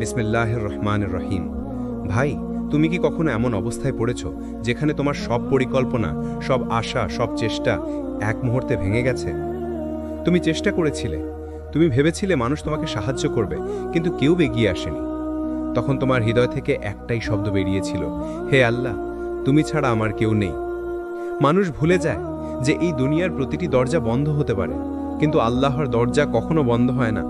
বিসমিল্লাহির রহমানির রহিম। ভাই, তুমি কি কখনো এমন অবস্থায় পড়েছ যেখানে তোমার সব পরিকল্পনা, সব আশা, সব চেষ্টা এক মুহূর্তে ভেঙে গেছে? তুমি চেষ্টা করেছিলে, তুমি ভেবেছিলে মানুষ তোমাকে সাহায্য করবে, কিন্তু কেউ এগিয়ে আসেনি। তখন তোমার হৃদয় থেকে একটাই শব্দ বেরিয়েছিল, হে আল্লাহ, তুমি ছাড়া আমার কেউ নেই। মানুষ ভুলে যায় যে এই দুনিয়ার প্রতিটি দরজা বন্ধ হতে পারে, কিন্তু আল্লাহর দরজা কখনো বন্ধ হয় না।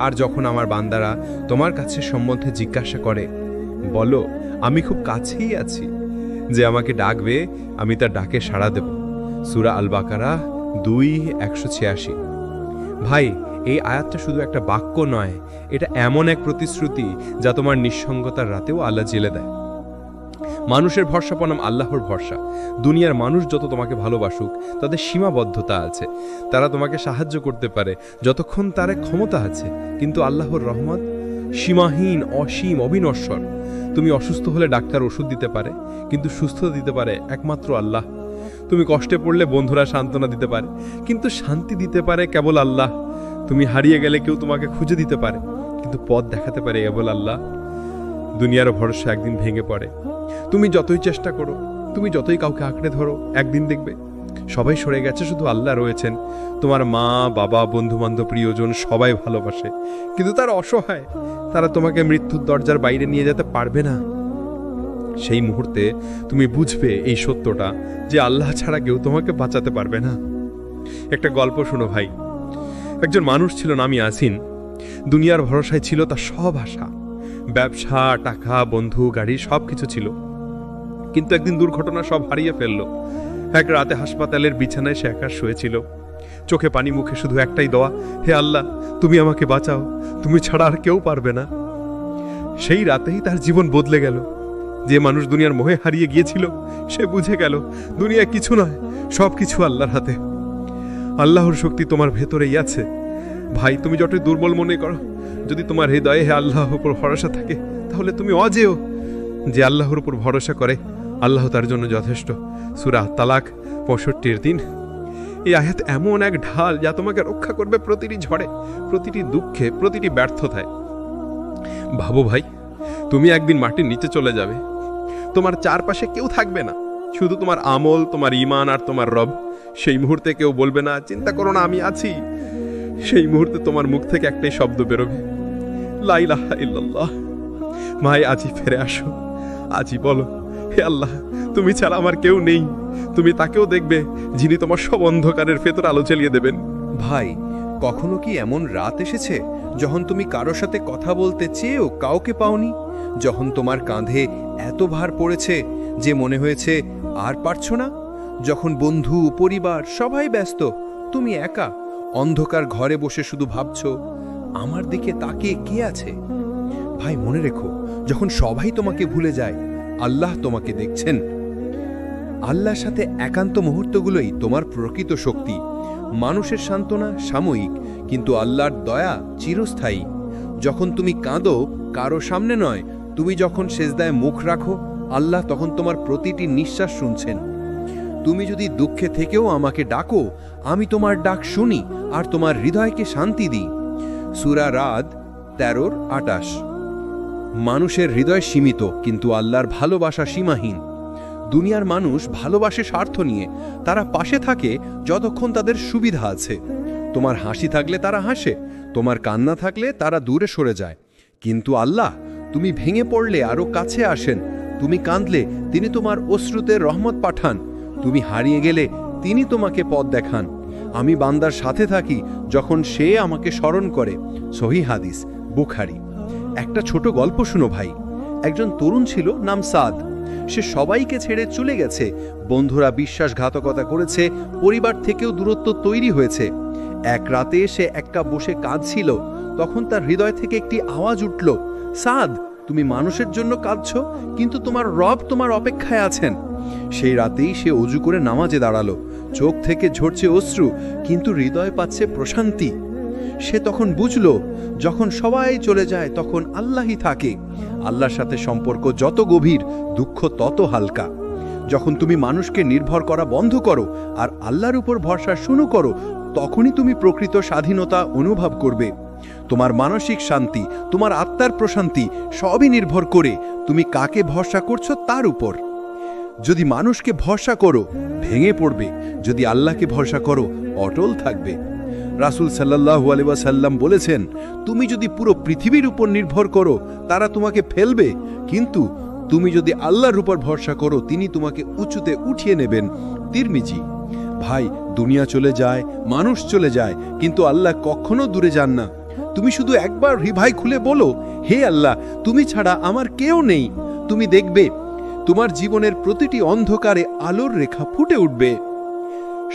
আর যখন আমার বান্দারা তোমার কাছে সম্বন্ধে জিজ্ঞাসা করে, বলো আমি খুব কাছেই আছি, যে আমাকে ডাকবে আমি তার ডাকে সাড়া দেব। সূরা আল বাকারা 2:186। ভাই, এই আয়াতটা শুধু একটা বাক্য নয়, এটা এমন এক প্রতিশ্রুতি যা তোমার নিঃসঙ্গতার রাতেও আল্লাহ জেলে দেয়। মানুষের ভরসা বনাম আল্লাহর ভরসা। দুনিয়ার মানুষ যত তোমাকে ভালোবাসুক, তাদের সীমাবদ্ধতা আছে। তারা তোমাকে সাহায্য করতে পারে যতক্ষণ তার ক্ষমতা আছে, কিন্তু আল্লাহর রহমত সীমাহীন, অসীম, অবিনশ্বর। তুমি অসুস্থ হলে ডাক্তার ওষুধ দিতে পারে, কিন্তু সুস্থতা দিতে পারে একমাত্র আল্লাহ। তুমি কষ্টে পড়লে বন্ধুরা সান্ত্বনা দিতে পারে, কিন্তু শান্তি দিতে পারে কেবল আল্লাহ। তুমি হারিয়ে গেলে কেউ তোমাকে খুঁজে দিতে পারে, কিন্তু পথ দেখাতে পারে কেবল আল্লাহ। দুনিয়ার ভরসা একদিন ভেঙে পড়ে। তুমি যতই চেষ্টা করো, তুমি যতই কাউকে আঁকড়ে ধরো, একদিন দেখবে সবাই সরে গেছে, শুধু আল্লাহ রয়েছেন। তোমার মা, বাবা, বন্ধুবান্ধব, প্রিয়জন সবাই ভালোবাসে, কিন্তু তারা অসহায়। তারা তোমাকে মৃত্যুর দরজার বাইরে নিয়ে যেতে পারবে না। সেই মুহূর্তে তুমি বুঝবে এই সত্যটা, যে আল্লাহ ছাড়া কেউ তোমাকে বাঁচাতে পারবে না। একটা গল্প শুনো ভাই। একজন মানুষ ছিল নাম ইয়াসিন। দুনিয়ার ভরসায় ছিল তার সব আশা, ব্যবসা, টাকা, বন্ধু, গাড়ি সবকিছু ছিল। কিন্তু একদিন দুর্ঘটনা সব হারিয়ে ফেলল। এক রাতে হাসপাতালের বিছানায় সে একা শুয়েছিল, চোখে পানি, মুখে শুধু একটাই দোয়া, হে আল্লাহ, তুমি আমাকে বাঁচাও, তুমি ছাড়া আর কেউ পারবে না। সেই রাতেই তার জীবন বদলে গেল। যে মানুষ দুনিয়ার মোহে হারিয়ে গিয়েছিল, সে বুঝে গেল দুনিয়া কিছু নয়, সবকিছু আল্লাহর হাতে। আল্লাহর শক্তি তোমার ভেতরেই আছে। ভাই, তুমি যতই দুর্বল মনে করো, যদি তোমার হৃদয়ে হে আল্লাহর উপর ভরসা থাকে, তাহলে তুমি অজেয়। যে আল্লাহর উপর ভরসা করে, আল্লাহ তার জন্য যথেষ্ট। সূরা তালাক 65:3। এই আয়াত এমন এক ঢাল যা তোমাকে রক্ষা করবে প্রতিটি ঝড়ে, প্রতিটি দুঃখে, প্রতিটি ব্যর্থতায়। ভাবো ভাই, তুমি একদিন মাটির নিচে চলে যাবে। তোমার চারপাশে কেউ থাকবে না, শুধু তোমার আমল, তোমার ঈমান আর তোমার রব। সেই মুহূর্তে কেউ বলবে না, চিন্তা করো না, আমি আছি। সেই মুহূর্তে তোমার মুখ থেকে একটাই শব্দ বেরোবে, লা ইলাহা ইল্লাল্লাহ। ভাই, আজই ফিরে আসো, আজই বলো, হে আল্লাহ, তুমি ছাড়া আমার কেউ নেই। তুমি তাকেও দেখবে যিনি তোমার সব অন্ধকারের ভেতর আলো জ্বালিয়ে দেবেন। ভাই, কখনো কি এমন রাত এসেছে যখন তুমি কারো সাথে কথা বলতে চেয়েও কাউকে পাওনি? যখন তোমার কাঁধে এত ভার পড়েছে যে মনে হয়েছে আর পারছো না? যখন বন্ধু, পরিবার সবাই ব্যস্ত, তুমি একা অন্ধকার ঘরে বসে শুধু ভাবছো, আমার দিকে তাকিয়ে কে আছে? ভাই, মনে রেখো, যখন সবাই তোমাকে ভুলে যায়, আল্লাহ তোমাকে দেখছেন। আল্লাহর সাথে একান্ত মুহূর্তগুলোই তোমার প্রকৃত শক্তি। মানুষের সান্ত্বনা সাময়িক, কিন্তু আল্লাহর দয়া চিরস্থায়ী। যখন তুমি কাঁদো, কারো সামনে নয়, তুমি যখন সেজদায় মুখ রাখো, আল্লাহ তখন তোমার প্রতিটি নিঃশ্বাস শুনছেন। তুমি যদি দুঃখে থেকেও আমাকে ডাকো, আমি তোমার ডাক শুনি আর তোমার হৃদয়কে শান্তি দিই। সূরা রাদ 13:28। মানুষের হৃদয় সীমিত, কিন্তু আল্লাহর ভালোবাসা সীমাহীন। দুনিয়ার মানুষ ভালোবাসে স্বার্থ নিয়ে। তারা পাশে থাকে যতক্ষণ তাদের সুবিধা আছে। তোমার হাসি থাকলে তারা হাসে, তোমার কান্না থাকলে তারা দূরে সরে যায়। কিন্তু আল্লাহ, তুমি ভেঙে পড়লে আরো কাছে আসেন। তুমি কাঁদলে তিনি তোমার অশ্রুতে রহমত পাঠান। তুমি হারিয়ে গেলে তিনি তোমাকে পথ দেখান। আমি বান্দার সাথে থাকি যখন সে আমাকে স্মরণ করে। সহিহ হাদিস, বুখারী। একটা ছোট গল্প শুনো ভাই। একজন তরুণ ছিল নাম সাদ। সে সবাইকে ছেড়ে চলে গেছে। বন্ধুরা বিশ্বাসঘাতকতা করেছে, পরিবার থেকেও দূরত্ব তৈরি হয়েছে। এক রাতে সে একা বসে কাঁদছিল। তখন তার হৃদয় থেকে একটি আওয়াজ উঠল, সাদ, তুমি মানুষের জন্য কাঁদছো, কিন্তু তোমার রব তোমার অপেক্ষায় আছেন। সেই রাতেই সে অজু করে নামাজে দাঁড়ালো। চোখ থেকে ঝরছে অশ্রু, কিন্তু হৃদয় পাচ্ছে প্রশান্তি। সে তখন বুঝল, যখন সবাই চলে যায় তখন আল্লাহই থাকে। আল্লাহর সাথে সম্পর্ক যত গভীর, দুঃখ তত হালকা। যখন তুমি মানুষকে নির্ভর করা বন্ধ করো আর আল্লাহর উপর ভরসা শুরু করো, তখনই তুমি প্রকৃত স্বাধীনতা অনুভব করবে। তোমার মানসিক শান্তি, তোমার আত্মার প্রশান্তি সবই নির্ভর করে তুমি কাকে ভরসা করছো তার উপর। যদি মানুষকে ভরসা করো ভেঙে পড়বে, যদি আল্লাহকে ভরসা করো অটল থাকবে। রাসূল সাল্লাল্লাহু আলাইহি ওয়াসাল্লাম বলেছেন, তুমি যদি পুরো পৃথিবীর উপর নির্ভর করো তারা তোমাকে ফেলবে, কিন্তু তুমি যদি আল্লাহর উপর ভরসা করো তিনি তোমাকে উঁচুতে উঠিয়ে নেবেন। তিরমিজি। ভাই, দুনিয়া চলে যায়, মানুষ চলে যায়, কিন্তু আল্লাহ কখনো দূরে যান না। তুমি শুধু একবার হৃদয় খুলে বলো, হে আল্লাহ, তুমি ছাড়া আমার কেউ নেই। তুমি দেখবে তোমার জীবনের প্রতিটি অন্ধকারে আলোর রেখা ফুটে উঠবে।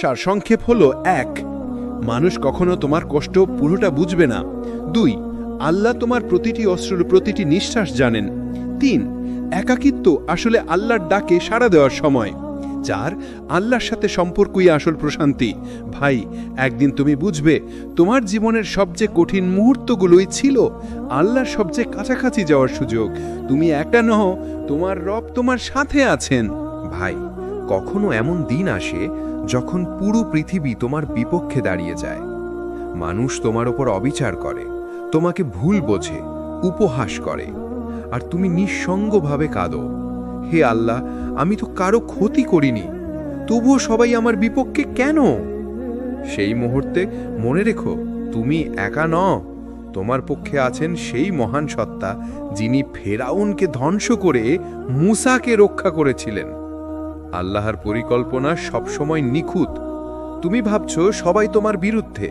সারসংক্ষেপ হলো: ১, মানুষ কখনো তোমার কষ্ট পুরোটা বুঝবে না। ২, আল্লাহ তোমার প্রতিটি অশ্রুর প্রতিটি নিঃশ্বাস জানেন। ৩, একাকিত্ব আসলে আল্লাহর ডাকে সাড়া দেওয়ার সময়। ৪, আল্লাহর সাথে সম্পর্কই আসল প্রশান্তি। ভাই, একদিন তুমি বুঝবে তোমার জীবনের সবচেয়ে কঠিন মুহূর্তগুলোই ছিল আল্লাহর সবচেয়ে কাছাকাছি যাওয়ার সুযোগ। তুমি একা নও, তোমার রব তোমার সাথে আছেন। ভাই, কখনো এমন দিন আসে যখন পুরো পৃথিবী তোমার বিপক্ষে দাঁড়িয়ে যায়। মানুষ তোমার ওপর অবিচার করে, তোমাকে ভুল বোঝে, উপহাস করে, আর তুমি নিঃসঙ্গভাবে কাঁদো, হে আল্লাহ, আমি তো কারো ক্ষতি করিনি, তবুও সবাই আমার বিপক্ষে কেন? সেই মুহূর্তে মনে রেখো, তুমি একা নও। তোমার পক্ষে আছেন সেই মহান সত্তা যিনি ফেরাউনকে ধ্বংস করে মূসাকে রক্ষা করেছিলেন। আল্লাহর পরিকল্পনা সবসময় নিখুঁত। তুমি ভাবছো সবাই তোমার বিরুদ্ধে,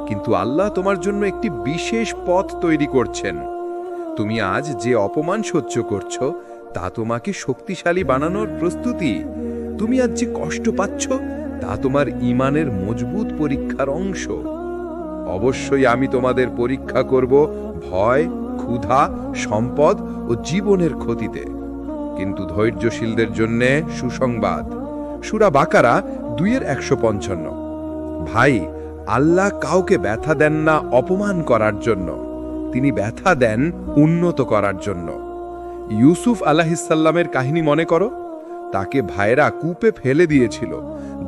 কিন্তু আল্লাহ তোমার জন্য একটি বিশেষ পথ তৈরি করছেন। তুমি আজ যে অপমান সহ্য করছো তা তোমাকে শক্তিশালী বানানোর প্রস্তুতি। তুমি আজ যে কষ্ট পাচ্ছ তা তোমার ঈমানের মজবুত পরীক্ষার অংশ। অবশ্যই আমি তোমাদের পরীক্ষা করব ভয়, ক্ষুধা, সম্পদ ও জীবনের ক্ষতিতে, কিন্তু ধৈর্যশীলদের জন্য সুসংবাদ। সূরা বাকারা 2:155। ভাই, আল্লাহ কাউকে ব্যথা দেন না অপমান করার জন্য, তিনি ব্যথা দেন উন্নত করার জন্য। ইউসুফ আলাইহিসসালামের কাহিনী মনে করো। তাকে ভাইরা কূপে ফেলে দিয়েছিল,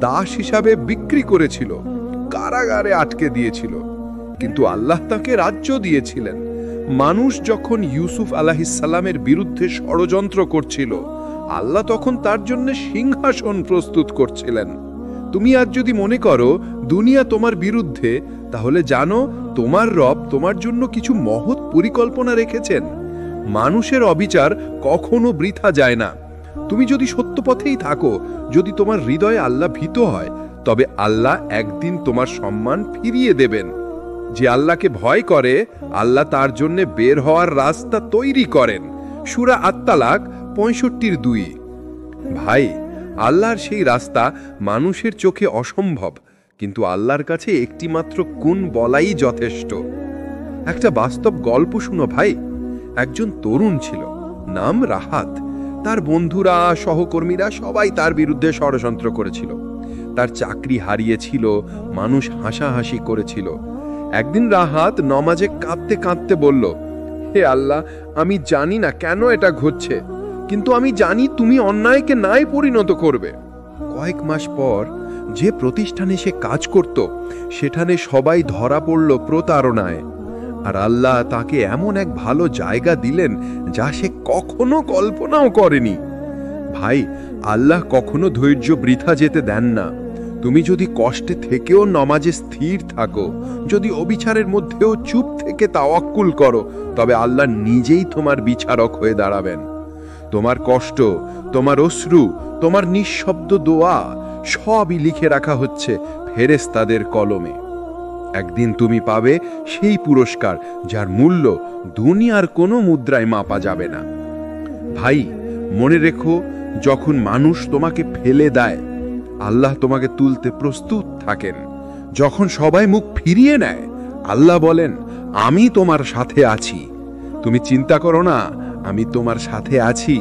দাস হিসাবে বিক্রি করেছিল, কারাগারে আটকে দিয়েছিল, কিন্তু আল্লাহ তাকে রাজ্য দিয়েছিলেন। মানুষ যখন ইউসুফ আলাইহিসসালামের বিরুদ্ধে ষড়যন্ত্র করছিল, আল্লাহ তখন তার জন্য সিংহাসন প্রস্তুত করছিলেন। তুমি আজ যদি মনে করো দুনিয়া তোমার বিরুদ্ধে, তাহলে জানো তোমার রব তোমার জন্য কিছু মহৎ পরিকল্পনা রেখেছেন। মানুষের অবিচার কখনো বৃথা যায় না। তুমি যদি সত্য পথেই থাকো, যদি তোমার হৃদয়ে আল্লাহ ভীত হয়, তবে আল্লাহ একদিন তোমার সম্মান ফিরিয়ে দেবেন। যে আল্লাহকে ভয় করে, আল্লাহ তার জন্য বের হওয়ার রাস্তা তৈরি করেন। সূরা আত-তালাক 65:2। ভাই, আল্লাহর সেই রাস্তা মানুষের চোখে অসম্ভব, কিন্তু আল্লাহর কাছে একটিমাত্র গুণ বলাই যথেষ্ট। একটা বাস্তব গল্প শুনো ভাই। একজন তরুণ ছিল, নাম রাহাত। তার বন্ধুরা, সহকর্মীরা সবাই তার বিরুদ্ধে ষড়যন্ত্র করেছিল। তার চাকরি হারিয়েছিল, মানুষ হাসাহাসি করেছিল। একদিন রাহাত নমাজে কাঁদতে কাঁদতে বলল, হে আল্লাহ, আমি জানি না কেন এটা ঘটছে, কিন্তু আমি জানি তুমি অন্যায়কে ন্যায় পরিণত করবে। কয়েক মাস পর যে প্রতিষ্ঠানে সে কাজ করত, সেখানে সবাই ধরা পড়ল প্রতারণায়, আর আল্লাহ তাকে এমন এক ভালো জায়গা দিলেন যা সে কখনো কল্পনাও করেনি। ভাই, আল্লাহ কখনো ধৈর্য বৃথা যেতে দেন না। তুমি যদি কষ্টে থেকেও নমাজে স্থির থাকো, যদি অবিচারের মধ্যেও চুপ থেকে তাওয়াক্কুল করো, তবে আল্লাহ নিজেই তোমার বিচারক হয়ে দাঁড়াবেন। তোমার কষ্ট, তোমার অশ্রু, তোমার নিঃশব্দ দোয়া সবই লিখে রাখা হচ্ছে ফেরেশতাদের কলমে। একদিন তুমি পাবে সেই পুরস্কার যার মূল্য দুনিয়ার কোনো মুদ্রায় মাপা যাবে না। ভাই, মনে রেখো, যখন মানুষ তোমাকে ফেলে দেয়, আল্লাহ তোমাকে তুলতে প্রস্তুত থাকেন। যখন সবাই মুখ ফিরিয়ে নেয়, আল্লাহ বলেন, আমি তোমার সাথে আছি। তুমি চিন্তা করো না, আমি তোমার সাথে আছি,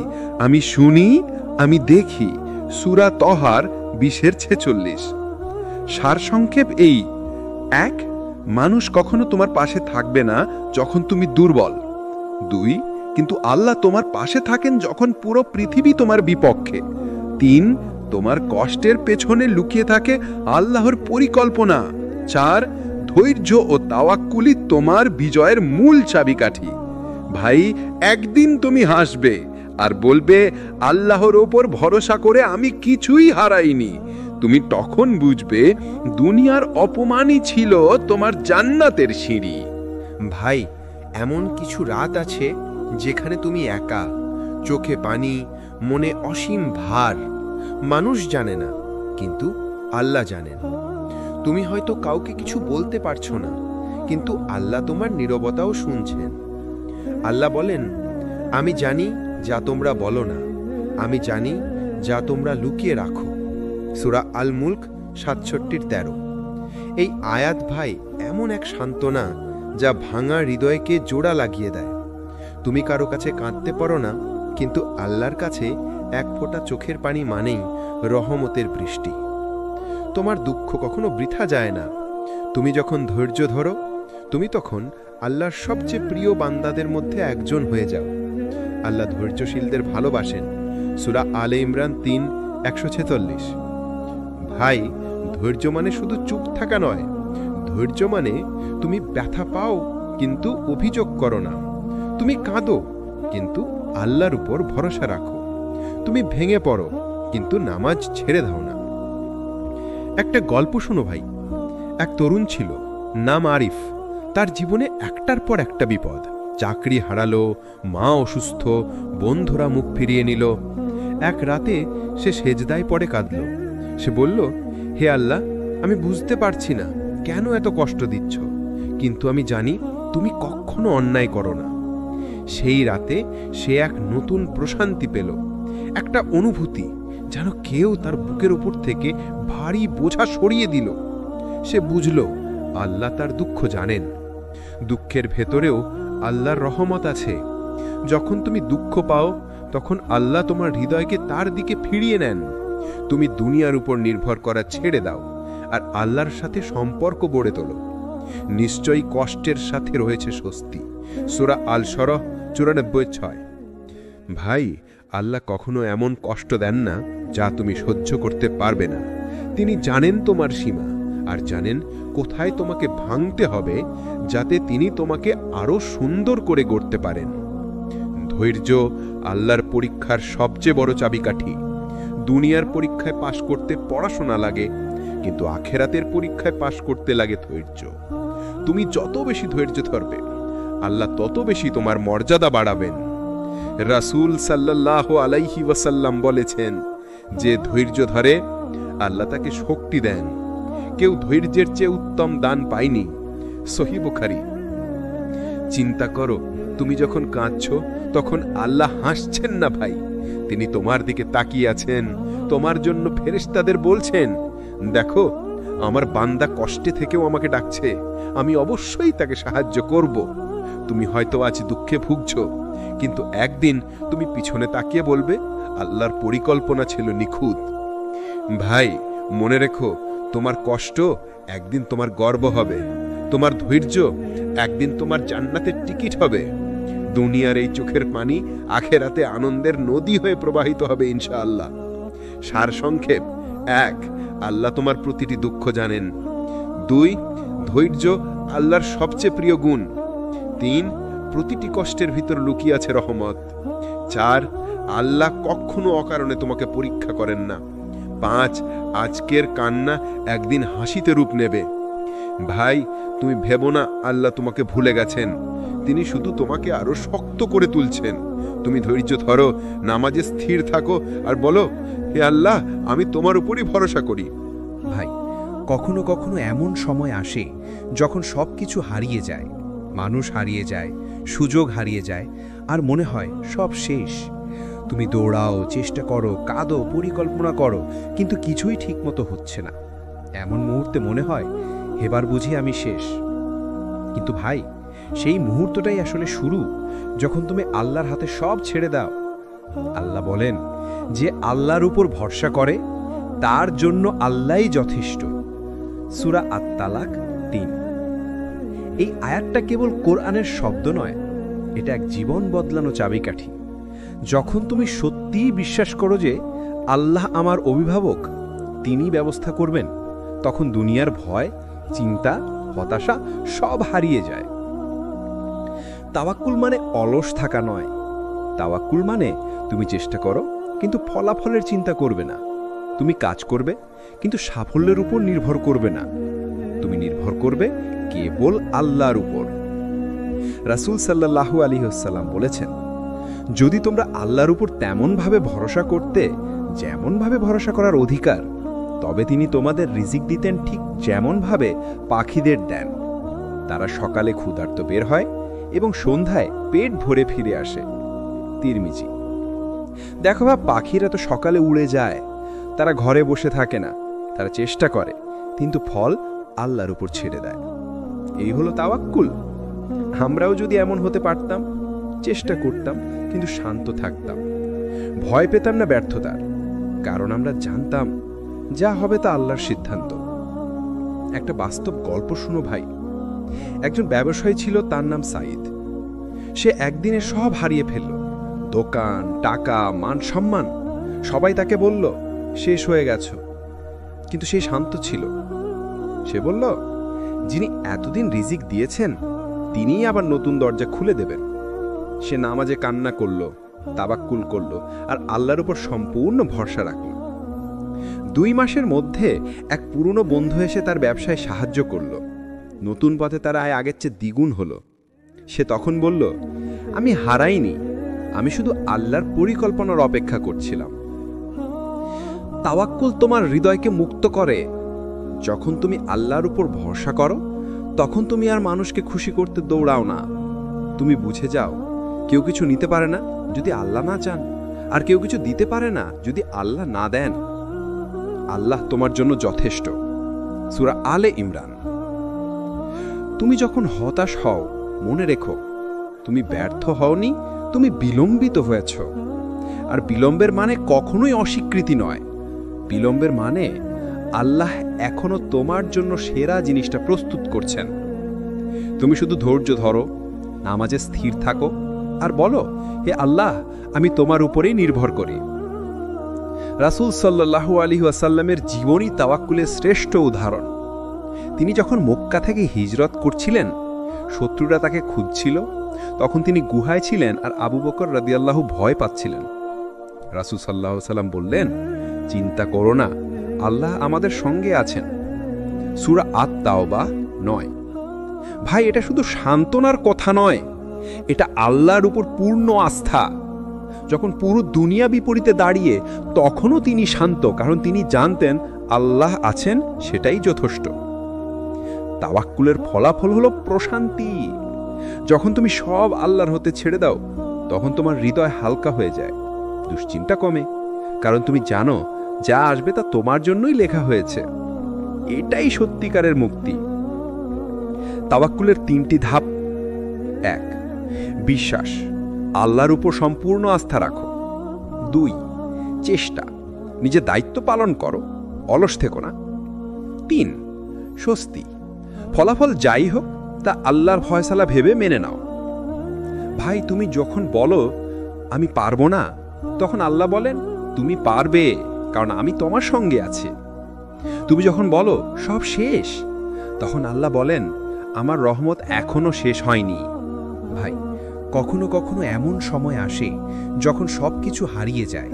আমি শুনি, আমি দেখি। সূরা তহার 20:46। সারসংক্ষেপ এই: 1, মানুষ কখনো তোমার পাশে থাকবে না যখন তুমি দুর্বল। 2, কিন্তু আল্লাহ তোমার পাশে থাকেন যখন পুরো পৃথিবী তোমার বিপক্ষে। 3, তোমার কষ্টের পেছনে লুকিয়ে থাকে আল্লাহর পরিকল্পনা। 4, ধৈর্য ও তাওয়াক্কুলই তোমার বিজয়ের মূল চাবিকাঠি। ভাই, একদিন তুমি হাসবে আর বলবে, আল্লাহর ওপর ভরসা করে আমি কিছুই হারাইনি। তুমি তখন বুঝবে দুনিয়ার অপমানই ছিল তোমার জান্নাতের সিঁড়ি। ভাই, এমন কিছু রাত আছে যেখানে তুমি একা, চোখে পানি, মনে অসীম ভার। মানুষ জানে না, কিন্তু আল্লাহ জানেন। তুমি হয়তো কাউকে কিছু বলতে পারছো না, কিন্তু আল্লাহ তোমার নীরবতাও শুনছেন। আল্লাহ বলেন, আমি জানি যা তোমরা বলো না, আমি জানি যা তোমরা লুকিয়ে রাখো। সূরা আল মুলক ৬৭-১৩। এই আয়াত ভাই এমন এক সান্ত্বনা যা ভাঙা হৃদয়কে জোড়া লাগিয়ে দেয়। তুমি কারো কাছে কাঁদতে পারো না, কিন্তু আল্লাহর কাছে এক ফোঁটা চোখের পানি মানেই রহমতের বৃষ্টি। তোমার দুঃখ কখনো বৃথা যায় না। তুমি যখন ধৈর্য ধরো, তুমি তখন আল্লাহর সবচেয়ে প্রিয় বান্দাদের মধ্যে একজন হয়ে যাও। আল্লাহ ধৈর্যশীলদের ভালোবাসেন। সূরা আলে ইমরান ৩:১৪৬। ভাই, ধৈর্য মানে শুধু চুপ থাকা নয়। ধৈর্য মানে তুমি ব্যথা পাও কিন্তু অভিযোগ করো না। তুমি কাঁদো কিন্তু আল্লাহর উপর ভরসা রাখো। তুমি ভেঙে পড়ো কিন্তু নামাজ ছেড়ে দাও না। একটা গল্প শোনো ভাই। এক তরুণ ছিল, নাম আরিফ। তার জীবনে একটার পর একটা বিপদ। চাকরি হারালো, মা অসুস্থ, বন্ধুরা মুখ ফিরিয়ে নিল। এক রাতে সে সেজদায় পড়ে কাঁদল। সে বলল, হে আল্লাহ, আমি বুঝতে পারছি না কেন এত কষ্ট দিচ্ছ, কিন্তু আমি জানি তুমি কখনো অন্যায় করো না। সেই রাতে সে এক নতুন প্রশান্তি পেল, একটা অনুভূতি যেন কেউ তার বুকের উপর থেকে ভারী বোঝা সরিয়ে দিল। সে বুঝল আল্লাহ তার দুঃখ জানেন। দুঃখের ভেতরেও আল্লাহর রহমত আছে। যখন তুমি দুঃখ পাও, তখন আল্লাহ তোমার হৃদয়কে তার দিকে ফিরিয়ে নেন। তুমি দুনিয়ার উপর নির্ভর করা ছেড়ে দাও আর আল্লাহর সাথে সম্পর্ক গড়ে তোলো। নিশ্চয়ই কষ্টের সাথে রয়েছে স্বস্তি। সূরা আল শরহ ৯৪:৬। ভাই, আল্লাহ কখনো এমন কষ্ট দেন না যা তুমি সহ্য করতে পারবে না। তিনি জানেন তোমার সীমা আর জানেন কোথায় তোমাকে ভাঙতে হবে, যাতে তিনি তোমাকে আরো সুন্দর করে গড়তে পারেন। ধৈর্য আল্লাহর পরীক্ষার সবচেয়ে বড় চাবিকাঠি। দুনিয়ার পরীক্ষায় পাশ করতে পড়াশোনা লাগে, কিন্তু আখেরাতের পরীক্ষায় পাশ করতে লাগে ধৈর্য। তুমি যত বেশি ধৈর্য ধরবে, আল্লাহ তত বেশি তোমার মর্যাদা বাড়াবেন। রাসূল সাল্লাল্লাহু আলাইহি ওয়াসাল্লাম বলেছেন, যে ধৈর্য ধরে আল্লাহ তাকে শক্তি দেন। কেউ ধৈর্যের চেয়ে উত্তম দান পায়নি। সহিহ বুখারী। চিন্তা করো, তুমি যখন কাঁদছো তখন আল্লাহ হাসছেন না ভাই, তিনি তোমার দিকে তাকিয়ে আছেন। তোমার জন্য ফেরেশতাদের বলছেন, দেখো আমার বান্দা কষ্টে থেকেও আমাকে ডাকছে, আমি অবশ্যই তাকে সাহায্য করব। তুমি হয়তো আজ দুঃখে ভুগছো, কিন্তু একদিন তুমি পিছনে তাকিয়ে বলবে, আল্লাহর পরিকল্পনা ছিল নিখুঁত। ভাই, মনে রেখো, তোমার কষ্ট একদিন তোমার গর্ব হবে, তোমার ধৈর্য একদিন তোমার জান্নাতের টিকিট হবে। দুনিয়ার এই চোখের পানি আখেরাতে আনন্দের নদী হয়ে প্রবাহিত হবে ইনশাআল্লাহ। সারসংক্ষেপ: ১. আল্লাহ তোমার প্রতিটি দুঃখ জানেন। ২. ধৈর্য আল্লাহর সবচেয়ে প্রিয় গুণ। ৩. প্রতিটি কষ্টের ভিতর লুকিয়ে আছে রহমত। ৪. আল্লাহ কখনো অকারণে তোমাকে পরীক্ষা করেন না। ৫. আজকের কান্না একদিন হাসিতে রূপ নেবে। ভাই, তুমি ভেবো না আল্লাহ তোমাকে ভুলে গেছেন, তিনি শুধু তোমাকে আরো শক্ত করে তুলছেন। তুমি ধৈর্য ধরো, নামাজে স্থির থাকো আর বলো, হে আল্লাহ, আমি তোমার উপরই ভরসা করি। ভাই, কখনো কখনো এমন সময় আসে যখন সবকিছু হারিয়ে যায়, মানুষ হারিয়ে যায়, সুযোগ হারিয়ে যায়, আর মনে হয় সব শেষ। তুমি দৌড়াও, চেষ্টা করো, কাঁদো, পরিকল্পনা করো, কিন্তু কিছুই ঠিকমতো হচ্ছে না। এমন মুহূর্তে মনে হয় এবার বুঝি আমি শেষ। কিন্তু ভাই, সেই মুহূর্তটাই আসলে শুরু, যখন তুমি আল্লাহর হাতে সব ছেড়ে দাও। আল্লাহ বলেন, যে আল্লাহর উপর ভরসা করে তার জন্য আল্লাহই যথেষ্ট। সূরা আত-তালাক ৩। এই আয়াতটা কেবল কোরআনের শব্দ নয়, এটা এক জীবন বদলানো চাবিকাঠি। যখন তুমি সত্যিই বিশ্বাস করো যে আল্লাহ আমার অভিভাবক, তিনি ব্যবস্থা করবেন, তখন দুনিয়ার ভয়, চিন্তা, হতাশা সব হারিয়ে যায়। তাওয়াক্কুল মানে অলস থাকা নয়। তাওয়াক্কুল মানে তুমি চেষ্টা করো কিন্তু ফলাফলের চিন্তা করবে না। তুমি কাজ করবে কিন্তু সাফল্যের উপর নির্ভর করবে না। তুমি নির্ভর করবে কেবল আল্লাহর উপর। রাসূল সাল্লাল্লাহু আলাইহি ওয়াসাল্লাম বলেছেন, যদি তোমরা আল্লাহর উপর তেমনভাবে ভরসা করতে যেমনভাবে ভরসা করার অধিকার, তবে তিনি তোমাদের রিজিক দিতেন ঠিক যেমনভাবে পাখিদের দেন। তারা সকালে ক্ষুধার্ত বের হয় এবং সন্ধ্যায় পেট ভরে ফিরে আসে। তিরমিজি। দেখো পাখিরা তো সকালে উড়ে যায়, তারা ঘরে বসে থাকে না, তারা চেষ্টা করে কিন্তু ফল আল্লাহর উপর ছেড়ে দেয়। এই হলো তাওয়াক্কুল। আমরাও যদি এমন হতে পারতাম, চেষ্টা করতাম কিন্তু শান্ত থাকতাম, ভয় পেতাম না ব্যর্থতার, কারণ আমরা জানতাম যা হবে তা আল্লাহর সিদ্ধান্ত। একটা বাস্তব গল্প শুনো ভাই। একজন ব্যবসায়ী ছিল, তার নাম সাইদ। সে একদিনে সব হারিয়ে ফেলল, দোকান, টাকা, মান সম্মান। সবাই তাকে বলল শেষ হয়ে গেছ, কিন্তু সে শান্ত ছিল। সে বলল, যিনি এতদিন রিজিক দিয়েছেন তিনিই আবার নতুন দরজা খুলে দেবেন। সে নামাজে কান্না করল, তাওয়াক্কুল করল আর আল্লাহর উপর সম্পূর্ণ ভরসা রাখল। 2 মাসের মধ্যে এক পুরনো বন্ধু এসে তার ব্যবসায় সাহায্য করল। নতুন পথে তার আয় আগের চেয়ে দ্বিগুণ হলো। সে তখন বলল, আমি হারাইনি, আমি শুধু আল্লাহর পরিকল্পনার অপেক্ষা করছিলাম। তাওয়াক্কুল তোমার হৃদয়কে মুক্ত করে। যখন তুমি আল্লাহর উপর ভরসা করো, তখন তুমি আর মানুষকে খুশি করতে দৌড়াও না। তুমি বুঝে যাও, কেউ কিছু নিতে পারে না যদি আল্লাহ না চান, আর কেউ কিছু দিতে পারে না যদি আল্লাহ না দেন। আল্লাহ তোমার জন্য যথেষ্ট। সূরা আলে ইমরান। তুমি যখন হতাশ হও, মনে রেখো তুমি ব্যর্থ হওনি, তুমি বিলম্বিত হয়েছ। আর বিলম্বের মানে কখনোই অস্বীকৃতি নয়। বিলম্বের মানে আল্লাহ এখনো তোমার জন্য সেরা জিনিসটা প্রস্তুত করছেন। তুমি শুধু ধৈর্য ধরো, নামাজে স্থির থাকো আর বলো, হে আল্লাহ, আমি তোমার উপরেই নির্ভর করি। রাসূল সাল্লাল্লাহু আলাইহি ওয়াসাল্লামের জীবনই তাওয়াক্কুলের শ্রেষ্ঠ উদাহরণ। তিনি যখন মক্কা থেকে হিজরত করছিলেন, শত্রুরা তাকে খুঁজছিল, তখন তিনি গুহায় ছিলেন আর আবু বকর রাদিয়াল্লাহু ভয় পাচ্ছিলেন। রাসূল সাল্লাল্লাহু আলাইহি ওয়াসাল্লাম বললেন, চিন্তা করো না, আল্লাহ আমাদের সঙ্গে আছেন। সূরা আত-তাওবা 9। ভাই, এটা শুধু সান্ত্বনার কথা নয়, এটা আল্লাহর উপর পূর্ণ আস্থা। যখন পুরো দুনিয়া বিপরীতে দাঁড়িয়ে, তখনও তিনি শান্ত, কারণ তিনি জানতেন আল্লাহ আছেন, সেটাই যথেষ্ট। তাওয়াক্কুলের ফলাফল হলো প্রশান্তি। যখন তুমি সব আল্লাহর হাতে ছেড়ে দাও, তখন তোমার হৃদয় হালকা হয়ে যায়, দুশ্চিন্তা কমে, কারণ তুমি জানো যা আসবে তা তোমার জন্যই লেখা হয়েছে। এটাই সত্যিকারের মুক্তি। তাওয়াক্কুলের 3টি ধাপ। 1. বিশ্বাস, আল্লাহর উপর সম্পূর্ণ আস্থা রাখো। 2. চেষ্টা, নিজের দায়িত্ব পালন করো, অলস থেকো না। 3. স্বস্তি, ফলাফল যাই হোক তা আল্লাহর ফয়সালা ভেবে মেনে নাও। ভাই, তুমি যখন বলো আমি পারবো না, তখন আল্লাহ বলেন তুমি পারবে, কারণ আমি তোমার সঙ্গে আছি। তুমি যখন বলো সব শেষ, তখন আল্লাহ বলেন আমার রহমত এখনো শেষ হয়নি। ভাই, কখনো কখনো এমন সময় আসে যখন সবকিছু হারিয়ে যায়,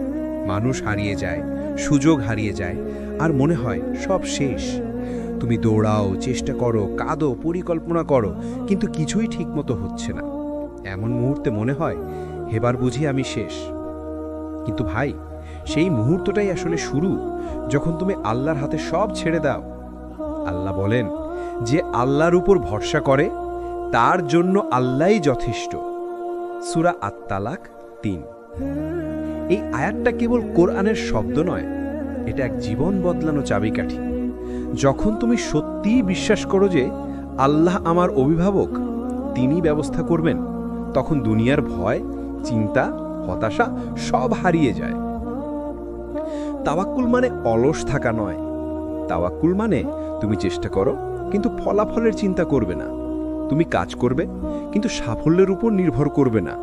মানুষ হারিয়ে যায়, সুযোগ হারিয়ে যায়, আর মনে হয় সব শেষ। তুমি দৌড়াও, চেষ্টা করো, কাঁদো, পরিকল্পনা করো, কিন্তু কিছুই ঠিকমতো হচ্ছে না। এমন মুহূর্তে মনে হয় এবার বুঝি আমি শেষ। কিন্তু ভাই, সেই মুহূর্তটাই আসলে শুরু, যখন তুমি আল্লাহর হাতে সব ছেড়ে দাও। আল্লাহ বলেন, যে আল্লাহর উপর ভরসা করে তার জন্য আল্লাহই যথেষ্ট। সূরা আত-তালাক 3। এই আয়াতটা কেবল কোরআনের শব্দ নয়, এটা এক জীবন বদলানো চাবিকাঠি। যখন তুমি সত্যিই বিশ্বাস করো যে আল্লাহ আমার অভিভাবক, তিনি ব্যবস্থা করবেন, তখন দুনিয়ার ভয়, চিন্তা, হতাশা সব হারিয়ে যায়। তাওয়াক্কুল মানে অলস থাকা নয়। তাওয়াক্কুল মানে তুমি চেষ্টা করো কিন্তু ফলাফলের চিন্তা করবে না। তুমি কাজ করবে কিন্তু সাফল্যের উপর নির্ভর করবে না।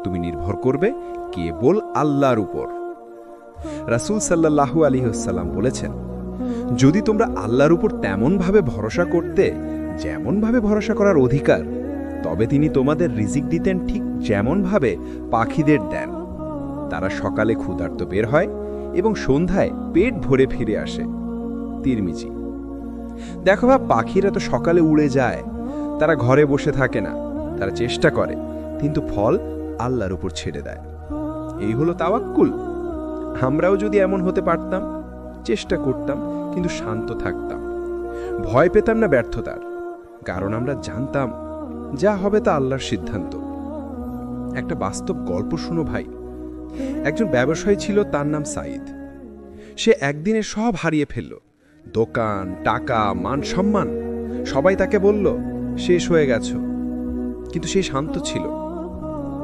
তুমি নির্ভর করবে কেবল আল্লাহর উপর। রাসূল সাল্লাল্লাহু আলাইহি ওয়াসাল্লাম বলেছেন, যদি তোমরা আল্লাহর উপর তেমনভাবে ভরসা করতে যেমনভাবে ভরসা করার অধিকার, তবে তিনি তোমাদের রিজিক দিতেন ঠিক যেমনভাবে পাখিদের দেন। তারা সকালে ক্ষুধার্ত বের হয় এবং সন্ধ্যায় পেট ভরে ফিরে আসে। তিরমিজি। দেখো বা, পাখিরা তো সকালে উড়ে যায়, তারা ঘরে বসে থাকে না, তারা চেষ্টা করে, কিন্তু ফল আল্লাহর উপর ছেড়ে দেয়। এই হলো তাওয়াক্কুল। আমরাও যদি এমন হতে পারতাম, চেষ্টা করতাম কিন্তু শান্ত থাকতাম, ভয় পেতাম না ব্যর্থতার, কারণ আমরা জানতাম যা হবে তা আল্লাহর সিদ্ধান্ত। একটা বাস্তব গল্প শুনো ভাই। একজন ব্যবসায়ী ছিল, তার নাম সাইদ। সে একদিনে সব হারিয়ে ফেলল, দোকান, টাকা, মান সম্মান। সবাই তাকে বলল শেষ হয়ে গেছ, কিন্তু সে শান্ত ছিল।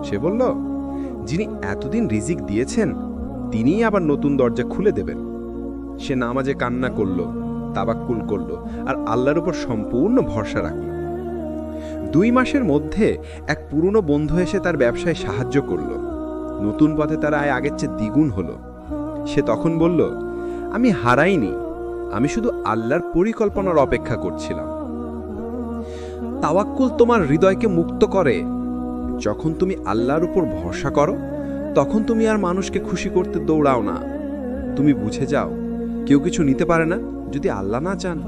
সে বলল, যিনি এতদিন রিজিক দিয়েছেন তিনিই আবার নতুন দরজা খুলে দেবেন। সে নামাজে কান্না করল, তাবাক্কুল করল আর আল্লাহর উপর সম্পূর্ণ ভরসা রাখল। 2 মাসের মধ্যে এক পুরনো বন্ধু এসে তার ব্যবসায় সাহায্য করল। নতুন পথে তার আয় আগের চেয়ে দ্বিগুণ হলো। সে তখন বলল, আমি হারাইনি, আমি শুধু আল্লাহর পরিকল্পনার অপেক্ষা করছিলাম। তাওয়াক্কুল তোমার হৃদয়কে মুক্ত করে। যখন তুমি আল্লাহর উপর ভরসা করো, তখন তুমি আর মানুষকে খুশি করতে দৌড়াও না। তুমি বুঝে যাও, কেউ কিছু নিতে পারে না যদি আল্লাহ না চান,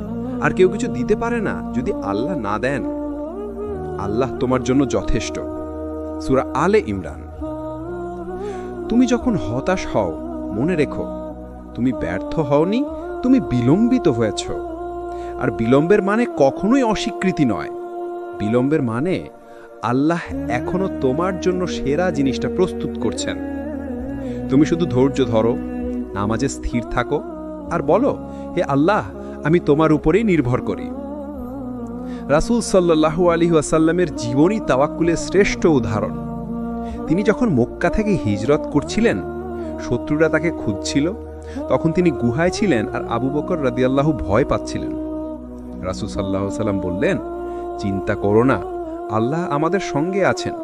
আর কেউ কিছু দিতে পারে না যদি আল্লাহ না দেন। আল্লাহ তোমার জন্য যথেষ্ট। সূরা আলে ইমরান। তুমি যখন হতাশ হও, মনে রেখো তুমি ব্যর্থ হওনি, তুমি বিলম্বিত হয়েছ। আর বিলম্বের মানে কখনোই অস্বীকৃতি নয়। বিলম্বের মানে আল্লাহ এখনো তোমার জন্য সেরা জিনিসটা প্রস্তুত করছেন। তুমি শুধু ধৈর্য ধরো, নামাজে স্থির থাকো আর বলো, হে আল্লাহ, আমি তোমার উপরেই নির্ভর করি। রাসূল সাল্লাল্লাহু আলাইহি ওয়াসাল্লামের জীবনী তাওয়াক্কুলের শ্রেষ্ঠ উদাহরণ। তিনি যখন মক্কা থেকে হিজরত করছিলেন, শত্রুরা তাকে খুঁজছিল, তখন তিনি গুহায় ছিলেন আর আবু বকর রাদিয়াল্লাহু ভয় পাচ্ছিলেন। রাসূল সাল্লাল্লাহু আলাইহি ওয়াসাল্লাম বললেন, চিন্তা করো না, আল্লাহ আমাদের সঙ্গে আছেন।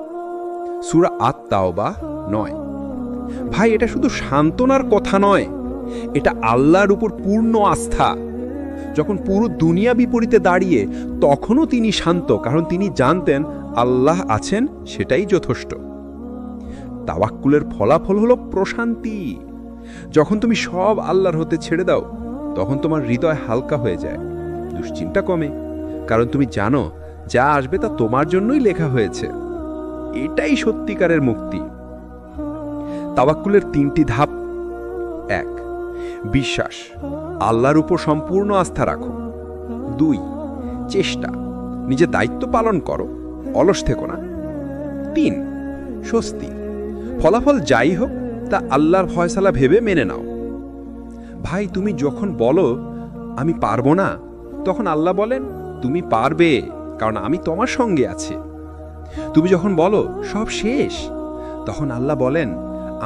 সূরা আত-তাওবা 9। ভাই, এটা শুধু সান্ত্বনার কথা নয়, এটা আল্লাহর উপর পূর্ণ আস্থা। যখন পুরো দুনিয়া বিপরীতে দাঁড়িয়ে, তখনও তিনি শান্ত, কারণ তিনি জানতেন আল্লাহ আছেন, সেটাই যথেষ্ট। তাওয়াক্কুলের ফলাফল হলো প্রশান্তি। যখন তুমি সব আল্লাহর হতে ছেড়ে দাও, তখন তোমার হৃদয় হালকা হয়ে যায়, দুশ্চিন্তা কমে, কারণ তুমি জানো যা আসবে তা তোমার জন্যই লেখা হয়েছে। এটাই সত্যিকারের মুক্তি। তাওয়াক্কুলের 3টি ধাপ। 1. বিশ্বাস, আল্লাহর উপর সম্পূর্ণ আস্থা রাখো। 2. চেষ্টা, নিজের দায়িত্ব পালন করো, অলস থেকো না। 3. স্বস্তি, ফলাফল যাই হোক তা আল্লাহর ফয়সালা ভেবে মেনে নাও। ভাই, তুমি যখন বলো আমি পারবো না, তখন আল্লাহ বলেন তুমি পারবে, কারণ আমি তোমার সঙ্গে আছি। তুমি যখন বলো সব শেষ, তখন আল্লাহ বলেন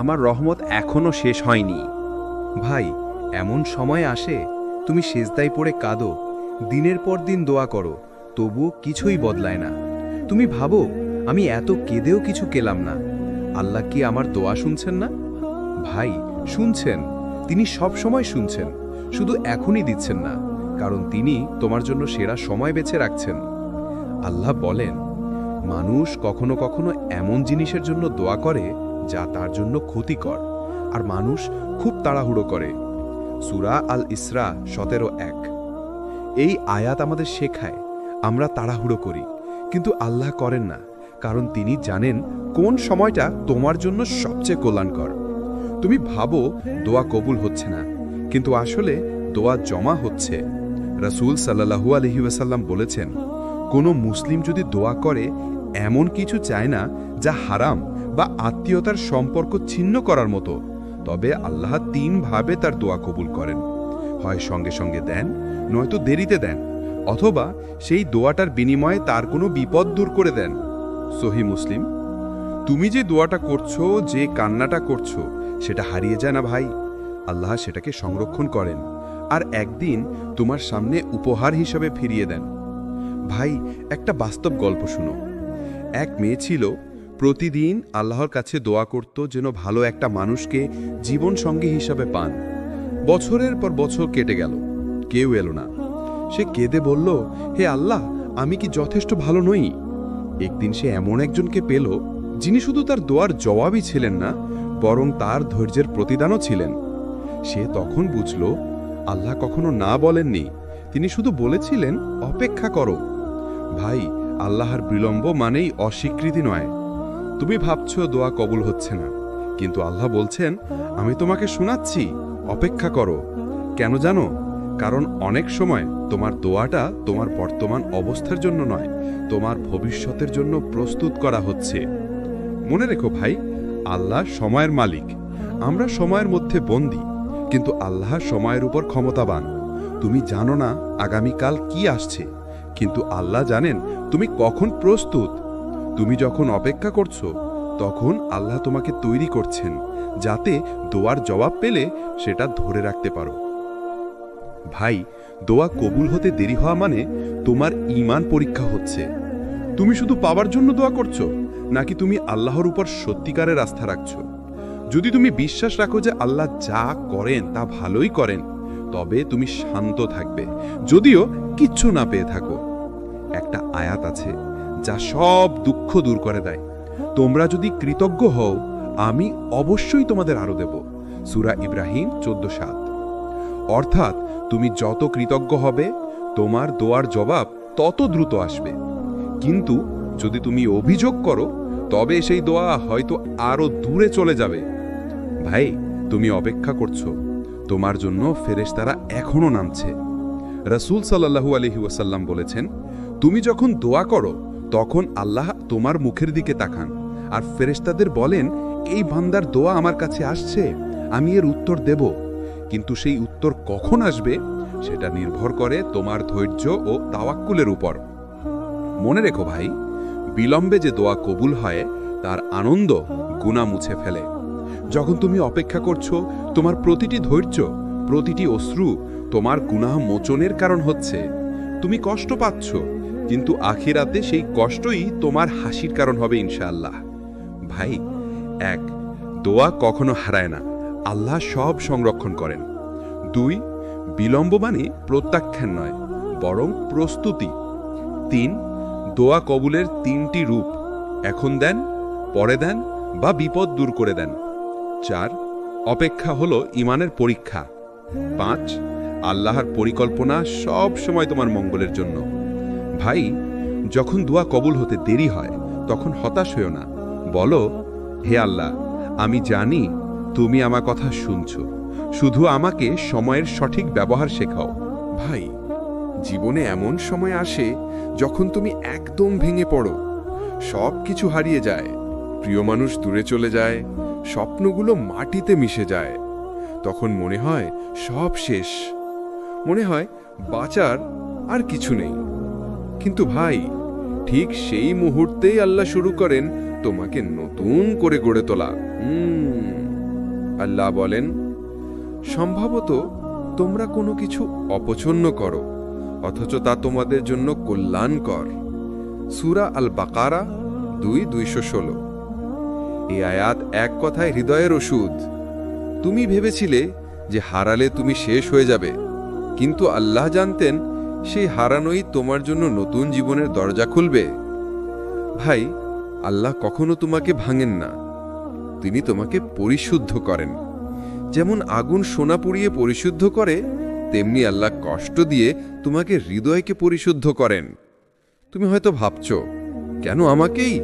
আমার রহমত এখনো শেষ হয়নি। ভাই, এমন সময় আসে তুমি সেজদায় পড়ে কাঁদো, দিনের পর দিন দোয়া করো, তবুও কিছুই বদলায় না। তুমি ভাবো আমি এত কেঁদেও কিছু কেলাম না, আল্লাহ কি আমার দোয়া শুনছেন না? ভাই, শুনছেন, তিনি সব সময় শুনছেন, শুধু এখনই দিচ্ছেন না, কারণ তিনি তোমার জন্য সেরা সময় বেছে রাখছেন। আল্লাহ বলেন, মানুষ কখনো কখনো এমন জিনিসের জন্য দোয়া করে যা তার জন্য ক্ষতিকর, আর মানুষ খুব তাড়াহুড়ো করে। সূরা আল ইসরা 17:1। এই আয়াত আমাদের শেখায় আমরা তাড়াহুড়ো করি, কিন্তু আল্লাহ করেন না, কারণ তিনি জানেন কোন সময়টা তোমার জন্য সবচেয়ে কল্যাণকর। তুমি ভাবো দোয়া কবুল হচ্ছে না, কিন্তু আসলে দোয়া জমা হচ্ছে। রাসূল সাল্লাল্লাহু আলাইহি ওয়াসাল্লাম বলেছেন, কোনো মুসলিম যদি দোয়া করে এমন কিছু চায় না যা হারাম বা আত্মীয়তার সম্পর্ক ছিন্ন করার মতো, তবে আল্লাহ 3 ভাবে তার দোয়া কবুল করেন। হয় সঙ্গে সঙ্গে দেন, নয়তো দেরিতে দেন, অথবা সেই দোয়াটার বিনিময়ে তার কোনো বিপদ দূর করে দেন। সহিহ মুসলিম। তুমি যে দোয়াটা করছো, যে কান্নাটা করছো, সেটা হারিয়ে যায় না ভাই, আল্লাহ সেটাকে সংরক্ষণ করেন আর একদিন তোমার সামনে উপহার হিসাবে ফিরিয়ে দেন। ভাই, একটা বাস্তব গল্প শুনো। এক মেয়ে ছিল, প্রতিদিন আল্লাহর কাছে দোয়া করত যেন ভালো একটা মানুষকে জীবন সঙ্গী হিসাবে পান। বছরের পর বছর কেটে গেল, কেউ এলো না। সে কেঁদে বলল, হে আল্লাহ, আমি কি যথেষ্ট ভালো নই? একদিন সে এমন একজনকে পেল যিনি শুধু তার দোয়ার জবাবই ছিলেন না, বরং তার ধৈর্যের প্রতিদানও ছিলেন। সে তখন বুঝল আল্লাহ কখনো না বলেননি, তিনি শুধু বলেছিলেন অপেক্ষা করো। ভাই, আল্লাহর বিলম্ব মানেই অস্বীকৃতি নয়। তুমি ভাবছো দোয়া কবুল হচ্ছে না, কিন্তু আল্লাহ বলছেন আমি তোমাকে শোনাচ্ছি, অপেক্ষা করো। কেন জানো? কারণ অনেক সময় তোমার দোয়াটা তোমার বর্তমান অবস্থার জন্য নয়, তোমার ভবিষ্যতের জন্য প্রস্তুত করা হচ্ছে। মনে রেখো ভাই, আল্লাহ সময়ের মালিক, আমরা সময়ের মধ্যে বন্দী, কিন্তু আল্লাহ সময়ের উপর ক্ষমতাবান। তুমি জানো না আগামীকাল কি আসছে, কিন্তু আল্লাহ জানেন তুমি কখন প্রস্তুত। তুমি যখন অপেক্ষা করছো, তখন আল্লাহ তোমাকে তৈরি করছেন, যাতে দোয়ার জবাব পেলে সেটা ধরে রাখতে পারো। ভাই, দোয়া কবুল হতে দেরি হওয়া মানে তোমার ঈমান পরীক্ষা হচ্ছে। তুমি শুধু পাওয়ার জন্য দোয়া করছো, নাকি তুমি আল্লাহর উপর সত্যিকারের আস্থা রাখছো? যদি তুমি বিশ্বাস রাখো যে আল্লাহ যা করেন তা ভালোই করেন, তবে তুমি শান্ত থাকবে, যদিও কিচ্ছু না পেয়ে থাকো। একটা আয়াত আছে যা সব দুঃখ দূর করে দেয়, তোমরা যদি কৃতজ্ঞ হও আমি অবশ্যই তোমাদের আরো দেব। সূরা ইব্রাহিম 14:7। অর্থাৎ তুমি যত কৃতজ্ঞ হবে, তোমার দোয়ার জবাব তত দ্রুত আসবে। কিন্তু যদি তুমি অভিযোগ করো, তবে সেই দোয়া হয়তো আরো দূরে চলে যাবে। ভাই, তুমি অপেক্ষা করছো, তোমার জন্য ফেরেশতারা এখনো নামছে। রাসূল সাল্লাল্লাহু আলাইহি ওয়াসাল্লাম বলেছেন, তুমি যখন দোয়া করো তখন আল্লাহ তোমার মুখের দিকে তাকান আর ফেরেশতাদের বলেন, এই বান্দার দোয়া আমার কাছে আসছে, আমি এর উত্তর দেব। কিন্তু সেই উত্তর কখন আসবে সেটা নির্ভর করে তোমার ধৈর্য ও তাওয়াক্কুলের উপর। মনে রেখো ভাই, বিলম্বে যে দোয়া কবুল হয় তার আনন্দ গুনাহ মুছে ফেলে। যখন তুমি অপেক্ষা করছো, তোমার প্রতিটি ধৈর্য, প্রতিটি অশ্রু তোমার গুনাহ মোচনের কারণ হচ্ছে। তুমি কষ্ট পাচ্ছ, কিন্তু আখিরাতে সেই কষ্টই তোমার হাসির কারণ হবে ইনশাআল্লাহ। ভাই, এক, দোয়া কখনো হারায় না, আল্লাহ সব সংরক্ষণ করেন। 2, বিলম্ব মানে প্রত্যাখ্যান নয়, বরং প্রস্তুতি। 3, দোয়া কবুলের 3টি রূপ, এখন দেন, পরে দেন বা বিপদ দূর করে দেন। 4, অপেক্ষা হলো ঈমানের পরীক্ষা। 5, আল্লাহর পরিকল্পনা সব সময় তোমার মঙ্গলের জন্য। ভাই, যখন দোয়া কবুল হতে দেরি হয় তখন হতাশ হইও না, বলো, হে আল্লাহ, আমি জানি তুমি আমার কথা শুনছো, শুধু আমাকে সময়ের সঠিক ব্যবহার শেখাও। ভাই, জীবনে এমন সময় আসে যখন তুমি একদম ভেঙে পড়ো, সব কিছু হারিয়ে যায়, প্রিয় মানুষ দূরে চলে যায়, স্বপ্নগুলো মাটিতে মিশে যায়। তখন মনে হয় সব শেষ, মনে হয় বাঁচার আর কিছু নেই। কিন্তু ভাই, ঠিক সেই মুহূর্তেই আল্লাহ শুরু করেন তোমাকে নতুন করে গড়ে তোলা। আল্লাহ বলেন, সম্ভবত তোমরা কোনো কিছু অপছন্দ করো, অথচ তা তোমাদের জন্য কল্যাণকর। সূরা আল বাকারা 2:216। এই আয়াত এক কথায় হৃদয়ের ওষুধ। তুমি ভেবেছিলে যে হারালে তুমি শেষ হয়ে যাবে, কিন্তু আল্লাহ জানতেন সেই হারানোই তোমার জন্য নতুন জীবনের দরজা খুলবে। ভাই, আল্লাহ কখনো তোমাকে ভাঙেন না, তিনি তোমাকে পরিশুদ্ধ করেন। যেমন আগুন সোনা পুড়িয়ে পরিশুদ্ধ করে, তেমনি আল্লাহ কষ্ট দিয়ে তোমাকে হৃদয়কে পরিশুদ্ধ করেন। তুমি হয়তো ভাবছো, কেন আমাকেই?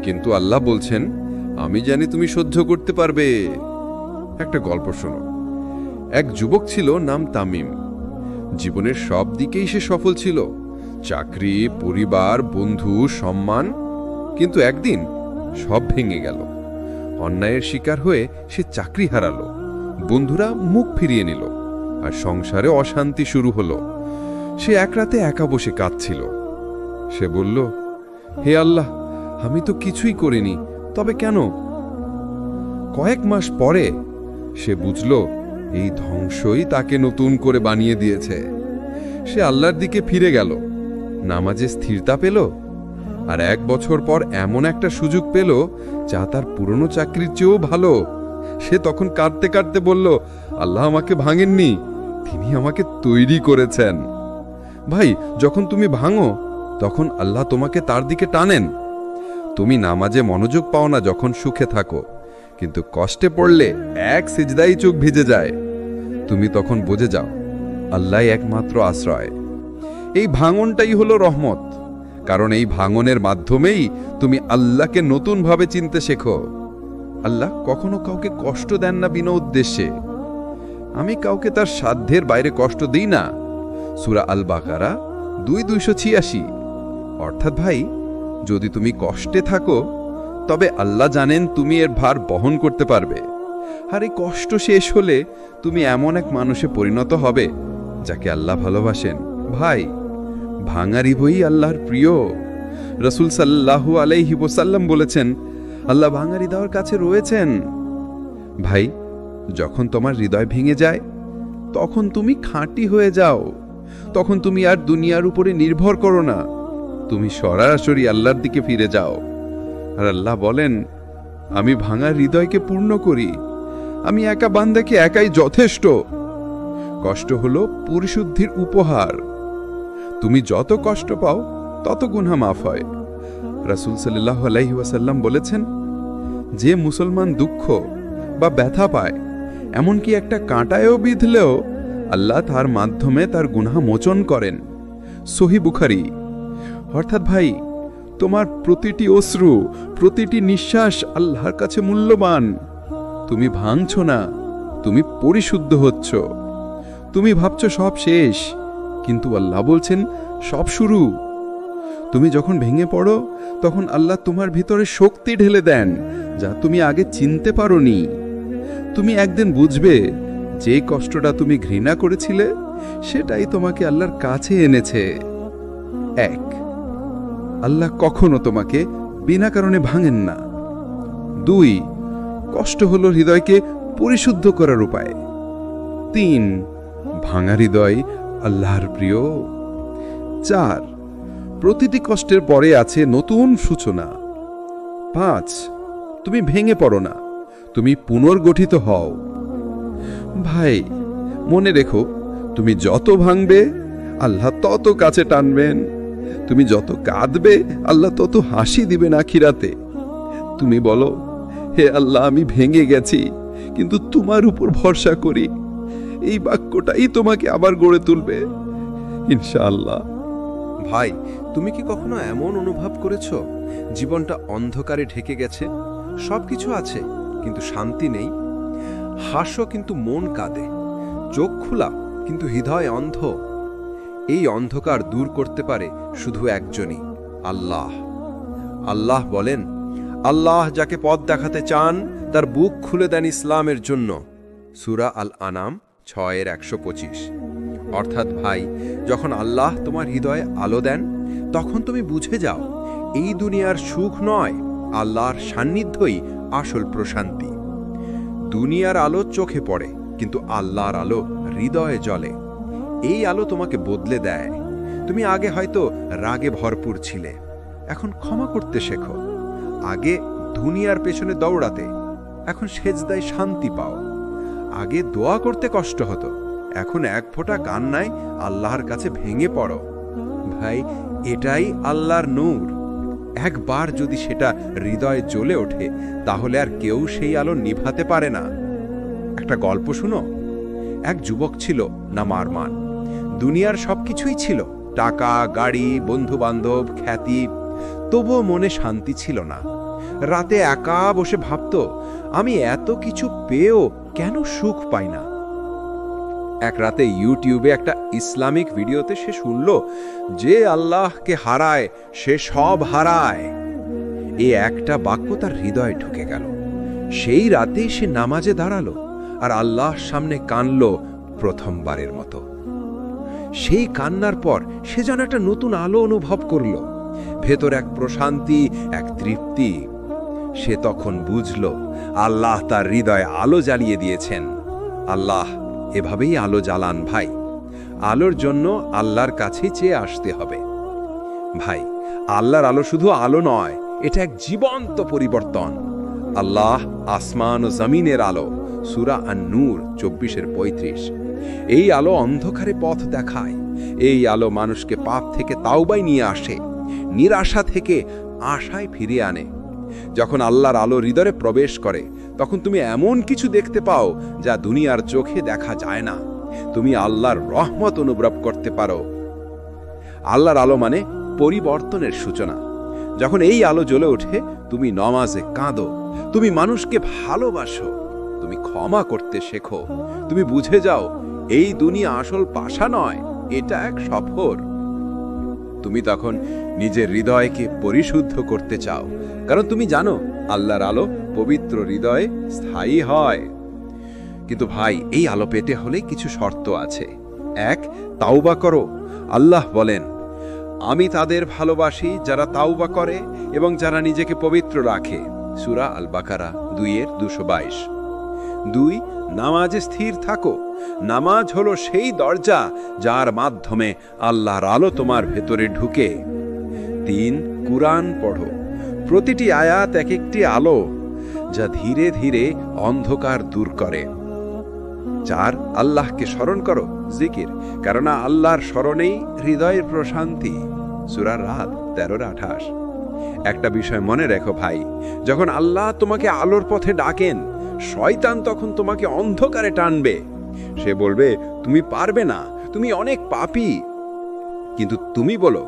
কিন্তু আল্লাহ বলছেন, আমি জানি তুমি সহ্য করতে পারবে। একটা গল্প শোনো। এক যুবক ছিল, নাম তামিম। জীবনের সব দিকেই সে সফল ছিল, চাকরি, পরিবার, বন্ধু, সম্মান। কিন্তু একদিন সব ভেঙে গেল। অন্যায়ের শিকার হয়ে সে চাকরি হারালো, বন্ধুরা মুখ ফিরিয়ে নিল, আর সংসারে অশান্তি শুরু হলো। সে এক রাতে একা বসে কাঁদছিল। সে বলল, হে আল্লাহ, আমি তো কিছুই করিনি, তবে কেন? কয়েক মাস পরে সে বুঝল এই ধ্বংসই তাকে নতুন করে বানিয়ে দিয়েছে। সে আল্লাহর দিকে ফিরে গেল, নামাজে স্থিরতা পেল, আর 1 বছর পর এমন একটা সুযোগ পেল যা তার পুরনো চাকরির চেয়েও ভালো। সে তখন কাঁদতে কাঁদতে বলল, আল্লাহ আমাকে ভাঙেননি, তিনি আমাকে তৈরি করেছেন। ভাই, যখন তুমি ভাঙো তখন আল্লাহ তোমাকে তার দিকে টানেন। তুমি নামাজে মনোযোগ পাও না যখন সুখে থাকো, কিন্তু কষ্টে পড়লে এক সিজদাই চোখ ভিজে যায়। তুমি তখন বুঝে যাও আল্লাহ একমাত্র আশ্রয়। এই ভাঙনটাই হলো রহমত, কারণ এই ভাঙনের মাধ্যমেই তুমি আল্লাহকে নতুনভাবে চিনতে শেখো। আল্লাহ কখনো কাউকে কষ্ট দেন না বিনা উদ্দেশ্যে। আমি কাউকে তার সাধ্যের বাইরে কষ্ট দিই না। সূরা আল বাকারা 2:286। অর্থাৎ ভাই, যদি তুমি কষ্টে থাকো তবে আল্লাহ জানেন তুমি এর ভার বহন করতে পারবে। আর এই কষ্ট শেষ হলে তুমি এমন এক মানুষে পরিণত হবে যাকে আল্লাহ ভালোবাসেন। ভাই, ভাঙা হৃদয়ই আল্লাহর প্রিয়। রাসূল সাল্লাল্লাহু আলাইহি ওয়াসাল্লাম বলেছেন, আল্লাহ ভাঙা হৃদয়ের কাছে রয়েছেন। ভাই, যখন তোমার হৃদয় ভেঙে যায় তখন তুমি খাঁটি হয়ে যাও। তখন তুমি আর দুনিয়ার উপরে নির্ভর করো না, তুমি সরাসরি আল্লাহর দিকে ফিরে যাও। আর আল্লাহ বলেন, আমি ভাঙা হৃদয়কে পূর্ণ করি। আমি একা বান্দাকে একাই যথেষ্ট। কষ্ট হলো পরিশুদ্ধির উপহার। তুমি যত কষ্ট পাও তত গুনাহ মাফ হয়। রাসূল সাল্লাল্লাহু আলাইহি ওয়াসাল্লাম বলেছেন, যে মুসলমান দুঃখ বা ব্যথা পায়, এমনকি একটা কাঁটায়ও বিঁধলেও আল্লাহ তার মাধ্যমে তার গুনাহ মোচন করেন। সহিহ বুখারী। অর্থাৎ ভাই, তোমার প্রতিটি অশ্রু, প্রতিটি নিঃশ্বাস আল্লাহর কাছে মূল্যবান। তুমি ভাঙছ না, তুমি পরিশুদ্ধ হচ্ছ। তুমি ভাবছ সব শেষ, কিন্তু আল্লাহ বলছেন সব শুরু। তুমি যখন ভেঙে পড়ো তখন আল্লাহ তোমার ভিতরে শক্তি ঢেলে দেন যা তুমি আগে চিনতে পারোনি। তুমি একদিন বুঝবে যে কষ্টটা তুমি ঘৃণা করেছিলে সেটাই তোমাকে আল্লাহর কাছে এনেছে। 1, আল্লাহ কখনো তোমাকে বিনা কারণে ভাঙেন না। 2, কষ্ট হলো হৃদয়কে পরিশুদ্ধ করার উপায়। 3, ভাঙা হৃদয় আল্লাহর প্রিয়। 4, প্রতিটি কষ্টের পরে আছে নতুন সূচনা। 5, তুমি ভেঙে পড়ো না, তুমি পুনর্গঠিত হও। ভাই, মনে রেখো, তুমি যত ভাঙবে আল্লাহ তত কাছে টানবেন। তুমি যত কাঁদবে আল্লাহ তত হাসি দিবেন আখিরাতে। তুমি বলো, হে আল্লাহ, আমি ভেঙে গেছি, কিন্তু তোমার উপর ভরসা করি। এই বাক্যটাই তোমাকে আবার গড়ে তুলবে ইনশাআল্লাহ। ভাই, তুমি কি কখনো এমন অনুভব করেছো জীবনটা অন্ধকারে ঢেকে গেছে? সবকিছু আছে কিন্তু শান্তি নেই। হাসো কিন্তু মন কাঁদে, চোখ খোলা কিন্তু হৃদয় অন্ধ। এই অন্ধকার দূর করতে পারে শুধু একজনই, আল্লাহ। আল্লাহ বলেন, আল্লাহ যাকে পথ দেখাতে চান তার বুক খুলে দেন ইসলামের জন্য। সূরা আল আনাম 6:125। অর্থাৎ ভাই, যখন আল্লাহ তোমার হৃদয়ে আলো দেন তখন তুমি বুঝে যাও এই দুনিয়ার সুখ নয়, আল্লাহর সান্নিধ্যই আসল প্রশান্তি। দুনিয়ার আলো চোখে পড়ে, কিন্তু আল্লাহর আলো হৃদয়ে জ্বলে। এই আলো তোমাকে বদলে দেয়। তুমি আগে হয়তো রাগে ভরপুর ছিলে, এখন ক্ষমা করতে শেখো। আগে দুনিয়ার পেছনে দৌড়াতে, এখন সেজদায় শান্তি পাও। আগে দোয়া করতে কষ্ট হতো, এখন এক ফোঁটা কান্নায় আল্লাহর কাছে ভেঙে পড়ো। ভাই, এটাই আল্লাহর নূর। একবার যদি সেটা হৃদয়ে জ্বলে ওঠে তাহলে আর কেউ সেই আলো নিভাতে পারে না। একটা গল্প শুনো। এক যুবক ছিল নাম আরমান। দুনিয়ার সবকিছুই ছিল, টাকা, গাড়ি, বন্ধু বান্ধব, খ্যাতি, তবুও মনে শান্তি ছিল না। রাতে একা বসে ভাবত, আমি এত কিছু পেয়েও কেন সুখ পাই না। এক রাতে ইউটিউবে একটা ইসলামিক ভিডিওতে সে শুনল, যে আল্লাহকে হারায় সে সব হারায়। এই একটা বাক্য তার হৃদয়ে ঢুকে গেল। সেই রাতেই সে নামাজে দাঁড়ালো আর আল্লাহর সামনে কাঁদল প্রথমবারের মতো। সেই কান্নার পর সে যেন একটা নতুন আলো অনুভব করল, ভেতর এক প্রশান্তি, এক তৃপ্তি। সে তখন বুঝল আল্লাহ তার হৃদয়ে আলো জ্বালিয়ে দিয়েছেন। আল্লাহ এভাবেই আলো জ্বালান ভাই। আলোর জন্য আল্লাহর কাছে চেয়ে আসতে হবে। ভাই, আল্লাহর আলো শুধু আলো নয়, এটা এক জীবন্ত পরিবর্তন। আল্লাহ আসমান ও জমিনের আলো। সূরা আন-নূর 24:35। এই আলো অন্ধকারে পথ দেখায়, এই আলো মানুষকে পাপ থেকে তাওবায় নিয়ে আসে, নিরাশা থেকে আশায় ফিরিয়ে আনে। যখন আল্লাহর আলো হৃদয়ে প্রবেশ করে তখন তুমি এমন কিছু দেখতে পাও যা দুনিয়ার চোখে দেখা যায় না। তুমি আল্লাহর রহমত অনুভব করতে পারো। আল্লাহর আলো মানে পরিবর্তনের সূচনা। যখন এই আলো জ্বলে ওঠে তুমি নামাজে কাঁদো, তুমি মানুষকে ভালোবাসো, তুমি ক্ষমা করতে শেখো, তুমি বুঝে যাও এই দুনিয়া আসল পাশা নয়, এটা এক সফর। তুমি তখন নিজের হৃদয়কে পরিশুদ্ধ করতে চাও, কারণ তুমি জানো আল্লাহর আলো পবিত্র হৃদয়ে স্থায়ী হয়। কিন্তু ভাই, এই আলো পেতে হলে কিছু শর্ত আছে। এক, তাওবা করো। আল্লাহ বলেন, আমি তাদের ভালোবাসি যারা তাওবা করে এবং যারা নিজেকে পবিত্র রাখে। সূরা আল বাকারা 2:222। 2, নামাজে স্থির থাকো। নামাজ হলো সেই দরজা যার মাধ্যমে আল্লাহর আলো তোমার ভেতরে ঢুকে। 3, কুরআন পড়ো। প্রতিটি আয়াত এক একটি আলো যা ধীরে ধীরে অন্ধকার দূর করে। 4, আল্লাহকে স্মরণ করো, জিকির, কারণ আল্লাহর স্মরণেই হৃদয়ের প্রশান্তি। সূরা রাত 13-28। একটা বিষয় মনে রেখো ভাই, যখন আল্লাহ তোমাকে আলোর পথে ডাকেন, শয়তান তখন তোমাকে অন্ধকারে টানবে। সে বলবে তুমি পারবে না, তুমি অনেক পাপী। কিন্তু তুমি বলো,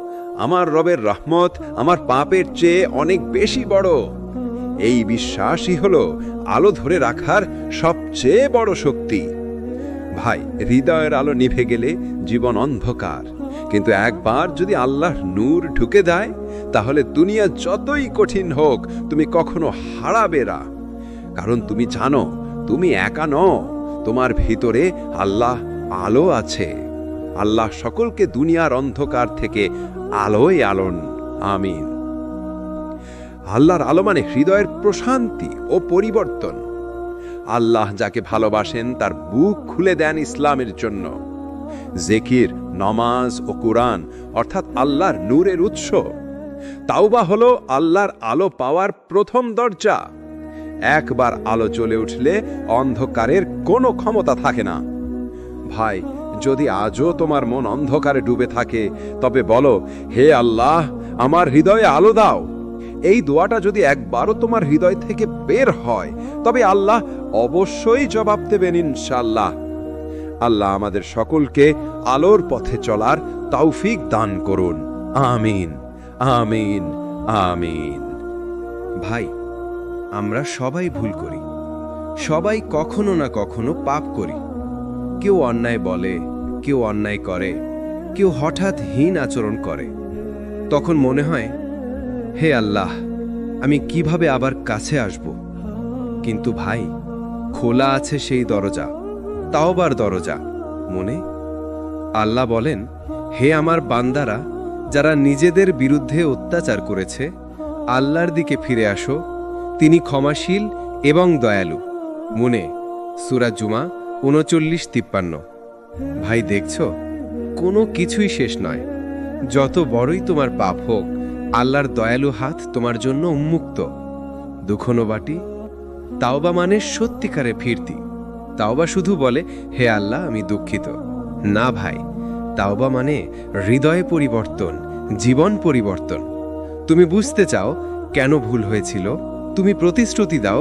আমার রবের রহমত আমার পাপের চেয়ে অনেক বেশি বড়। এই বিশ্বাসই হলো আলো ধরে রাখার সবচেয়ে বড় শক্তি। ভাই, হৃদয়ের আলো নিভে গেলে জীবন অন্ধকার, কিন্তু একবার যদি আল্লাহর নূর ঢুকে যায় তাহলে দুনিয়া যতই কঠিন হোক তুমি কখনো হারাবে না। কারণ তুমি জানো তুমি একা নও, তোমার ভিতরে আল্লাহ আলো আছে। আল্লাহ সকলকে দুনিয়ার অন্ধকার থেকে আলোয় আলোন। আমিন। আল্লাহর আলো মানে হৃদয়ের প্রশান্তি ও পরিবর্তন। আল্লাহ যাকে ভালোবাসেন তার বুক খুলে দেন ইসলামের জন্য। জিকির, নামাজ ও কুরআন অর্থাৎ আল্লাহর নূরের উৎস। তাওবা হলো আল্লাহর আলো পাওয়ার প্রথম দরজা। একবার আলো জ্বলে উঠলে অন্ধকারের কোনো ক্ষমতা থাকে না। ভাই, যদি আজও তোমার মন অন্ধকারে ডুবে থাকে তবে বলো, হে আল্লাহ, আমার হৃদয়ে আলো দাও। এই দোয়াটা যদি একবারও তোমার হৃদয় থেকে বের হয় তবে আল্লাহ অবশ্যই জবাব দেবেন ইনশাআল্লাহ। আল্লাহ আমাদের সকলকে আলোর পথে চলার তৌফিক দান করুন। আমিন, আমিন, আমিন। ভাই, আমরা সবাই ভুল করি, সবাই কখনো না কখনো পাপ করি। কেউ অন্যায় বলে, কেউ অন্যায় করে, কেউ হঠাৎ হীন আচরণ করে। তখন মনে হয়, হে আল্লাহ, আমি কিভাবে আবার কাছে আসব? কিন্তু ভাই, খোলা আছে সেই দরজা, তাওবার দরজা। মনে আল্লাহ বলেন, হে আমার বান্দারা, যারা নিজেদের বিরুদ্ধে অত্যাচার করেছে, আল্লাহর দিকে ফিরে আসো, তিনি ক্ষমাশীল এবং দয়ালু। মনে সূরা জুমা 39-53। ভাই, দেখছো, কোনো কিছুই শেষ নয়। যত বড়ই তোমার পাপ হোক, আল্লাহর দয়ালু হাত তোমার জন্য উন্মুক্ত। দুঃখনো বাটি তাওবা মানে সত্যিকারে ফিরতি। তাওবা শুধু বলে, হে আল্লাহ, আমি দুঃখিত না। ভাই, তাওবা মানে হৃদয় পরিবর্তন, জীবন পরিবর্তন। তুমি বুঝতে চাও কেন ভুল হয়েছিল, তুমি প্রতিশ্রুতি দাও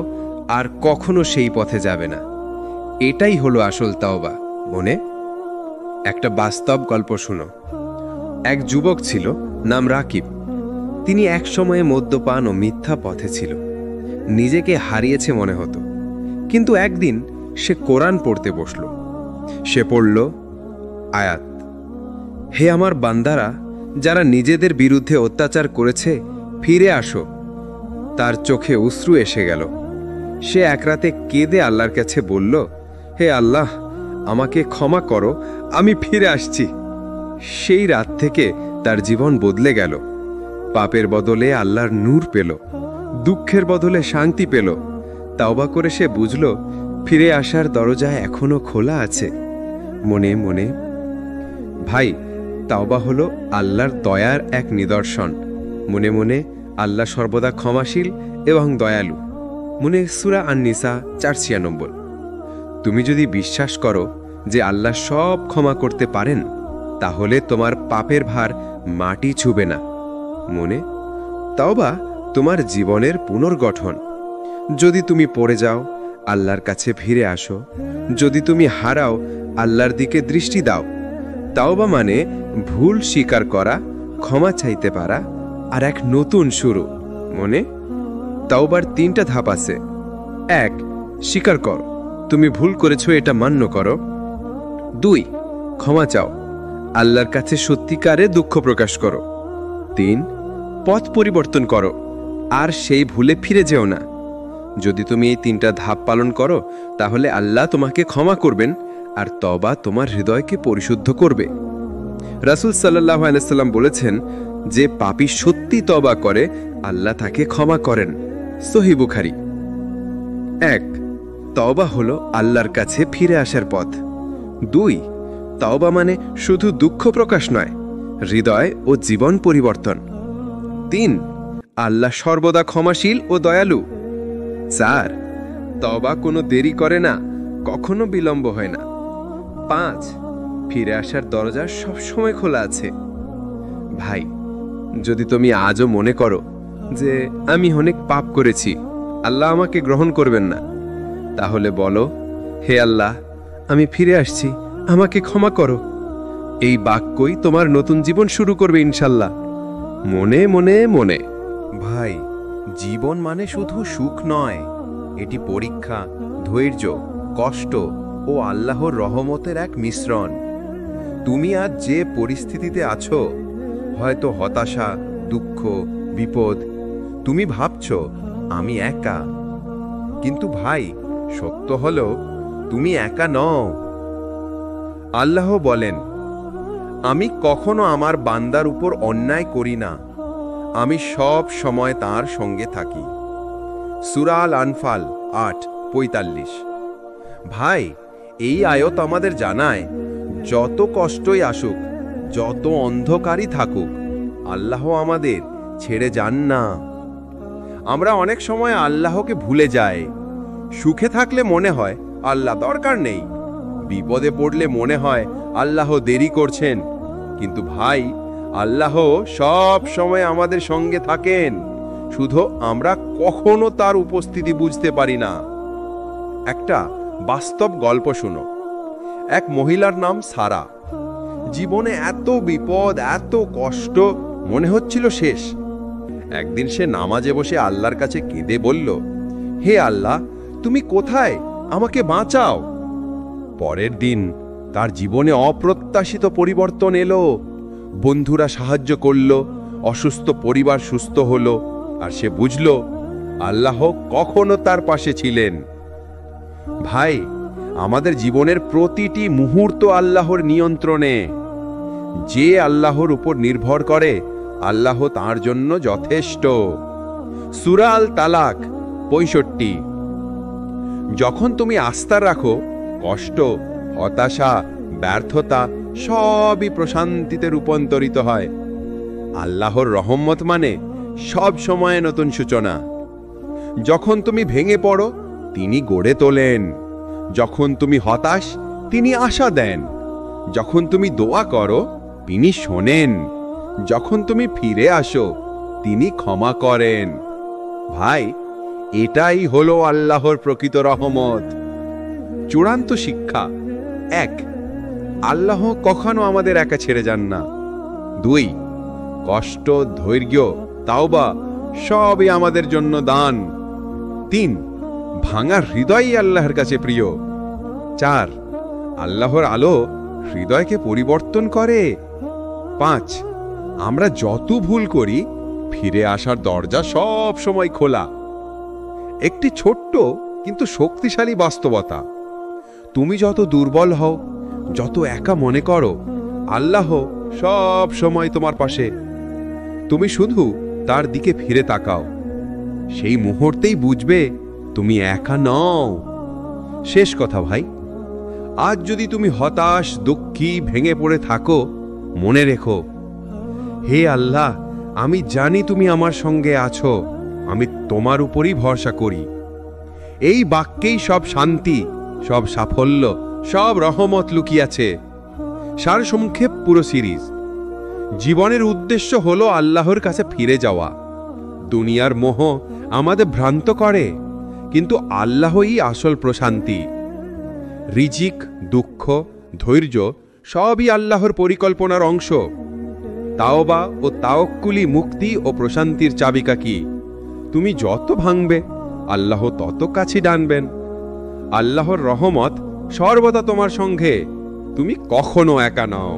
আর কখনো সেই পথে যাবে না। এটাই হলো আসল তাওবা। মনে একটা বাস্তব গল্প শুনো। এক যুবক ছিল, নাম রাকিব। তিনি এক সময়ে মদ্যপান ও মিথ্যা পথে ছিল, নিজেকে হারিয়েছে মনে হতো। কিন্তু একদিন সে কোরআন পড়তে বসল। সে পড়ল আয়াত, হে আমার বান্দারা, যারা নিজেদের বিরুদ্ধে অত্যাচার করেছে, ফিরে আসো। তার চোখে অশ্রু এসে গেল। সে এক রাতে কেঁদে আল্লাহর কাছে বলল, হে আল্লাহ, আমাকে ক্ষমা করো, আমি ফিরে আসছি। সেই রাত থেকে তার জীবন বদলে গেল। পাপের বদলে আল্লাহর নূর পেল, দুঃখের বদলে শান্তি পেল। তাওবা করে সে বুঝল ফিরে আসার দরজা এখনো খোলা আছে। মনে মনে ভাই, তাওবা হলো আল্লাহর দয়ার এক নিদর্শন। মনে মনে আল্লাহ সর্বদা ক্ষমাশীল এবং দয়ালু। মনে সূরা আন-নিসা 496। তুমি যদি বিশ্বাস করো যে আল্লাহ সব ক্ষমা করতে পারেন, তাহলে তোমার পাপের ভার মাটি ছুবে না। মনে তাওবা তোমার জীবনের পুনর্গঠন। যদি তুমি পড়ে যাও, আল্লাহর কাছে ফিরে আসো। যদি তুমি হারাও, আল্লাহর দিকে দৃষ্টি দাও। তাওবা মানে ভুল স্বীকার করা, ক্ষমা চাইতে পারা আর এক নতুন শুরু। মনে তাওবার 3টা ধাপ আছে। 1, স্বীকার করো তুমি ভুল করেছো, এটা মান্য করো। 2, ক্ষমা চাও, আল্লাহর কাছে সত্যিকারে দুঃখ প্রকাশ করো। 3, পথ পরিবর্তন করো, আর সেই ভুলে ফিরে যেও না। যদি তুমি এই 3টা ধাপ পালন করো, তাহলে আল্লাহ তোমাকে ক্ষমা করবেন আর তওবা তোমার হৃদয়কে পরিশুদ্ধ করবে। রাসূল সাল্লাল্লাহু আলাইহি সাল্লাম বলেছেন, যে পাপী সত্যি তওবা করে, আল্লাহ তাকে ক্ষমা করেন। সহিহ বুখারী। 1, তওবা হলো আল্লাহর কাছে ফিরে আসার পথ। 2, তওবা মানে শুধু দুঃখ প্রকাশ নয়, হৃদয় ও জীবন পরিবর্তন। 3, আল্লাহ সর্বদা ক্ষমাশীল ও দয়ালু। 4, তওবা কোনো দেরি করে না, কখনো বিলম্ব হয় না। 5, ফিরে আসার দরজা সবসময় খোলা আছে। ভাই, যদি তুমি আজও মনে করো যে আমি অনেক পাপ করেছি, আল্লাহ আমাকে গ্রহণ করবেন না, তাহলে বলো, হে আল্লাহ, আমি ফিরে আসছি, আমাকে ক্ষমা করো। এই বাক্যই তোমার নতুন জীবন শুরু করবে ইনশাল্লাহ। মনে মনে মনে। ভাই, জীবন মানে শুধু সুখ নয়, এটি পরীক্ষা, ধৈর্য, কষ্ট ও আল্লাহর রহমতের এক মিশ্রণ। তুমি আজ যে পরিস্থিতিতে আছো, হয়তো হতাশা, দুঃখ, বিপদ, তুমি ভাবছো আমি একা। কিন্তু ভাই, সত্য হলো তুমি একা নও। আল্লাহ বলেন, আমি কখনো আমার বান্দার উপর অন্যায় করি না, আমি সব সময় তার সঙ্গে থাকি। সূরা আল আনফাল 8:45। ভাই, এই আয়াত আমাদের জানায়, যত কষ্টই আসুক, যত অন্ধকারই থাকুক, আল্লাহ আমাদের ছেড়ে যান না। আমরা অনেক সময় আল্লাহকে ভুলে যাই। সুখে থাকলে মনে হয় আল্লাহ দরকার নেই, বিপদে পড়লে মনে হয় আল্লাহ দেরি করছেন। কিন্তু ভাই, আল্লাহ সব সময় আমাদের সঙ্গে থাকেন, শুধু আমরা কখনো তার উপস্থিতি বুঝতে পারি না। একটা বাস্তব গল্প শুনো। এক মহিলার নাম সারা। জীবনে এত বিপদ, এত কষ্ট, মনে হচ্ছিল শেষ। একদিন সে নামাজে বসে আল্লাহর কাছে কেঁদে বলল, হে আল্লাহ, তুমি কোথায়? আমাকে বাঁচাও। পরের দিন তার জীবনে অপ্রত্যাশিত পরিবর্তন এলো। বন্ধুরা সাহায্য করল, অসুস্থ পরিবার সুস্থ হলো, আর সে বুঝল আল্লাহ কখনো তার পাশে ছিলেন। ভাই, আমাদের জীবনের প্রতিটি মুহূর্ত আল্লাহর নিয়ন্ত্রণে। যে আল্লাহর উপর নির্ভর করে, আল্লাহ তার জন্য যথেষ্ট। সূরা আল তালাক 65। যখন তুমি আস্থা রাখো, কষ্ট, হতাশা, ব্যর্থতা সবই প্রশান্তিতে রূপান্তরিত হয়। আল্লাহর রহমত মানে সব সময় নতুন সূচনা। যখন তুমি ভেঙে পড়ো, তিনি গড়ে তোলেন। যখন তুমি হতাশ, তিনি আশা দেন। যখন তুমি দোয়া করো, তিনি শোনেন। যখন তুমি ফিরে আসো, তিনি ক্ষমা করেন। ভাই, এটাই হলো আল্লাহর প্রকৃত রহমত। চূড়ান্ত শিক্ষা: 1, আল্লাহ কখনো আমাদের একা ছেড়ে যান না। 2, কষ্ট, ধৈর্য, তাওবা সবই আমাদের জন্য দান। 3, ভাঙা হৃদয়ই আল্লাহর কাছে প্রিয়। 4, আল্লাহর আলো হৃদয়কে পরিবর্তন করে। 5, আমরা যত ভুল করি, ফিরে আসার দরজা সব সময় খোলা। একটি ছোট্ট কিন্তু শক্তিশালী বাস্তবতা: তুমি যত দুর্বল হও, যত একা মনে করো, আল্লাহ সব সময় তোমার পাশে। তুমি শুধু তার দিকে ফিরে তাকাও, সেই মুহূর্তেই বুঝবে তুমি একা নও। শেষ কথা ভাই, আজ যদি তুমি হতাশ, দুঃখী, ভেঙে পড়ে থাকো, মনে রেখো, হে আল্লাহ, আমি জানি তুমি আমার সঙ্গে আছো, আমি তোমার উপরই ভরসা করি। এই বাক্যেই সব শান্তি, সব সাফল্য, সব রহমত লুকিয়াছে। সারসংক্ষেপ পুরো সিরিজ। জীবনের উদ্দেশ্য হলো আল্লাহর কাছে ফিরে যাওয়া। দুনিয়ার মোহ আমাদের ভ্রান্ত করে, কিন্তু আল্লাহই আসল প্রশান্তি। রিজিক, দুঃখ, ধৈর্য সবই আল্লাহর পরিকল্পনার অংশ। তাওবা ও তাওয়াক্কুলি মুক্তি ও প্রশান্তির চাবিকাঠি। তুমি যত ভাঙবে আল্লাহ তত কাছে টানবেন। আল্লাহর রহমত সর্বদা তোমার সঙ্গে, তুমি কখনো একা নও।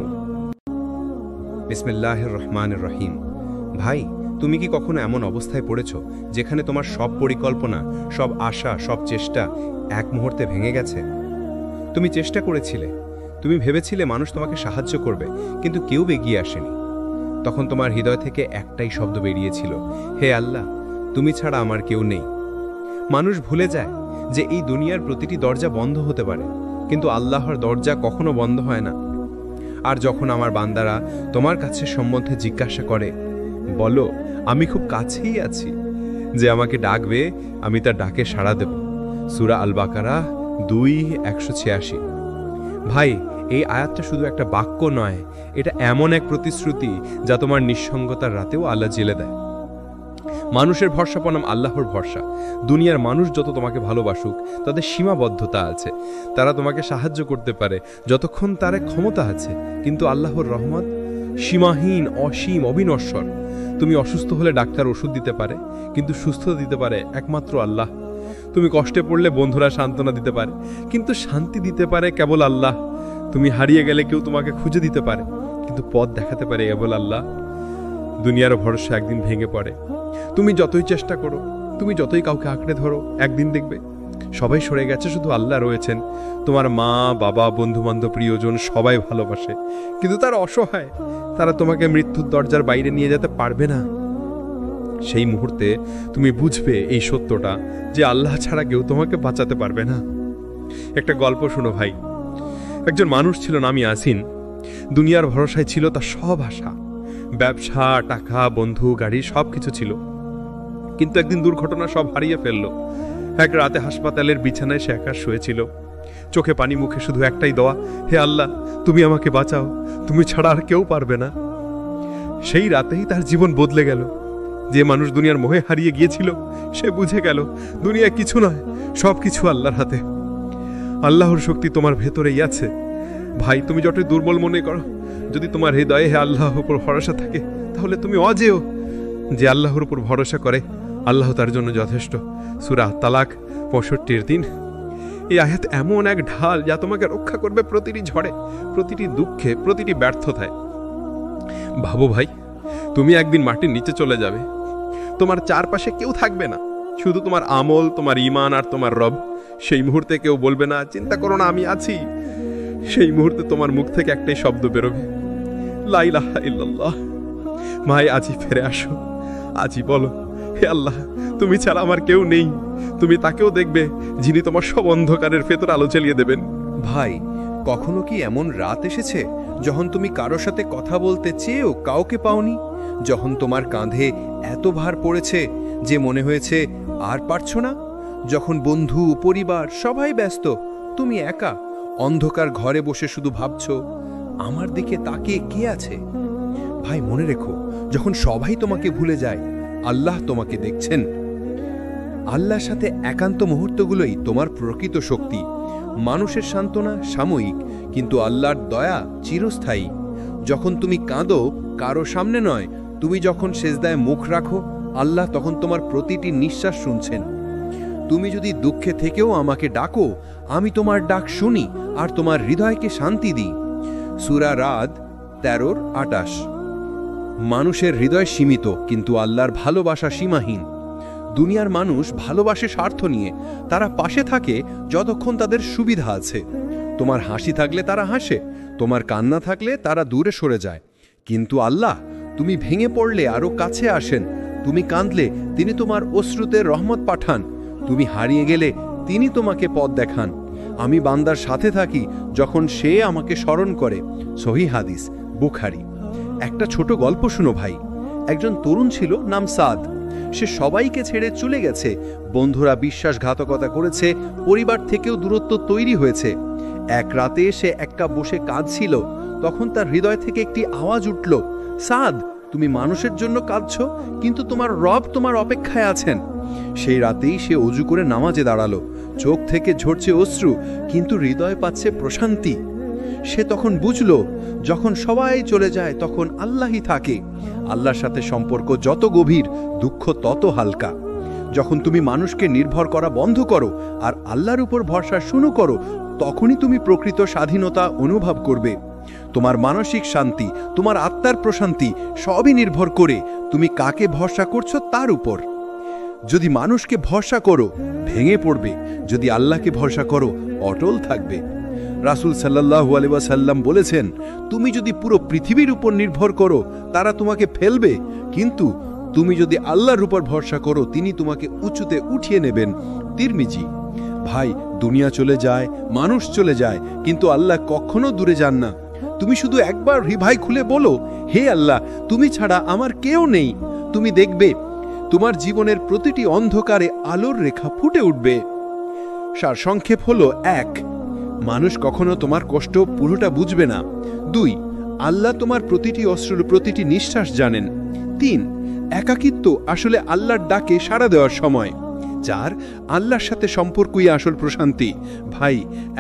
বিসমিল্লাহির রহমানির রহিম। ভাই, তুমি কি কখনো এমন অবস্থায় পড়েছ যেখানে তোমার সব পরিকল্পনা, সব আশা, সব চেষ্টা এক মুহূর্তে ভেঙে গেছে? তুমি চেষ্টা করেছিলে, তুমি ভেবেছিলে মানুষ তোমাকে সাহায্য করবে, কিন্তু কেউ এগিয়ে আসেনি। তখন তোমার হৃদয় থেকে একটাই শব্দ বেরিয়েছিল, হে আল্লাহ, তুমি ছাড়া আমার কেউ নেই। মানুষ ভুলে যায় যে এই দুনিয়ার প্রতিটি দরজা বন্ধ হতে পারে, কিন্তু আল্লাহর দরজা কখনো বন্ধ হয় না। আর যখন আমার বান্দারা তোমার কাছে সম্বন্ধে জিজ্ঞাসা করে, বলো আমি খুব কাছেই আছি, যে আমাকে ডাকবে আমি তার ডাকে সাড়া দেব। সূরা আল বাকারা 2:186। ভাই, এই আয়াতটা শুধু একটা বাক্য নয়, এটা এমন এক প্রতিশ্রুতি যা তোমার নিঃসঙ্গতার রাতেও আল্লাহ জেলে দেয়। মানুষের ভরসা বনাম আল্লাহর ভরসা। দুনিয়ার মানুষ যত তোমাকে ভালোবাসুক, তাদের সীমাবদ্ধতা আছে। তারা তোমাকে সাহায্য করতে পারে যতক্ষণ তার ক্ষমতা আছে, কিন্তু আল্লাহর রহমত সীমাহীন, অসীম, অবিনশ্বর। তুমি অসুস্থ হলে ডাক্তার ওষুধ দিতে পারে, কিন্তু সুস্থতা দিতে পারে একমাত্র আল্লাহ। তুমি কষ্টে পড়লে বন্ধুরা সান্ত্বনা দিতে পারে, কিন্তু শান্তি দিতে পারে কেবল আল্লাহ। তুমি হারিয়ে গেলে কেউ তোমাকে খুঁজে দিতে পারে, কিন্তু পথ দেখাতে পারে কেবল আল্লাহ। দুনিয়ার ভরসা একদিন ভেঙে পড়ে। তুমি যতই চেষ্টা করো, তুমি যতই কাউকে আঁকড়ে ধরো, একদিন দেখবে সবাই সরে গেছে, শুধু আল্লাহ রয়েছেন। তোমার মা, বাবা, বন্ধুবান্ধব, প্রিয়জন সবাই ভালোবাসে, কিন্তু তারা অসহায়। তারা তোমাকে মৃত্যুর দরজার বাইরে নিয়ে যেতে পারবে না। সেই মুহূর্তে তুমি বুঝবে এই সত্যটা, যে আল্লাহ ছাড়া কেউ তোমাকে বাঁচাতে পারবে না। একটা গল্প শুনো ভাই। একজন মানুষ ছিল নাম ইয়াসিন। দুনিয়ার ভরসায় ছিল তার সব আশা, ব্যবসা, টাকা, বন্ধু, গাড়ি সবকিছু ছিল। কিন্তু একদিন দুর্ঘটনা সব হারিয়ে ফেলল। এক রাতে হাসপাতালের বিছানায় সে একা শুয়েছিল, চোখে পানি, মুখে শুধু একটাই দোয়া, হে আল্লাহ, তুমি আমাকে বাঁচাও, তুমি ছাড়া আর কেউ পারবে না। সেই রাতেই তার জীবন বদলে গেল। যে মানুষ দুনিয়ার মোহে হারিয়ে গিয়েছিল, সে বুঝে গেল দুনিয়া কিছু নয়, সবকিছু আল্লাহর হাতে। আল্লাহর শক্তি তোমার ভেতরেই আছে। ভাই, তুমি যতই দুর্বল মনে করো, যদি তোমার হৃদয়ে হে আল্লাহর উপর ভরসা থাকে, তাহলে তুমি অজেয়। যে আল্লাহর উপর ভরসা করে, আল্লাহ তার জন্য যথেষ্ট। সূরা তালাক 65:3। এই আয়াত এমন এক ঢাল যা তোমাকে রক্ষা করবে প্রতিটি ঝড়ে, প্রতিটি দুঃখে, প্রতিটি ব্যর্থতায়। ভাবো ভাই, তুমি একদিন মাটির নিচে চলে যাবে। তোমার চারপাশে কেউ থাকবে না, শুধু তোমার আমল, তোমার ঈমান আর তোমার রব। সেই মুহূর্তে কেউ বলবে না, চিন্তা করো না, আমি আছি। সেই মুহূর্তে তোমার মুখ থেকে একটাই শব্দ বেরোবে, লা ইলাহা ইল্লাল্লাহ। ভাই, আজই ফিরে আসো, আজই বলো, হে আল্লাহ, তুমি ছাড়া আমার কেউ নেই। তুমি তাকেও দেখবে যিনি তোমার সব অন্ধকারের ভেতর আলো জ্বালিয়ে দেবেন। ভাই, কখনো কি এমন রাত এসেছে যখন তুমি কারো সাথে কথা বলতে চেয়েও কাউকে পাওনি? যখন তোমার কাঁধে এত ভার পড়েছে যে মনে হয়েছে আর পারছো না? যখন বন্ধু, পরিবার সবাই ব্যস্ত, তুমি একা অন্ধকার ঘরে বসে শুধু ভাবছো, আমার দিকে তাকিয়ে কে আছে? ভাই, মনে রেখো, যখন সবাই তোমাকে ভুলে যায়, আল্লাহ তোমাকে দেখছেন। আল্লাহর সাথে একান্ত মুহূর্তগুলোই তোমার প্রকৃত শক্তি। মানুষের সান্ত্বনা সাময়িক, কিন্তু আল্লাহর দয়া চিরস্থায়ী। যখন তুমি কাঁদো, কারো সামনে নয়, তুমি যখন সেজদায় মুখ রাখো, আল্লাহ তখন তোমার প্রতিটি নিঃশ্বাস শুনছেন। তুমি যদি দুঃখে থেকেও আমাকে ডাকো, আমি তোমার ডাক শুনি আর তোমার হৃদয়কে শান্তি দিই। সূরা রাদ 13:28। মানুষের হৃদয় সীমিত, কিন্তু আল্লাহর ভালোবাসা সীমাহীন। দুনিয়ার মানুষ ভালোবাসে স্বার্থ নিয়ে। তারা পাশে থাকে যতক্ষণ তাদের সুবিধা আছে। তোমার হাসি থাকলে তারা হাসে, তোমার কান্না থাকলে তারা দূরে সরে যায়। কিন্তু আল্লাহ, তুমি ভেঙে পড়লে আরো কাছে আসেন। তুমি কাঁদলে তিনি তোমার অশ্রুতে রহমত পাঠান। তুমি হারিয়ে গেলে তিনি তোমাকে পথ দেখান। আমি বান্দার সাথে থাকি যখন সে আমাকে স্মরণ করে। সহিহ হাদিস, বুখারী। একটা ছোট গল্প শুনো ভাই। একজন তরুণ ছিল, নাম সাদ। সে সবাইকে ছেড়ে চলে গেছে। বন্ধুরা বিশ্বাসঘাতকতা করেছে, পরিবার থেকেও দূরত্ব তৈরি হয়েছে। এক রাতে সে একা বসে কাঁদছিল। তখন তার হৃদয় থেকে একটি আওয়াজ উঠল, সাদ, তুমি মানুষের জন্য কাঁদছো, কিন্তু তোমার রব তোমার অপেক্ষায় আছেন। সেই রাতেই সে অজু করে নামাজে দাঁড়ালো। চোখ থেকে ঝরছে অশ্রু, কিন্তু হৃদয় পাচ্ছে প্রশান্তি। সে তখন বুঝল, যখন সবাই চলে যায় তখন আল্লাহই থাকে। আল্লাহর সাথে সম্পর্ক যত গভীর, দুঃখ তত হালকা। যখন তুমি মানুষকে নির্ভর করা বন্ধ করো আর আল্লাহর উপর ভরসা শুরু করো, তখনই তুমি প্রকৃত স্বাধীনতা অনুভব করবে। তোমার মানসিক শান্তি, তোমার আত্মার প্রশান্তি সবই নির্ভর করে তুমি কাকে ভরসা করছো তার উপর। যদি মানুষকে ভরসা করো, ভেঙে পড়বে। যদি আল্লাহকে ভরসা করো, অটল থাকবে। রাসূল সাল্লাল্লাহু আলাইহি ওয়াসাল্লাম বলেছেন, তুমি যদি পুরো পৃথিবীর উপর নির্ভর করো, তারা তোমাকে ফেলবে, কিন্তু তুমি যদি আল্লাহর উপর ভরসা করো, তিনি তোমাকে উঁচুতে উঠিয়ে নেবেন। তিরমিজি। ভাই, দুনিয়া চলে যায়, মানুষ চলে যায়, কিন্তু আল্লাহ কখনো দূরে যান না। তুমি শুধু একবার হৃদয় খুলে বলো, হে আল্লাহ, তুমি ছাড়া আমার কেউ নেই। তুমি দেখবে তোমার জীবনের প্রতিটি অন্ধকারে আলোর রেখা ফুটে উঠবে। সারসংক্ষেপ হলো, 1, মানুষ কখনো তোমার কষ্ট পুরোটা বুঝবে না। 2, আল্লাহ তোমার প্রতিটি অশ্রুর প্রতিটি নিঃশ্বাস জানেন। 3, একাকিত্ব আসলে আল্লাহর ডাকে সাড়া দেওয়ার সময়। 4, আল্লাহর সাথে সম্পর্কই আসল প্রশান্তি। ভাই,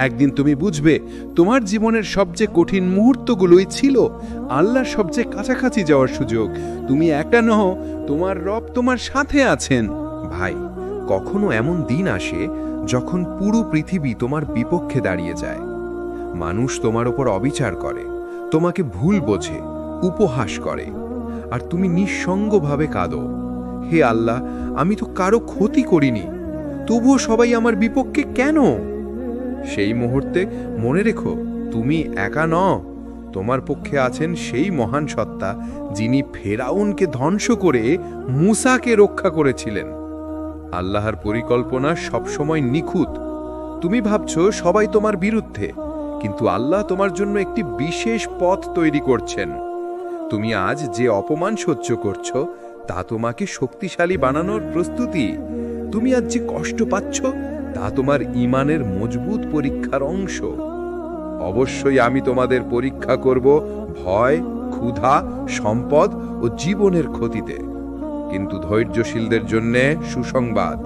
একদিন তুমি বুঝবে তোমার জীবনের সবচেয়ে কঠিন মুহূর্তগুলোই ছিল আল্লাহর সবচেয়ে কাছাকাছি যাওয়ার সুযোগ। তুমি একা নও, তোমার রব তোমার সাথে আছেন। ভাই, কখনো এমন দিন আসে যখন পুরো পৃথিবী তোমার বিপক্ষে দাঁড়িয়ে যায়। মানুষ তোমার ওপর অবিচার করে, তোমাকে ভুল বোঝে, উপহাস করে, আর তুমি নিঃসঙ্গভাবে কাঁদো, হে আল্লাহ, আমি তো কারো ক্ষতি করিনি, তবুও সবাই আমার বিপক্ষে কেন? সেই মুহূর্তে মনে রেখো, তুমি একা নও। তোমার পক্ষে আছেন সেই মহান সত্তা যিনি ফেরাউনকে ধ্বংস করে মূসাকে রক্ষা করেছিলেন। আল্লাহর পরিকল্পনা সবসময় নিখুঁত। তুমি ভাবছো সবাই তোমার বিরুদ্ধে, কিন্তু আল্লাহ তোমার জন্য একটি বিশেষ পথ তৈরি করছেন। তুমি আজ যে অপমান সহ্য করছো, তা তোমাকে শক্তিশালী বানানোর প্রস্তুতি। তুমি আজ যে কষ্ট পাচ্ছ, তা তোমার ঈমানের মজবুত পরীক্ষার অংশ। অবশ্যই আমি তোমাদের পরীক্ষা করব ভয়, ক্ষুধা, সম্পদ ও জীবনের ক্ষতিতে, কিন্তু ধৈর্যশীলদের জন্য সুসংবাদ।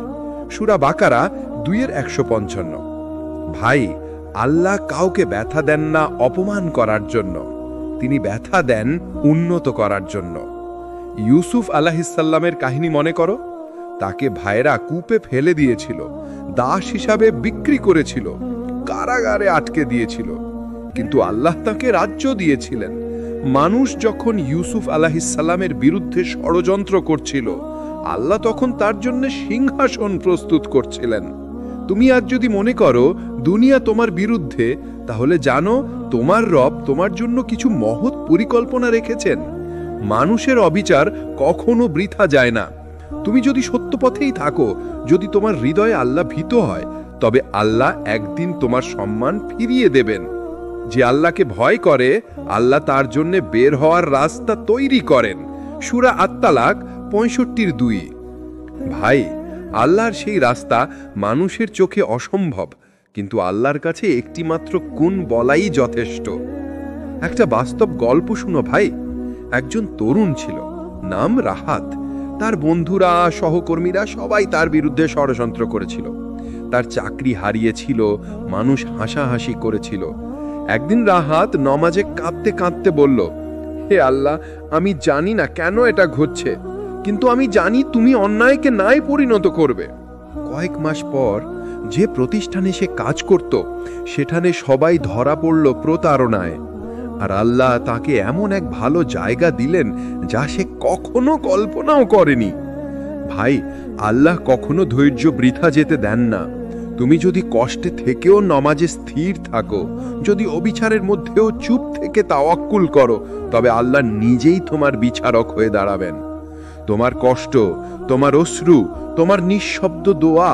সূরা বাকারা 2:155। ভাই, আল্লাহ কাউকে ব্যথা দেন না অপমান করার জন্য, তিনি ব্যথা দেন উন্নত করার জন্য। ইউসুফ আলাইহিসসালামের কাহিনী মনে করো। তাকে ভাইরা কূপে ফেলে দিয়েছিল, দাস হিসাবে বিক্রি করেছিল, কারাগারে আটকে দিয়েছিল, কিন্তু আল্লাহ তাকে রাজ্য দিয়েছিলেন। মানুষ যখন ইউসুফ আলাইহিসসালামের বিরুদ্ধে ষড়যন্ত্র করছিল, আল্লাহ তখন তার জন্য সিংহাসন প্রস্তুত করছিলেন। তুমি আজ যদি মনে করো দুনিয়া তোমার বিরুদ্ধে, তাহলে জানো তোমার রব তোমার জন্য কিছু মহৎ পরিকল্পনা রেখেছেন। মানুষের অবিচার কখনো বৃথা যায় না। তুমি যদি সত্য পথেই থাকো, যদি তোমার হৃদয়ে আল্লাহ ভীত হয়, তবে আল্লাহ একদিন তোমার সম্মান ফিরিয়ে দেবেন। যে আল্লাহকে ভয় করে, আল্লাহ তার জন্য বের হওয়ার রাস্তা তৈরি করেন। সূরা আত-তালাক 65:2। ভাই, আল্লাহর সেই রাস্তা মানুষের চোখে অসম্ভব, কিন্তু আল্লাহর কাছে একটিমাত্র গুণ বলাই যথেষ্ট। একটা বাস্তব গল্প শুনো ভাই। একজন তরুণ ছিল, নাম রাহাত। তার বন্ধুরা, সহকর্মীরা সবাই তার বিরুদ্ধে ষড়যন্ত্র করেছিল। তার চাকরি হারিয়েছিল, মানুষ হাসাহাসি করেছিল। একদিন রাহাত নমাজে কাঁদতে কাঁদতে বলল, হে আল্লাহ, আমি জানি না কেন এটা ঘটছে, কিন্তু আমি জানি তুমি অন্যায়কে ন্যায় পরিণত করবে। কয়েক মাস পর যে প্রতিষ্ঠানে সে কাজ করত, সেখানে সবাই ধরা পড়ল প্রতারণায়, আর আল্লাহ তাকে এমন এক ভালো জায়গা দিলেন যা সে কখনো কল্পনাও করেনি। ভাই, আল্লাহ কখনো ধৈর্য বৃথা যেতে দেন না। তুমি যদি কষ্টে থেকেও নমাজে স্থির থাকো, যদি অবিচারের মধ্যেও চুপ থেকে তাওয়াক্কুল করো, তবে আল্লাহ নিজেই তোমার বিচারক হয়ে দাঁড়াবেন। তোমার কষ্ট, তোমার অশ্রু, তোমার নিঃশব্দ দোয়া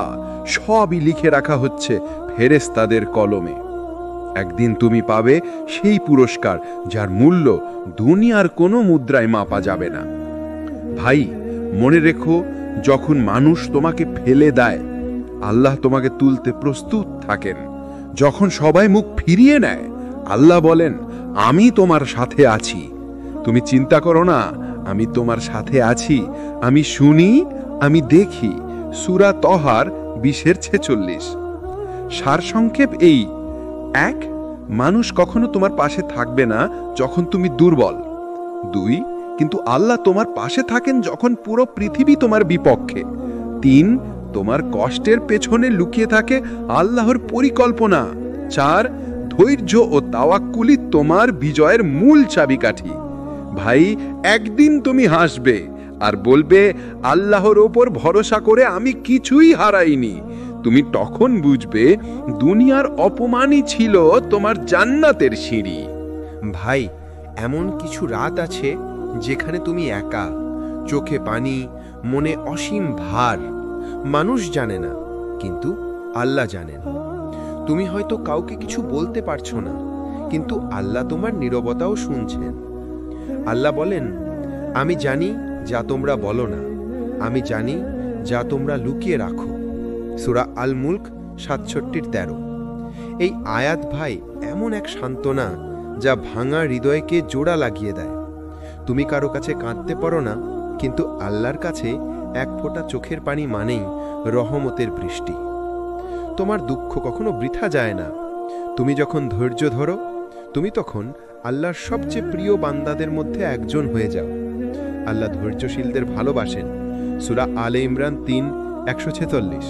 সবই লিখে রাখা হচ্ছে ফেরেশতাদের কলমে। একদিন তুমি পাবে সেই পুরস্কার যার মূল্য দুনিয়ার কোনো মুদ্রায় মাপা যাবে না। ভাই, মনে রেখো, যখন মানুষ তোমাকে ফেলে দেয়, আল্লাহ তোমাকে তুলতে প্রস্তুত থাকেন। যখন সবাই মুখ ফিরিয়ে নেয়, আল্লাহ বলেন, আমি তোমার সাথে আছি। তুমি চিন্তা করো না, আমি তোমার সাথে আছি। আমি শুনি, আমি দেখি। সূরা তহার 20:46। সারসংক্ষেপ এই: 1, মানুষ কখনো তোমার পাশে থাকবে না যখন তুমি দুর্বল। 2, কিন্তু আল্লাহ তোমার পাশে থাকেন যখন পুরো পৃথিবী তোমার বিপক্ষে। 3, তোমার কষ্টের পেছনে লুকিয়ে থাকে আল্লাহর পরিকল্পনা। 4, ধৈর্য ও তাওয়াক্কুলই তোমার বিজয়ের মূল চাবিকাঠি। ভাই, একদিন তুমি হাসবে আর বলবে, আল্লাহর ওপর ভরসা করে আমি কিছুই হারাইনি। তুমি তখন বুঝবে দুনিয়ার অপমানই ছিল তোমার জান্নাতের সিঁড়ি। ভাই, এমন কিছু রাত আছে যেখানে তুমি একা, চোখে পানি, মনে অসীম ভার। মানুষ জানে না, কিন্তু আল্লাহ জানেন। তুমি হয়তো কাউকে কিছু বলতে পারছো না, কিন্তু আল্লাহ তোমার নীরবতাও শুনছেন। আল্লাহ বলেন, আমি জানি যা তোমরা বলো না, আমি জানি যা তোমরা লুকিয়ে রাখো। সূরা আল মুলক 67:13। এই আয়াত ভাই এমন এক সান্ত্বনা যা ভাঙা হৃদয়কে জোড়া লাগিয়ে দেয়। তুমি কারো কাছে কাঁদতে পারো না, কিন্তু আল্লাহর কাছে এক ফোঁটা চোখের পানি মানেই রহমতের বৃষ্টি। তোমার দুঃখ কখনো বৃথা যায় না। তুমি যখন ধৈর্য ধরো, তুমি তখন আল্লাহর সবচেয়ে প্রিয় বান্দাদের মধ্যে একজন হয়ে যাও। আল্লাহ ধৈর্যশীলদের ভালোবাসেন। সূরা আলে ইমরান 3:146।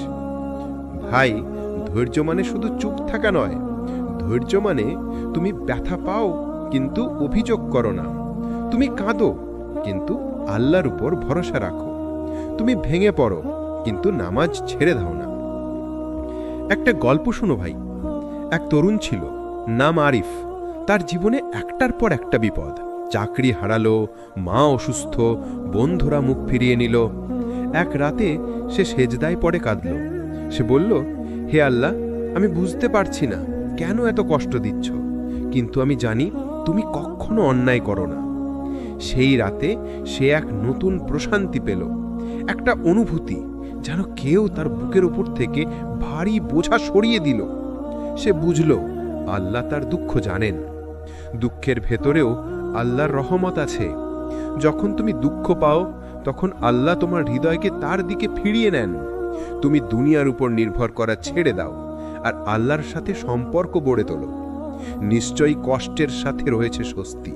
ভাই, ধৈর্য মানে শুধু চুপ থাকা নয়। ধৈর্য মানে তুমি ব্যথা পাও কিন্তু অভিযোগ করো না। তুমি কাঁদো কিন্তু আল্লাহর উপর ভরসা রাখো। তুমি ভেঙে পড়ো কিন্তু নামাজ ছেড়ে দাও না। একটা গল্প শোনো ভাই। এক তরুণ ছিল, নাম আরিফ। তার জীবনে একটার পর একটা বিপদ। চাকরি হারালো, মা অসুস্থ, বন্ধুরা মুখ ফিরিয়ে নিল। এক রাতে সে সেজদায় পড়ে কাঁদল। সে বলল, হে আল্লাহ, আমি বুঝতে পারছি না কেন এত কষ্ট দিচ্ছ, কিন্তু আমি জানি তুমি কখনো অন্যায় করো না। সেই রাতে সে এক নতুন প্রশান্তি পেল, একটা অনুভূতি যেন কেউ তার বুকের উপর থেকে ভারী বোঝা সরিয়ে দিল। সে বুঝল আল্লাহ তার দুঃখ জানেন। দুঃখের ভেতরেও আল্লাহর রহমত আছে। যখন তুমি দুঃখ পাও, তখন আল্লাহ তোমার হৃদয়কে তার দিকে ফিরিয়ে নেন। তুমি দুনিয়ার উপর নির্ভর করা ছেড়ে দাও আর আল্লাহর সাথে সম্পর্ক গড়ে তোলো। নিশ্চয়ই কষ্টের সাথে রয়েছে স্বস্তি।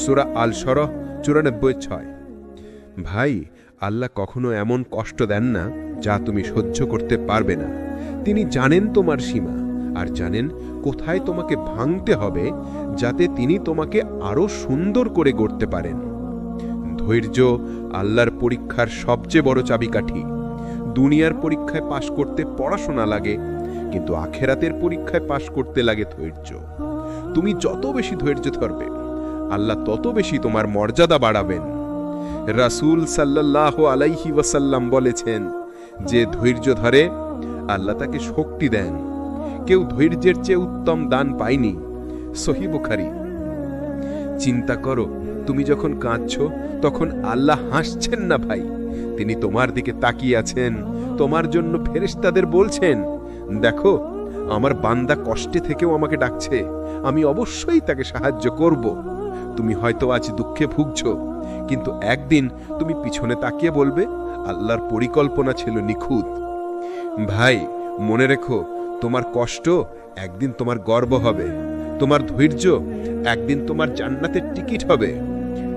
সূরা আল শরহ 94:6। ভাই, আল্লাহ কখনো এমন কষ্ট দেন না যা তুমি সহ্য করতে পারবে না। তিনি জানেন তোমার সীমা আর জানেন কোথায় তোমাকে ভাঙতে হবে, যাতে তিনি তোমাকে আরো সুন্দর করে গড়তে পারেন। ধৈর্য আল্লাহর পরীক্ষার সবচেয়ে বড় চাবিকাঠি। দুনিয়ার পরীক্ষায় পাশ করতে পড়াশোনা লাগে, কিন্তু আখেরাতের পরীক্ষায় পাশ করতে লাগে ধৈর্য। তুমি যত বেশি ধৈর্য ধরবে, আল্লাহ তত বেশি তোমার মর্যাদা বাড়াবেন। রাসূল সাল্লাল্লাহু আলাইহি ওয়াসাল্লাম বলেছেন, যে ধৈর্য ধরে আল্লাহ তাকে শক্তি দেন। কেউ ধৈর্যের চেয়ে উত্তম দান পায়নি। সহিহ বুখারী। চিন্তা করো, তুমি যখন কাঁদছো তখন আল্লাহ হাসছেন না ভাই, তিনি তোমার দিকে তাকিয়ে আছেন। তোমার জন্য ফেরেশতাদের বলছেন, দেখো আমার বান্দা কষ্টে থেকেও আমাকে ডাকছে, আমি অবশ্যই তাকে সাহায্য করব। তুমি হয়তো আজ দুঃখে ভুগছো, কিন্তু একদিন তুমি পিছনে তাকিয়ে বলবে, আল্লাহর পরিকল্পনা ছিল নিখুঁত। ভাই, মনে রেখো, তোমার কষ্ট একদিন তোমার গর্ব হবে, তোমার ধৈর্য একদিন তোমার জান্নাতের টিকিট হবে।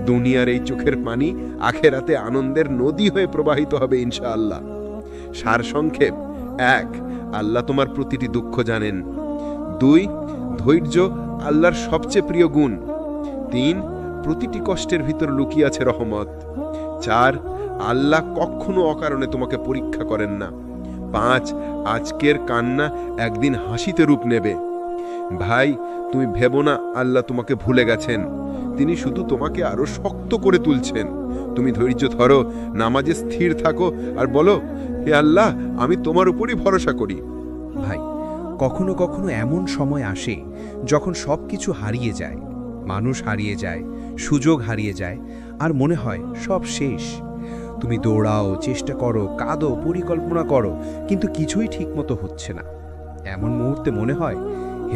দুনিয়ার এই চোখের পানি আখেরাতে আনন্দের নদী হয়ে প্রবাহিত হবে ইনশাআল্লাহ। সারসংক্ষেপ: 1, আল্লাহ তোমার প্রতিটি দুঃখ জানেন। 2, ধৈর্য আল্লাহর সবচেয়ে প্রিয় গুণ। 3, প্রতিটি কষ্টের ভিতর লুকিয়ে আছে রহমত। 4, আল্লাহ কখনো অকারণে তোমাকে পরীক্ষা করেন না। 5, আজকের কান্না একদিন হাসিতে রূপ নেবে। ভাই, তুমি ভেবো না আল্লাহ তোমাকে ভুলে গেছেন, তিনি শুধু তোমাকে আরো শক্ত করে তুলছেন। তুমি ধৈর্য ধরো, নামাজে স্থির থাকো আর বলো, হে আল্লাহ, আমি তোমার উপরই ভরসা করি। ভাই, কখনো কখনো এমন সময় আসে যখন সবকিছু হারিয়ে যায়, মানুষ হারিয়ে যায়, সুযোগ হারিয়ে যায়, আর মনে হয় সব শেষ। তুমি দৌড়াও, চেষ্টা করো, কাঁদো, পরিকল্পনা করো, কিন্তু কিছুই ঠিকমতো হচ্ছে না। এমন মুহূর্তে মনে হয়,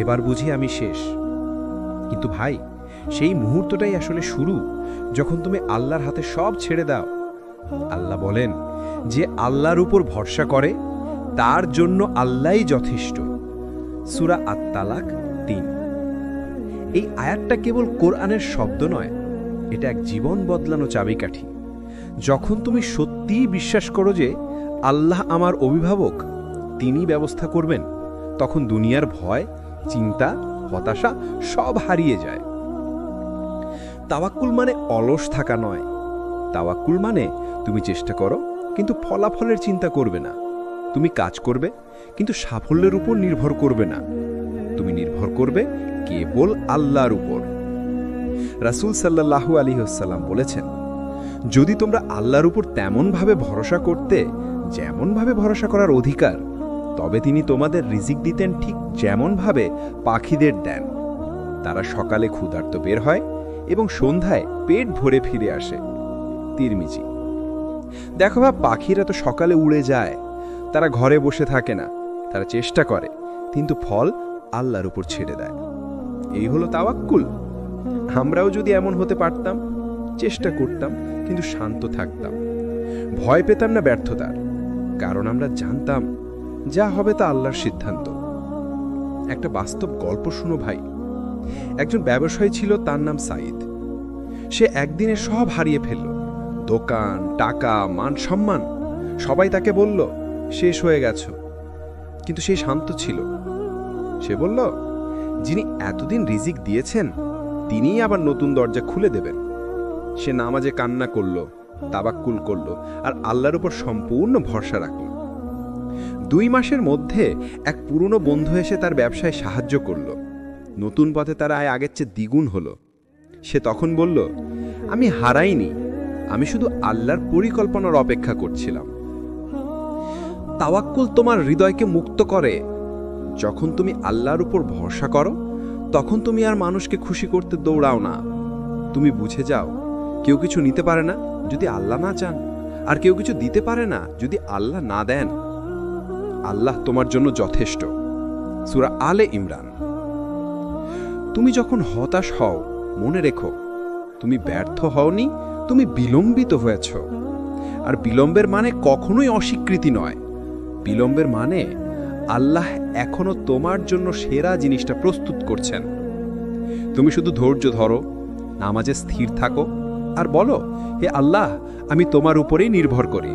এবার বুঝি আমি শেষ। কিন্তু ভাই, সেই মুহূর্তটাই আসলে শুরু, যখন তুমি আল্লাহর হাতে সব ছেড়ে দাও। আল্লাহ বলেন, যে আল্লাহর উপর ভরসা করে তার জন্য আল্লাহই যথেষ্ট। সূরা আত-তালাক ৩। এই আয়াতটা কেবল কোরআনের শব্দ নয়, এটা এক জীবন বদলানো চাবিকাঠি। যখন তুমি সত্যিই বিশ্বাস করো যে আল্লাহ আমার অভিভাবক, তিনি ব্যবস্থা করবেন, তখন দুনিয়ার ভয়, চিন্তা, হতাশা সব হারিয়ে যায়। তাওয়াক্কুল মানে অলস থাকা নয়। তাওয়াক্কুল মানে তুমি চেষ্টা করো কিন্তু ফলাফলের চিন্তা করবে না। তুমি কাজ করবে কিন্তু সাফল্যের উপর নির্ভর করবে না। তুমি নির্ভর করবে কেবল আল্লাহর উপর। রাসূল সাল্লাল্লাহু আলাইহি ওয়াসাল্লাম বলেছেন, যদি তোমরা আল্লাহর উপর তেমনভাবে ভরসা করতে যেমনভাবে ভরসা করার অধিকার, তবে তিনি তোমাদের রিজিক দিতেন ঠিক যেমনভাবে পাখিদের দেন। তারা সকালে ক্ষুধার্ত বের হয় এবং সন্ধ্যায় পেট ভরে ফিরে আসে। তিরমিজি। দেখো পাখিরা তো সকালে উড়ে যায়, তারা ঘরে বসে থাকে না, তারা চেষ্টা করে কিন্তু ফল আল্লাহর উপর ছেড়ে দেয়। এই হলো তাওয়াক্কুল। আমরাও যদি এমন হতে পারতাম, চেষ্টা করতাম কিন্তু শান্ত থাকতাম, ভয় পেতাম না ব্যর্থতার, কারণ আমরা জানতাম যা হবে তা আল্লাহর সিদ্ধান্ত। একটা বাস্তব গল্প শুনো ভাই। একজন ব্যবসায়ী ছিল, তার নাম সাইদ। সে একদিনে সব হারিয়ে ফেলল, দোকান, টাকা, মান সম্মান। সবাই তাকে বলল শেষ হয়ে গেছ, কিন্তু সে শান্ত ছিল। সে বলল, যিনি এতদিন রিজিক দিয়েছেন তিনিই আবার নতুন দরজা খুলে দেবেন। সে নামাজে কান্না করল, তাওয়াক্কুল করল আর আল্লাহর উপর সম্পূর্ণ ভরসা রাখল। 2 মাসের মধ্যে এক পুরনো বন্ধু এসে তার ব্যবসায় সাহায্য করল। নতুন পথে তার আয় আগের চেয়ে দ্বিগুণ হলো। সে তখন বলল, আমি হারাইনি, আমি শুধু আল্লাহর পরিকল্পনার অপেক্ষা করছিলাম। তাওয়াক্কুল তোমার হৃদয়কে মুক্ত করে। যখন তুমি আল্লাহর উপর ভরসা করো, তখন তুমি আর মানুষকে খুশি করতে দৌড়াও না। তুমি বুঝে যাও, কেউ কিছু নিতে পারে না যদি আল্লাহ না চান, আর কেউ কিছু দিতে পারে না যদি আল্লাহ না দেন। আল্লাহ তোমার জন্য যথেষ্ট। সূরা আলে ইমরান। তুমি যখন হতাশ হও, মনে রেখো তুমি ব্যর্থ হওনি, তুমি বিলম্বিত হয়েছ। আর বিলম্বের মানে কখনোই অস্বীকৃতি নয়। বিলম্বের মানে আল্লাহ এখনো তোমার জন্য সেরা জিনিসটা প্রস্তুত করছেন। তুমি শুধু ধৈর্য ধরো, নামাজে স্থির থাকো আর বলো, হে আল্লাহ, আমি তোমার উপরেই নির্ভর করি।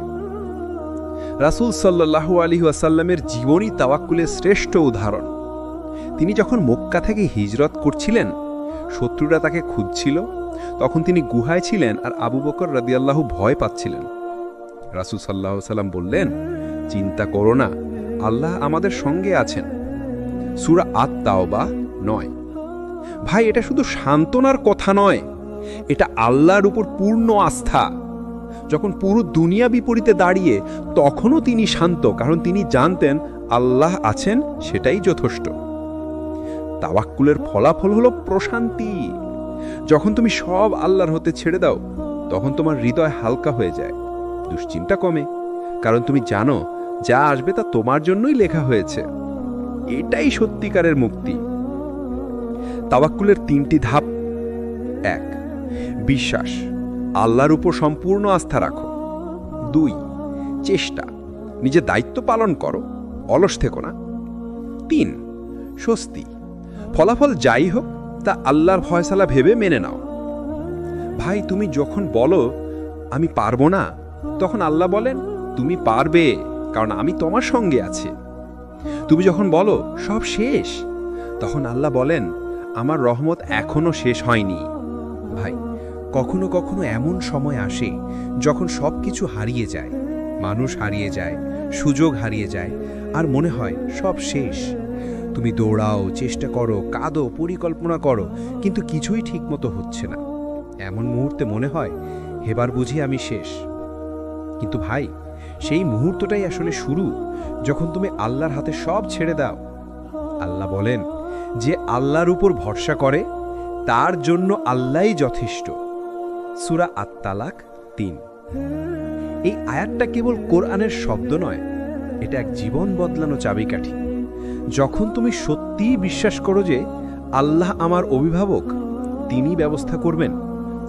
রাসূল সাল্লাল্লাহু আলাইহি ওয়াসাল্লামের জীবনই তাওয়াক্কুলের শ্রেষ্ঠ উদাহরণ। তিনি যখন মক্কা থেকে হিজরত করছিলেন, শত্রুরা তাকে খুঁজছিল, তখন তিনি গুহায় ছিলেন আর আবু বকর রাদিয়াল্লাহু ভয় পাচ্ছিলেন। রাসূল সাল্লাল্লাহু আলাইহি ওয়াসাল্লাম বললেন, চিন্তা করো না, আল্লাহ আমাদের সঙ্গে আছেন। সূরা আত-তাওবা 9। ভাই, এটা শুধু সান্ত্বনার কথা নয়, এটা আল্লাহর উপর পূর্ণ আস্থা। যখন পুরো দুনিয়া বিপরীতে দাঁড়িয়ে, তখনও তিনি শান্ত, কারণ তিনি জানতেন আল্লাহ আছেন, সেটাই যথেষ্ট। তাওয়াক্কুলের ফলাফল হলো প্রশান্তি। যখন তুমি সব আল্লাহর হাতে ছেড়ে দাও, তখন তোমার হৃদয় হালকা হয়ে যায়, দুশ্চিন্তা কমে, কারণ তুমি জানো যা আসবে তা তোমার জন্যই লেখা হয়েছে। এটাই সত্যিকারের মুক্তি। তাওয়াক্কুলের 3টি ধাপ। 1. বিশ্বাস, আল্লাহর উপর সম্পূর্ণ আস্থা রাখো। 2. চেষ্টা, নিজের দায়িত্ব পালন করো, অলস থেকো না। 3. স্বস্তি, ফলাফল যাই হোক তা আল্লাহর ফয়সালা ভেবে মেনে নাও। ভাই, তুমি যখন বলো আমি পারবো না, তখন আল্লাহ বলেন তুমি পারবে, কারণ আমি তোমার সঙ্গে আছি। তুমি যখন বলো সব শেষ, তখন আল্লাহ বলেন আমার রহমত এখনো শেষ হয়নি। ভাই, কখনো কখনো এমন সময় আসে যখন সব কিছু হারিয়ে যায়, মানুষ হারিয়ে যায়, সুযোগ হারিয়ে যায়, আর মনে হয় সব শেষ। তুমি দৌড়াও, চেষ্টা করো, কাঁদো, পরিকল্পনা করো, কিন্তু কিছুই ঠিকমতো হচ্ছে না। এমন মুহূর্তে মনে হয় এবার বুঝি আমি শেষ। কিন্তু ভাই, সেই মুহূর্তটাই আসলে শুরু, যখন তুমি আল্লাহর হাতে সব ছেড়ে দাও। আল্লাহ বলেন, যে আল্লাহর উপর ভরসা করে তার জন্য আল্লাহই যথেষ্ট। সূরা আত-তালাক 3। এই আয়াতটা কেবল কোরআনের শব্দ নয়, এটা এক জীবন বদলানো চাবিকাঠি। যখন তুমি সত্যিই বিশ্বাস করো যে আল্লাহ আমার অভিভাবক, তিনিই ব্যবস্থা করবেন,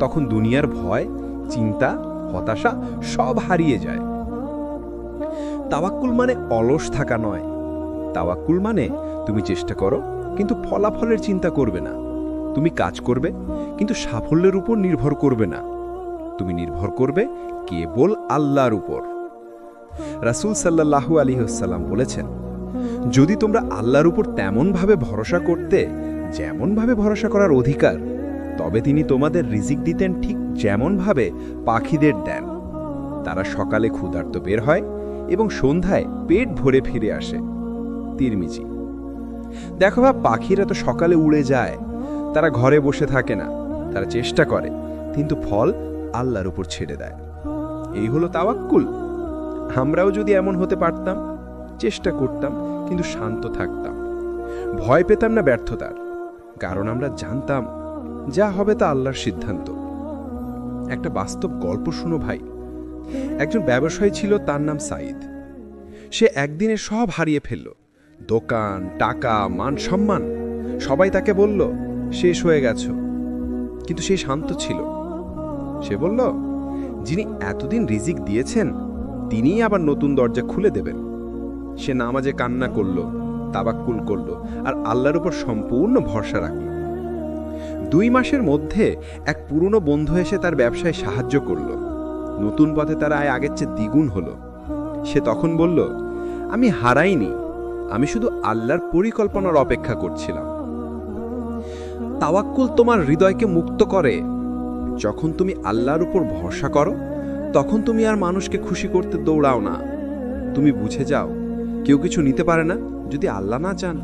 তখন দুনিয়ার ভয়, চিন্তা, হতাশা সব হারিয়ে যায়। তাওয়াক্কুল মানে অলস থাকা নয়। তাওয়াক্কুল মানে তুমি চেষ্টা করো কিন্তু ফলাফলের চিন্তা করবে না। তুমি কাজ করবে কিন্তু সাফল্যের উপর নির্ভর করবে না। তুমি নির্ভর করবে কেবল আল্লাহর উপর। রাসূল সাল্লাল্লাহু আলাইহি ওয়াসাল্লাম বলেছেন, যদি তোমরা আল্লাহর উপর তেমনভাবে ভরসা করতে যেমনভাবে ভরসা করার অধিকার, তবে তিনি তোমাদের রিজিক দিতেন ঠিক যেমনভাবে পাখিদের দেন। তারা সকালে ক্ষুধার্ত বের হয় এবং সন্ধ্যায় পেট ভরে ফিরে আসে। তিরমিজি। দেখো বা, পাখিরা তো সকালে উড়ে যায়, তারা ঘরে বসে থাকে না, তারা চেষ্টা করে কিন্তু ফল আল্লাহর উপর ছেড়ে দেয়। এই হলো তাওয়াক্কুল। আমরাও যদি এমন হতে পারতাম, চেষ্টা করতাম কিন্তু শান্ত থাকতাম, ভয় পেতাম না ব্যর্থতার, কারণ আমরা জানতাম যা হবে তা আল্লাহর সিদ্ধান্ত। একটা বাস্তব গল্প শুনো ভাই। একজন ব্যবসায়ী ছিল, তার নাম সাইদ। সে একদিনে সব হারিয়ে ফেলল, দোকান, টাকা, মান সম্মান। সবাই তাকে বলল শেষ হয়ে গেছ, কিন্তু সে শান্ত ছিল। সে বলল, যিনি এতদিন রিজিক দিয়েছেন তিনিই আবার নতুন দরজা খুলে দেবেন। সে নামাজে কান্না করল, তাওয়াক্কুল করল আর আল্লাহর উপর সম্পূর্ণ ভরসা রাখল। 2 মাসের মধ্যে এক পুরনো বন্ধু এসে তার ব্যবসায় সাহায্য করল। নতুন পথে তার আয় আগের চেয়ে দ্বিগুণ হলো। সে তখন বলল, আমি হারাইনি, আমি শুধু আল্লাহর পরিকল্পনার অপেক্ষা করছিলাম। তাওয়াক্কুল তোমার হৃদয়কে মুক্ত করে। যখন তুমি আল্লাহর উপর ভরসা করো, তখন তুমি আর মানুষকে খুশি করতে দৌড়াও না। তুমি বুঝে যাও, কেউ কিছু নিতে পারে না যদি আল্লাহ না চান,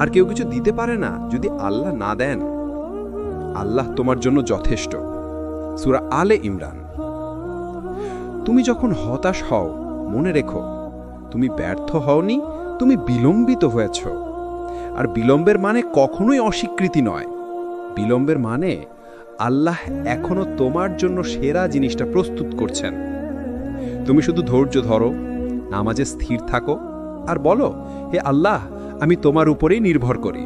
আর কেউ কিছু দিতে পারে না যদি আল্লাহ না দেন। আল্লাহ তোমার জন্য যথেষ্ট। সূরা আলে ইমরান। তুমি যখন হতাশ হও, মনে রেখো তুমি ব্যর্থ হওনি, তুমি বিলম্বিত হয়েছ। আর বিলম্বের মানে কখনোই অস্বীকৃতি নয়। বিলম্বের মানে আল্লাহ এখনো তোমার জন্য সেরা জিনিসটা প্রস্তুত করছেন। তুমি শুধু ধৈর্য ধরো, নামাজে স্থির থাকো আর বলো, হে আল্লাহ, আমি তোমার উপরেই নির্ভর করি।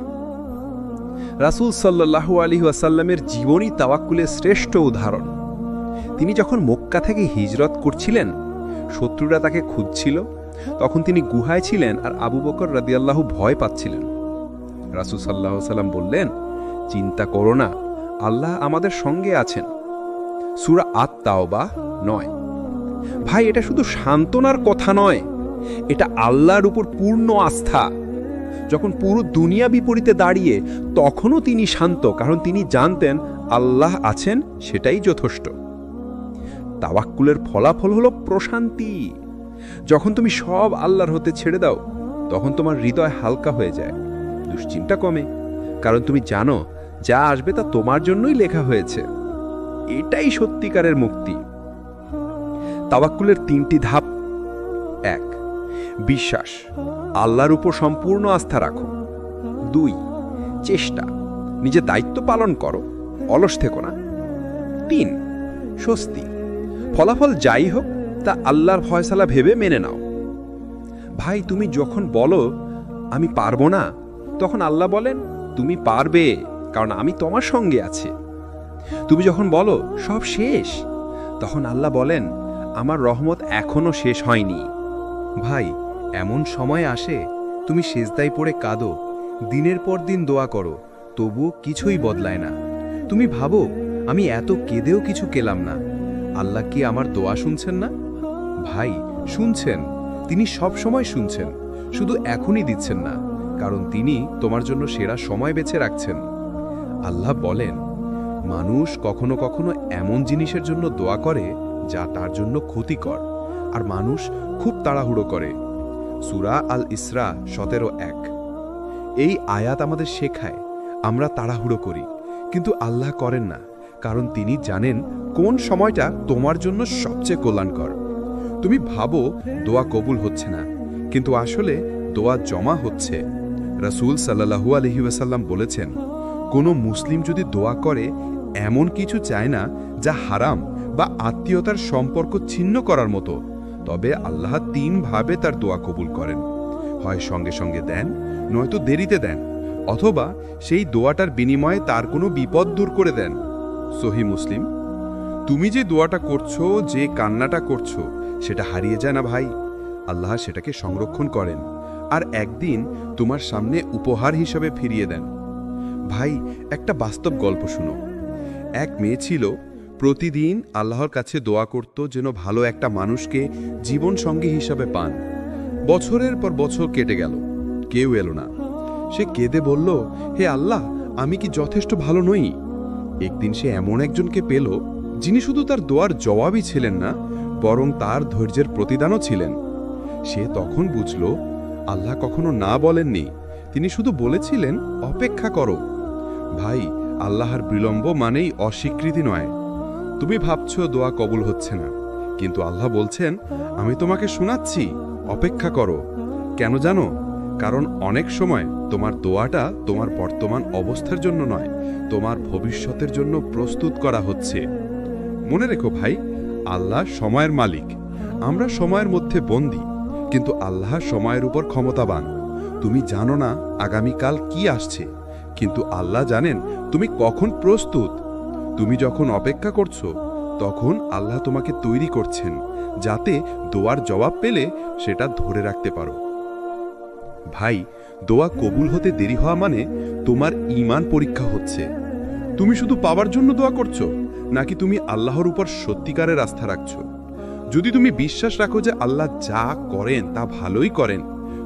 রাসূল সাল্লাল্লাহু আলাইহি ওয়াসাল্লামের জীবনী তাওয়াক্কুলের শ্রেষ্ঠ উদাহরণ। তিনি যখন মক্কা থেকে হিজরত করছিলেন, শত্রুরা তাকে খুঁজছিল, তখন তিনি গুহায় ছিলেন আর আবু বকর রাদিয়াল্লাহু ভয় পাচ্ছিলেন। রাসূল সাল্লাল্লাহু আলাইহি ওয়াসাল্লাম বললেন, চিন্তা করো না, আল্লাহ আমাদের সঙ্গে আছেন। সূরা আত-তাওবা 9। ভাই, এটা শুধু সান্ত্বনার কথা নয়, এটা আল্লাহর উপর পূর্ণ আস্থা। যখন পুরো দুনিয়া বিপরীতে দাঁড়িয়ে, তখনও তিনি শান্ত, কারণ তিনি জানতেন আল্লাহ আছেন, সেটাই যথেষ্ট। তাওয়াক্কুলের ফলাফল হলো প্রশান্তি। যখন তুমি সব আল্লাহর হতে ছেড়ে দাও, তখন তোমার হৃদয় হালকা হয়ে যায়, দুশ্চিন্তা কমে, কারণ তুমি জানো যা আসবে তা তোমার জন্যই লেখা হয়েছে। এটাই সত্যিকারের মুক্তি। তাওয়াক্কুলের 3টি ধাপ। 1. বিশ্বাস, আল্লাহর উপর সম্পূর্ণ আস্থা রাখো। 2. চেষ্টা, নিজের দায়িত্ব পালন করো, অলস থেকো না। 3. স্বস্তি, ফলাফল যাই হোক তা আল্লাহর ফয়সালা ভেবে মেনে নাও। ভাই, তুমি যখন বলো আমি পারবো না, তখন আল্লাহ বলেন তুমি পারবে, কারণ আমি তোমার সঙ্গে আছি। তুমি যখন বলো সব শেষ, তখন আল্লাহ বলেন আমার রহমত এখনো শেষ হয়নি। ভাই, এমন সময় আসে তুমি সেজদায় পড়ে কাঁদো, দিনের পর দিন দোয়া করো, তবুও কিছুই বদলায় না। তুমি ভাবো আমি এত কেঁদেও কিছু কেলাম না, আল্লাহ কি আমার দোয়া শুনছেন না? ভাই, শুনছেন, তিনি সব সময় শুনছেন, শুধু এখনই দিচ্ছেন না, কারণ তিনি তোমার জন্য সেরা সময় বেছে রাখছেন। আল্লাহ বলেন, মানুষ কখনো কখনো এমন জিনিসের জন্য দোয়া করে যা তার জন্য ক্ষতিকর, আর মানুষ খুব তাড়াহুড়ো করে। সূরা আল ইসরা 17:1। এই আয়াত আমাদের শেখায় আমরা তাড়াহুড়ো করি, কিন্তু আল্লাহ করেন না, কারণ তিনি জানেন কোন সময়টা তোমার জন্য সবচেয়ে কল্যাণকর। তুমি ভাবো দোয়া কবুল হচ্ছে না, কিন্তু আসলে দোয়া জমা হচ্ছে। রাসূল সাল্লাল্লাহু আলাইহি ওয়াসাল্লাম বলেছেন, কোনো মুসলিম যদি দোয়া করে এমন কিছু চায় না যা হারাম বা আত্মীয়তার সম্পর্ক ছিন্ন করার মতো, তবে আল্লাহ 3 ভাবে তার দোয়া কবুল করেন। হয় সঙ্গে সঙ্গে দেন, নয়তো দেরিতে দেন, অথবা সেই দোয়াটার বিনিময়ে তার কোনো বিপদ দূর করে দেন। সহি মুসলিম। তুমি যে দোয়াটা করছো, যে কান্নাটা করছো, সেটা হারিয়ে যায় না ভাই। আল্লাহ সেটাকে সংরক্ষণ করেন আর একদিন তোমার সামনে উপহার হিসাবে ফিরিয়ে দেন। ভাই, একটা বাস্তব গল্প শুনো। এক মেয়ে ছিল, প্রতিদিন আল্লাহর কাছে দোয়া করত যেন ভালো একটা মানুষকে জীবন সঙ্গী হিসাবে পান। বছরের পর বছর কেটে গেল, কেউ এলো না। সে কেঁদে বলল, হে আল্লাহ, আমি কি যথেষ্ট ভালো নই? একদিন সে এমন একজনকে পেল, যিনি শুধু তার দোয়ার জবাবই ছিলেন না, বরং তার ধৈর্যের প্রতিদানও ছিলেন। সে তখন বুঝল, আল্লাহ কখনো না বলেননি, তিনি শুধু বলেছিলেন, অপেক্ষা করো। ভাই, আল্লাহর বিলম্ব মানেই অস্বীকৃতি নয়। তুমি ভাবছো দোয়া কবুল হচ্ছে না, কিন্তু আল্লাহ বলছেন, আমি তোমাকে শোনাচ্ছি, অপেক্ষা করো। কেন জানো? কারণ অনেক সময় তোমার দোয়াটা তোমার বর্তমান অবস্থার জন্য নয়, তোমার ভবিষ্যতের জন্য প্রস্তুত করা হচ্ছে। মনে রেখো ভাই, আল্লাহ সময়ের মালিক, আমরা সময়ের মধ্যে বন্দী, কিন্তু আল্লাহ সময়ের উপর ক্ষমতাবান। তুমি জানো না আগামীকাল কি আসছে, কিন্তু আল্লাহ জানেন তুমি কখন প্রস্তুত। তুমি যখন অপেক্ষা করছো, তখন আল্লাহ তোমাকে তৈরি করছেন, যাতে দোয়ার জবাব পেলে সেটা ধরে রাখতে পারো। ভাই, দোয়া কবুল হতে দেরি হওয়া মানে তোমার ঈমান পরীক্ষা হচ্ছে। তুমি শুধু পাওয়ার জন্য দোয়া করছো, নাকি তুমি আল্লাহর উপর সত্যিকারের আস্থা রাখছো? যদি তুমি বিশ্বাস রাখো যে আল্লাহ যা করেন তা ভালোই করেন,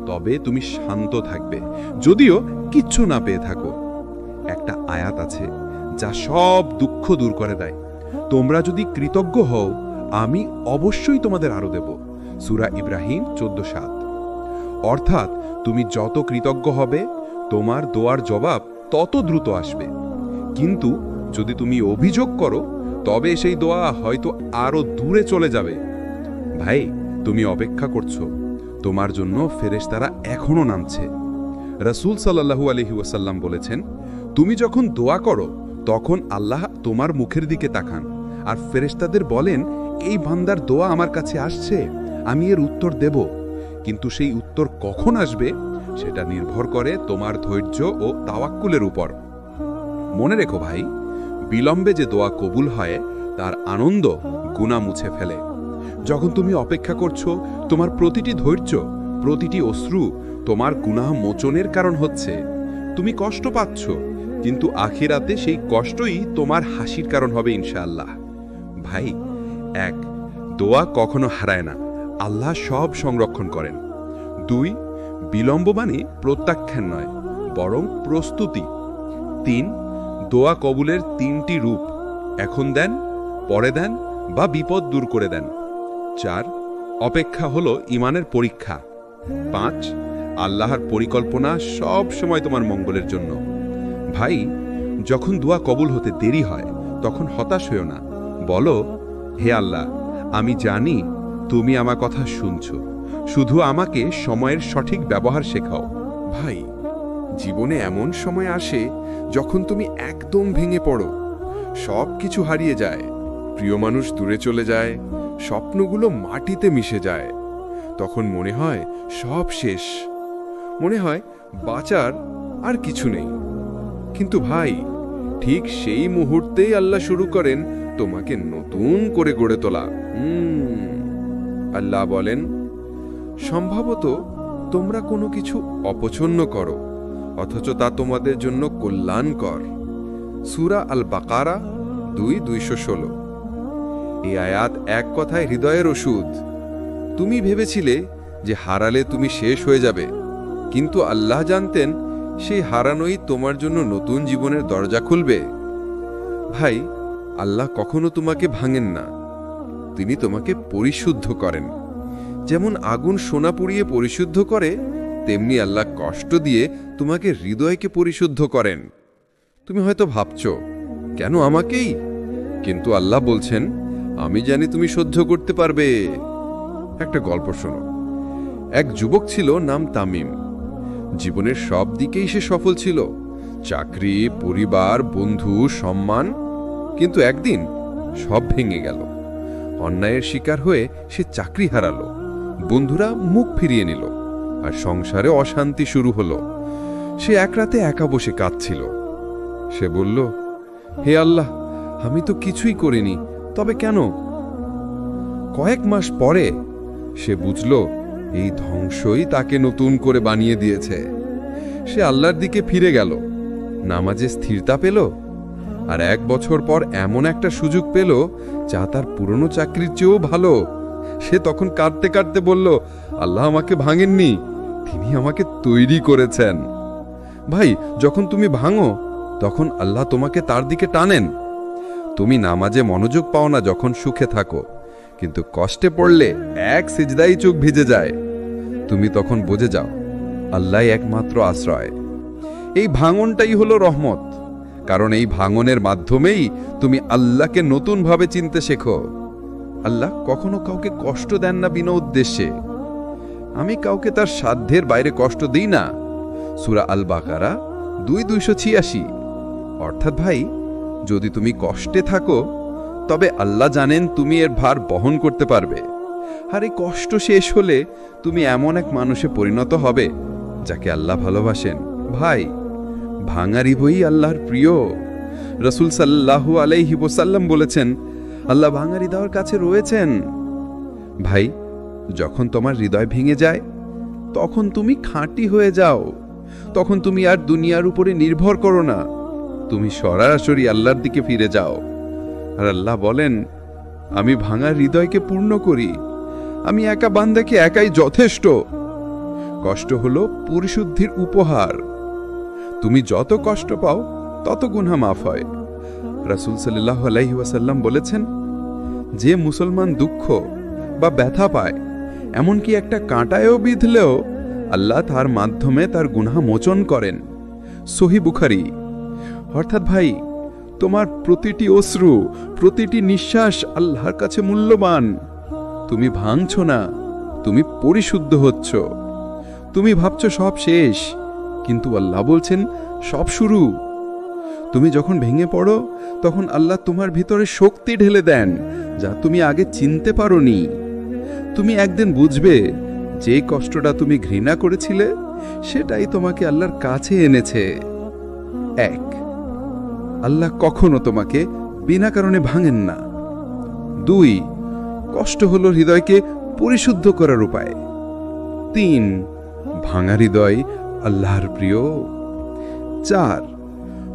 তবে তুমি শান্ত থাকবে, যদিও কিচ্ছু না পেয়ে থাকো। একটা আয়াত আছে যা সব দুঃখ দূর করে দেয়। তোমরা যদি কৃতজ্ঞ হও, আমি অবশ্যই তোমাদের আরো দেব। সূরা ইব্রাহিম 14:7। অর্থাৎ তুমি যত কৃতজ্ঞ হবে, তোমার দোয়ার জবাব তত দ্রুত আসবে। কিন্তু যদি তুমি অভিযোগ করো, তবে সেই দোয়া হয়তো আরো দূরে চলে যাবে। ভাই, তুমি অপেক্ষা করছো, তোমার জন্য ফেরেশতারা এখনো নামছে। রাসূল সাল্লাল্লাহু আলাইহি ওয়াসাল্লাম বলেছেন, তুমি যখন দোয়া করো, তখন আল্লাহ তোমার মুখের দিকে তাকান আর ফেরেশতাদের বলেন, এই বান্দার দোয়া আমার কাছে আসছে, আমি এর উত্তর দেব। কিন্তু সেই উত্তর কখন আসবে সেটা নির্ভর করে তোমার ধৈর্য ও তাওয়াক্কুলের উপর। মনে রেখো ভাই, বিলম্বে যে দোয়া কবুল হয় তার আনন্দ গুনাহ মুছে ফেলে। যখন তুমি অপেক্ষা করছো, তোমার প্রতিটি ধৈর্য, প্রতিটি অশ্রু তোমার গুনাহ মোচনের কারণ হচ্ছে। তুমি কষ্ট পাচ্ছ, কিন্তু আখিরাতে সেই কষ্টই তোমার হাসির কারণ হবে ইনশাআল্লাহ। ভাই, এক, দোয়া কখনো হারায় না, আল্লাহ সব সংরক্ষণ করেন। 2, বিলম্ব মানে প্রত্যাখ্যান নয়, বরং প্রস্তুতি। 3, দোয়া কবুলের 3টি রূপ, এখন দেন, পরে দেন বা বিপদ দূর করে দেন। 4, অপেক্ষা হলো ঈমানের পরীক্ষা। 5, আল্লাহর পরিকল্পনা সব সময় তোমার মঙ্গলের জন্য। ভাই, যখন দোয়া কবুল হতে দেরি হয়, তখন হতাশ হইও না। বলো, হে আল্লাহ, আমি জানি তুমি আমার কথা শুনছো, শুধু আমাকে সময়ের সঠিক ব্যবহার শেখাও। ভাই, জীবনে এমন সময় আসে যখন তুমি একদম ভেঙে পড়ো, সব কিছু হারিয়ে যায়, প্রিয় মানুষ দূরে চলে যায়, স্বপ্নগুলো মাটিতে মিশে যায়। তখন মনে হয় সব শেষ, মনে হয় বাঁচার আর কিছু নেই। কিন্তু ভাই, ঠিক সেই মুহূর্তেই আল্লাহ শুরু করেন তোমাকে নতুন করে গড়ে তোলা। আল্লাহ বলেন, সম্ভবত তোমরা কোনো কিছু অপছন্দ করো, অথচ তা তোমাদের জন্য কল্যাণকর। সূরা আল বাকারা 2:216। এই আয়াত এক কথায় হৃদয়ের ওষুধ। তুমি ভেবেছিলে যে হারালে তুমি শেষ হয়ে যাবে, কিন্তু আল্লাহ জানতেন সেই হারানোই তোমার জন্য নতুন জীবনের দরজা খুলবে। ভাই, আল্লাহ কখনো তোমাকে ভাঙেন না, তিনি তোমাকে পরিশুদ্ধ করেন। যেমন আগুন সোনা পুড়িয়ে পরিশুদ্ধ করে, তেমনি আল্লাহ কষ্ট দিয়ে তোমাকে হৃদয়কে পরিশুদ্ধ করেন। তুমি হয়তো ভাবছো, কেন আমাকেই? কিন্তু আল্লাহ বলছেন, আমি জানি তুমি সহ্য করতে পারবে। একটা গল্প শোনো। এক যুবক ছিল, নাম তামিম। জীবনের সব দিকেই সে সফল ছিল, চাকরি, পরিবার, বন্ধু, সম্মান। কিন্তু একদিন সব ভেঙে গেল। অন্যায়ের শিকার হয়ে সে চাকরি হারালো, বন্ধুরা মুখ ফিরিয়ে নিল, আর সংসারে অশান্তি শুরু হলো। সে এক রাতে একা বসে কাঁদছিল। সে বলল, হে আল্লাহ, আমি তো কিছুই করিনি, তবে কেন? কয়েক মাস পরে সে বুঝল এই ধ্বংসই তাকে নতুন করে বানিয়ে দিয়েছে। সে আল্লাহর দিকে ফিরে গেল, নামাজে স্থিরতা পেল, আর 1 বছর পর এমন একটা সুযোগ পেল যা তার পুরনো চাকরির চেয়েও ভালো। সে তখন কাঁদতে কাঁদতে বলল, আল্লাহ আমাকে ভাঙেননি, তিনি আমাকে তৈরি করেছেন। ভাই, যখন তুমি ভাঙো তখন আল্লাহ তোমাকে তার দিকে টানেন। তুমি নামাজে মনোযোগ পাও না যখন সুখে থাকো, কিন্তু কষ্টে পড়লে এক সিজদাই চোখ ভিজে যায়। তুমি তখন বুঝে যাও আল্লাহ একমাত্র আশ্রয়। এই ভাঙনটাই হলো রহমত, কারণ এই ভাঙনের মাধ্যমেই তুমি আল্লাহকে নতুনভাবে চিনতে শেখো। আল্লাহ কখনো কাউকে কষ্ট দেন না বিনা উদ্দেশ্যে। আমি কাউকে তার সাধ্যের বাইরে কষ্ট দিই না। সূরা আল বাকারা 2:286। অর্থাৎ ভাই, যদি তুমি কষ্টে থাকো তবে আল্লাহ জানেন তুমি এর ভার বহন করতে পারবে, আর এই কষ্ট শেষ হলে তুমি এমন এক মানুষে পরিণত হবে যাকে আল্লাহ ভালোবাসেন। ভাই, ভাঙা হৃদয়ই আল্লাহর প্রিয়। রাসূল সাল্লাল্লাহু আলাইহি ওয়াসাল্লাম বলেছেন, আল্লাহ ভাঙা হৃদয়ের কাছে রয়েছেন। ভাই, যখন তোমার হৃদয় ভেঙে যায় তখন তুমি খাঁটি হয়ে যাও। তখন তুমি আর দুনিয়ার উপরে নির্ভর করো না, তুমি সরাসরি আল্লাহর দিকে ফিরে যাও। আর আল্লাহ বলেন, আমি ভাঙা হৃদয়কে পূর্ণ করি, আমি একা বান্দাকে একাই যথেষ্ট। কষ্ট হলো পরিশুদ্ধির উপহার। তুমি যত কষ্ট পাও তত গুনাহ মাফ হয়। রাসূল সাল্লাল্লাহু আলাইহি ওয়াসাল্লাম বলেছেন, যে মুসলমান দুঃখ বা ব্যথা পায়, এমনকি একটা কাঁটায়ও বিঁধলেও আল্লাহ তার মাধ্যমে তার গুনাহ মোচন করেন। সহিহ বুখারী। অর্থাৎ ভাই, তোমার প্রতিটি অশ্রু, প্রতিটি নিঃশ্বাস আল্লাহর কাছে মূল্যবান। তুমি ভাঙছ না, তুমি পরিশুদ্ধ হচ্ছ। তুমি ভাবছ সব শেষ, কিন্তু আল্লাহ বলছেন সব শুরু। তুমি যখন ভেঙে পড়ো তখন আল্লাহ তোমার ভিতরে শক্তি ঢেলে দেন যা তুমি আগে চিনতে পারোনি। তুমি একদিন বুঝবে যে কষ্টটা তুমি ঘৃণা করেছিলে সেটাই তোমাকে আল্লাহর কাছে এনেছে। 1, আল্লাহ কখনো তোমাকে বিনা কারণে ভাঙেন না। 2, কষ্ট হলো হৃদয়কে পরিশুদ্ধ করার উপায়। 3, ভাঙা হৃদয় আল্লাহর প্রিয়। 4,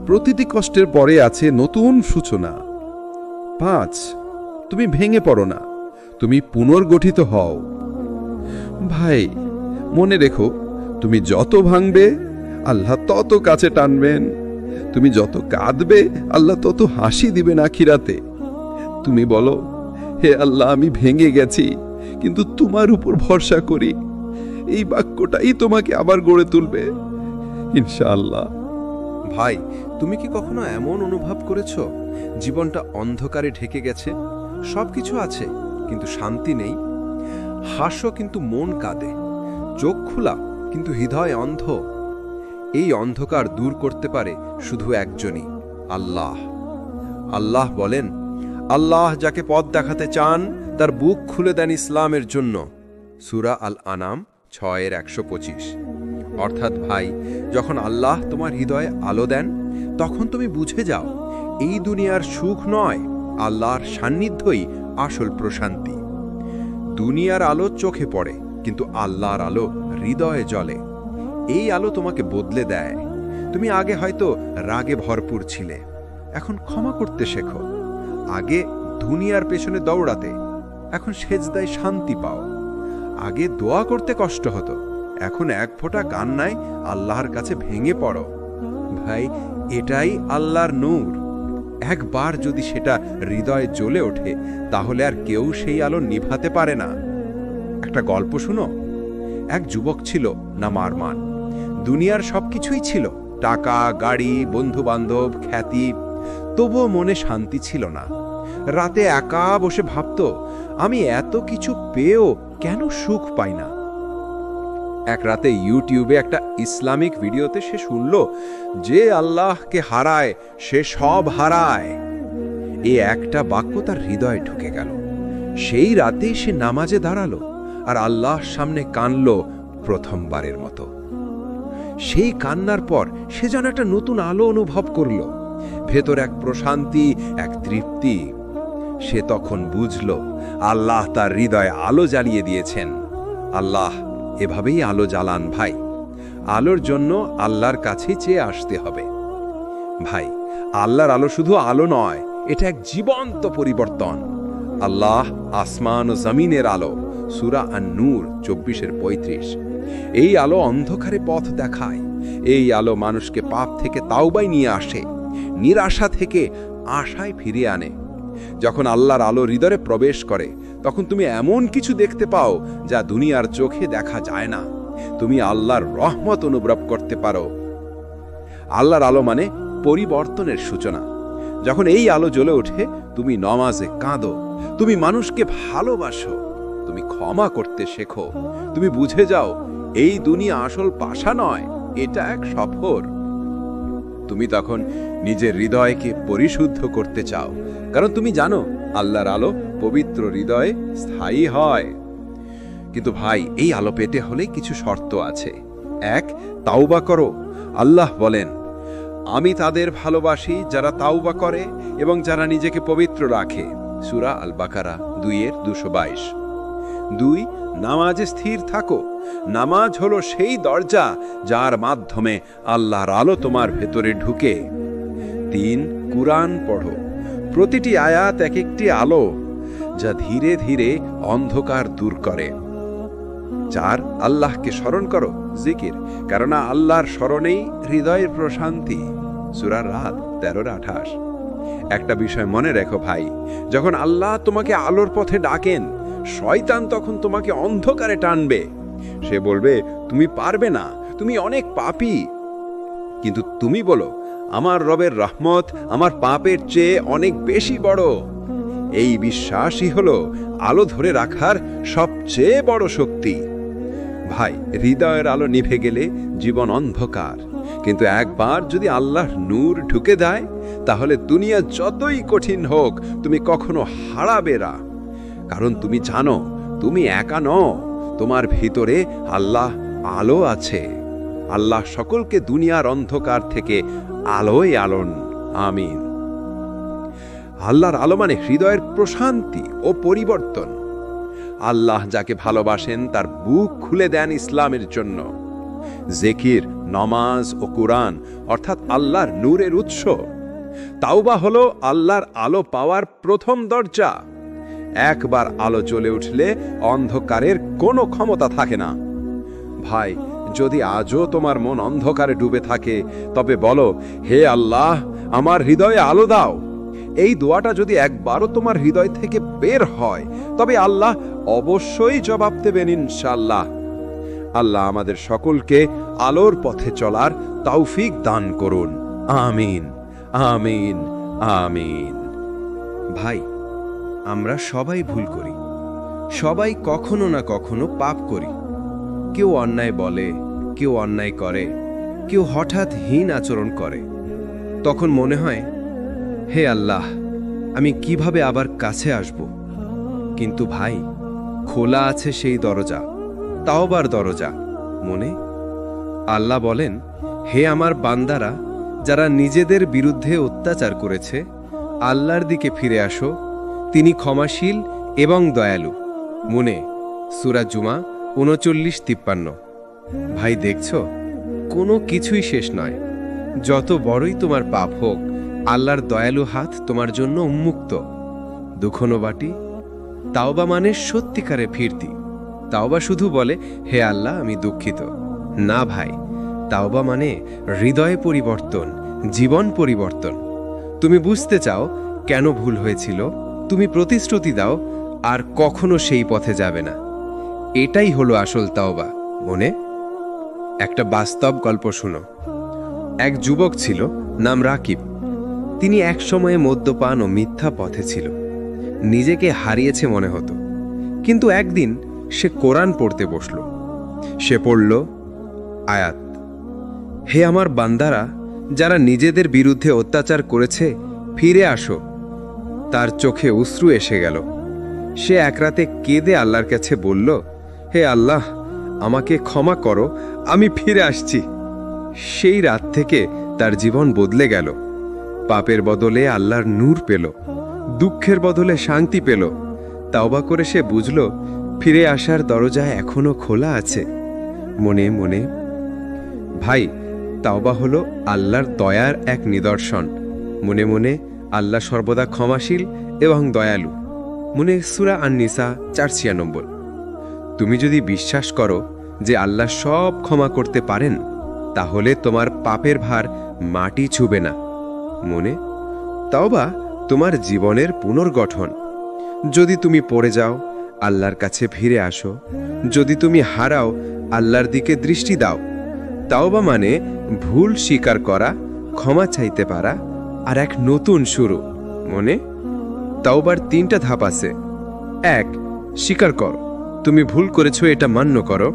প্রতিটি কষ্টের পরে আছে নতুন সূচনা। 5, তুমি ভেঙে পড়ো না, তুমি পুনর্গঠিত হও। ভাই, মনে রেখো, তুমি যত ভাঙবে আল্লাহ তত কাছে টানবেন। তুমি যত কাঁদবে আল্লাহ তত হাসি দিবেন আখিরাতে। তুমি বলো, হে আল্লাহ, আমি ভেঙে গেছি, কিন্তু তোমার উপর ভরসা করি। এই বাক্যটাই তোমাকে আবার গড়ে তুলবে ইনশাআল্লাহ। ভাই, তুমি কি কখনো এমন অনুভব করেছ জীবনটা অন্ধকারে ঢেকে গেছে? সবকিছু আছে কিন্তু শান্তি নেই। হাসো কিন্তু মন কাঁদে, চোখ খোলা কিন্তু হৃদয় অন্ধ। এই অন্ধকার দূর করতে পারে শুধু একজনই, আল্লাহ। আল্লাহ বলেন, আল্লাহ যাকে পথ দেখাতে চান তার বুক খুলে দেন ইসলামের জন্য। সূরা আল আনাম 6:125। অর্থাৎ ভাই, যখন আল্লাহ তোমার হৃদয়ে আলো দেন তখন তুমি বুঝে যাও এই দুনিয়ার সুখ নয়, আল্লাহর সান্নিধ্যই আসল প্রশান্তি। দুনিয়ার আলো চোখে পড়ে, কিন্তু আল্লাহর আলো হৃদয়ে জ্বলে। এই আলো তোমাকে বদলে দেয়। তুমি আগে হয়তো রাগে ভরপুর ছিলে, এখন ক্ষমা করতে শেখো। আগে দুনিয়ার পেছনে দৌড়াতে, এখন সেজদায় শান্তি পাও। আগে দোয়া করতে কষ্ট হতো, এখন এক ফোঁটা কান্নায় আল্লাহর কাছে ভেঙে পড়ো। ভাই, এটাই আল্লাহর নূর। একবার যদি সেটা হৃদয়ে জ্বলে ওঠে তাহলে আর কেউ সেই আলো নিভাতে পারে না। একটা গল্প শুনো। এক যুবক ছিল নাম আরমান। দুনিয়ার সবকিছুই ছিল, টাকা, গাড়ি, বন্ধু বান্ধব, খ্যাতি, তবুও মনে শান্তি ছিল না। রাতে একা বসে ভাবত, আমি এত কিছু পেয়েও কেন সুখ পাই না। এক রাতে ইউটিউবে একটা ইসলামিক ভিডিওতে সে শুনল, যে আল্লাহকে হারায় সে সব হারায়। এই একটা বাক্য তার হৃদয়ে ঢুকে গেল। সেই রাতে সে নামাজে দাঁড়ালো আর আল্লাহর সামনে কাঁদল প্রথমবারের মতো। সেই কান্নার পর সে যেন একটা নতুন আলো অনুভব করল, ভেতর এক প্রশান্তি, এক তৃপ্তি। সে তখন বুঝল আল্লাহ তার হৃদয়ে আলো জ্বালিয়ে দিয়েছেন। আল্লাহ এভাবেই আলো জ্বালান ভাই। আলোর জন্য আল্লাহর কাছে চেয়ে আসতে হবে। ভাই, আল্লাহর আলো শুধু আলো নয়, এটা এক জীবন্ত পরিবর্তন। আল্লাহ আসমান ও জমিনের আলো, সূরা আন-নূর 24:35। এই আলো অন্ধকারে পথ দেখায়। এই আলো মানুষকে পাপ থেকে তাওবায় নিয়ে আসে, নিরাশা থেকে আশায় ফিরিয়ে আনে। যখন আল্লাহর আলো হৃদয়ে প্রবেশ করে, তখন তুমি এমন কিছু দেখতে পাও যা দুনিয়ার চোখে দেখা যায় না। তুমি আল্লাহর রহমত অনুভব করতে পারো। আল্লাহর আলো মানে পরিবর্তনের সূচনা। যখন এই আলো জ্বলে ওঠে, তুমি নামাজে কাঁদো, তুমি মানুষকে ভালোবাসো, তুমি ক্ষমা করতে শেখো, তুমি বুঝে যাও এই দুনিয়া আসল পাশা নয়, এটা এক সফর। তুমি তখন নিজের হৃদয়কে পরিশুদ্ধ করতে চাও, কারণ তুমি জানো আল্লাহর আলো পবিত্র হৃদয়ে স্থায়ী হয়। কিন্তু ভাই, এই আলো পেতে হলে কিছু শর্ত আছে। এক, তাওবা করো। আল্লাহ বলেন, আমি তাদের ভালোবাসি যারা তাওবা করে এবং যারা নিজেকে পবিত্র রাখে, সূরা আল বাকারা 2:222। 2, নামাজে স্থির থাকো। নামাজ হলো সেই দরজা যার মাধ্যমে আল্লাহর আলো তোমার ভেতরে ঢুকে। 3, কুরআন পড়ো। প্রতিটি আয়াত এক একটি আলো, যা ধীরে ধীরে অন্ধকার দূর করে। 4, আল্লাহকে স্মরণ করো, জিকির, কেননা আল্লাহর স্মরণেই হৃদয়ের প্রশান্তি, সূরা রাত 13:28। একটা বিষয় মনে রেখো ভাই, যখন আল্লাহ তোমাকে আলোর পথে ডাকেন, শয়তান তখন তোমাকে অন্ধকারে টানবে। সে বলবে তুমি পারবে না, তুমি অনেক পাপী। কিন্তু তুমি বলো, আমার রবের রহমত আমার পাপের চেয়ে অনেক বেশি বড়। এই বিশ্বাসই হলো আলো ধরে রাখার সবচেয়ে বড় শক্তি। ভাই, হৃদয়ের আলো নিভে গেলে জীবন অন্ধকার, কিন্তু একবার যদি আল্লাহর নূর ঢুকে দেয়, তাহলে দুনিয়া যতই কঠিন হোক তুমি কখনো হারাবে না। কারণ তুমি জানো তুমি একা নও, তোমার ভিতরে আল্লাহ আলো আছে। আল্লাহ সকলকে দুনিয়ার অন্ধকার থেকে আলোয় আলোন। আমিন। আল্লাহর আলো মানে হৃদয়ের প্রশান্তি ও পরিবর্তন। আল্লাহ যাকে ভালোবাসেন তার বুক খুলে দেন ইসলামের জন্য। জিকির, নামাজ ও কুরআন অর্থাৎ আল্লাহর নূরের উৎস। তাওবা হলো আল্লাহর আলো পাওয়ার প্রথম দরজা। একবার আলো জ্বলে উঠলে অন্ধকারের কোনো ক্ষমতা থাকে না। ভাই, যদি আজও তোমার মন অন্ধকারে ডুবে থাকে, তবে বলো, হে আল্লাহ, আমার হৃদয়ে আলো দাও। এই দোয়াটা যদি একবারও তোমার হৃদয় থেকে বের হয়, তবে আল্লাহ অবশ্যই জবাব দেবেন ইনশাআল্লাহ। আল্লাহ আমাদের সকলকে আলোর পথে চলার তৌফিক দান করুন। আমিন, আমিন, আমিন। ভাই, আমরা সবাই ভুল করি, সবাই কখনো না কখনো পাপ করি। কেউ অন্যায় বলে, কেউ অন্যায় করে, কেউ হঠাৎ হীন আচরণ করে। তখন মনে হয়, হে আল্লাহ, আমি কিভাবে আবার কাছে আসব? কিন্তু ভাই, খোলা আছে সেই দরজা, তাওবার দরজা। মনে আল্লাহ বলেন, হে আমার বান্দারা, যারা নিজেদের বিরুদ্ধে অত্যাচার করেছে, আল্লাহর দিকে ফিরে আসো, তিনি ক্ষমাশীল এবং দয়ালু। মনে সূরা জুমা 39:53। ভাই, দেখছো, কোনো কিছুই শেষ নয়। যত বড়ই তোমার পাপ হোক, আল্লাহর দয়ালু হাত তোমার জন্য উন্মুক্ত। দুঃখনো বাটি তাওবা মানে সত্যিকারে ফিরতি। তাওবা শুধু বলে, হে আল্লাহ, আমি দুঃখিত না। ভাই, তাওবা মানে হৃদয় পরিবর্তন, জীবন পরিবর্তন। তুমি বুঝতে চাও কেন ভুল হয়েছিল, তুমি প্রতিশ্রুতি দাও আর কখনো সেই পথে যাবে না। এটাই হলো আসল তাওবা। মনে একটা বাস্তব গল্প শুনো। এক যুবক ছিল, নাম রাকিব। তিনি এক সময়ে মদ্যপান ও মিথ্যা পথে ছিল, নিজেকে হারিয়েছে মনে হতো। কিন্তু একদিন সে কোরআন পড়তে বসল। সে পড়ল আয়াত, হে আমার বান্দারা, যারা নিজেদের বিরুদ্ধে অত্যাচার করেছে, ফিরে আসো। তার চোখে অশ্রু এসে গেল। সে এক রাতে কেঁদে আল্লাহর কাছে বলল, হে আল্লাহ, আমাকে ক্ষমা করো, আমি ফিরে আসছি। সেই রাত থেকে তার জীবন বদলে গেল। পাপের বদলে আল্লাহর নূর পেল, দুঃখের বদলে শান্তি পেল। তাওবা করে সে বুঝল ফিরে আসার দরজা এখনো খোলা আছে। মনে মনে ভাই, তাওবা হলো আল্লাহর দয়ার এক নিদর্শন। মনে মনে আল্লাহ সর্বদা ক্ষমাশীল এবং দয়ালু। মনে সূরা আন-নিসা 496। তুমি যদি বিশ্বাস করো যে আল্লাহ সব ক্ষমা করতে পারেন, তাহলে তোমার পাপের ভার মাটি ছুবে না। মনে তাওবা তোমার জীবনের পুনর্গঠন। যদি তুমি পড়ে যাও, আল্লাহর কাছে ফিরে আসো। যদি তুমি হারাও, আল্লাহর দিকে দৃষ্টি দাও। তাওবা মানে ভুল স্বীকার করা, ক্ষমা চাইতে পারা আর এক নতুন শুরু। মনে তাওবার 3টা ধাপ আছে। 1, স্বীকার করো তুমি ভুল করেছো, এটা মান্য করো।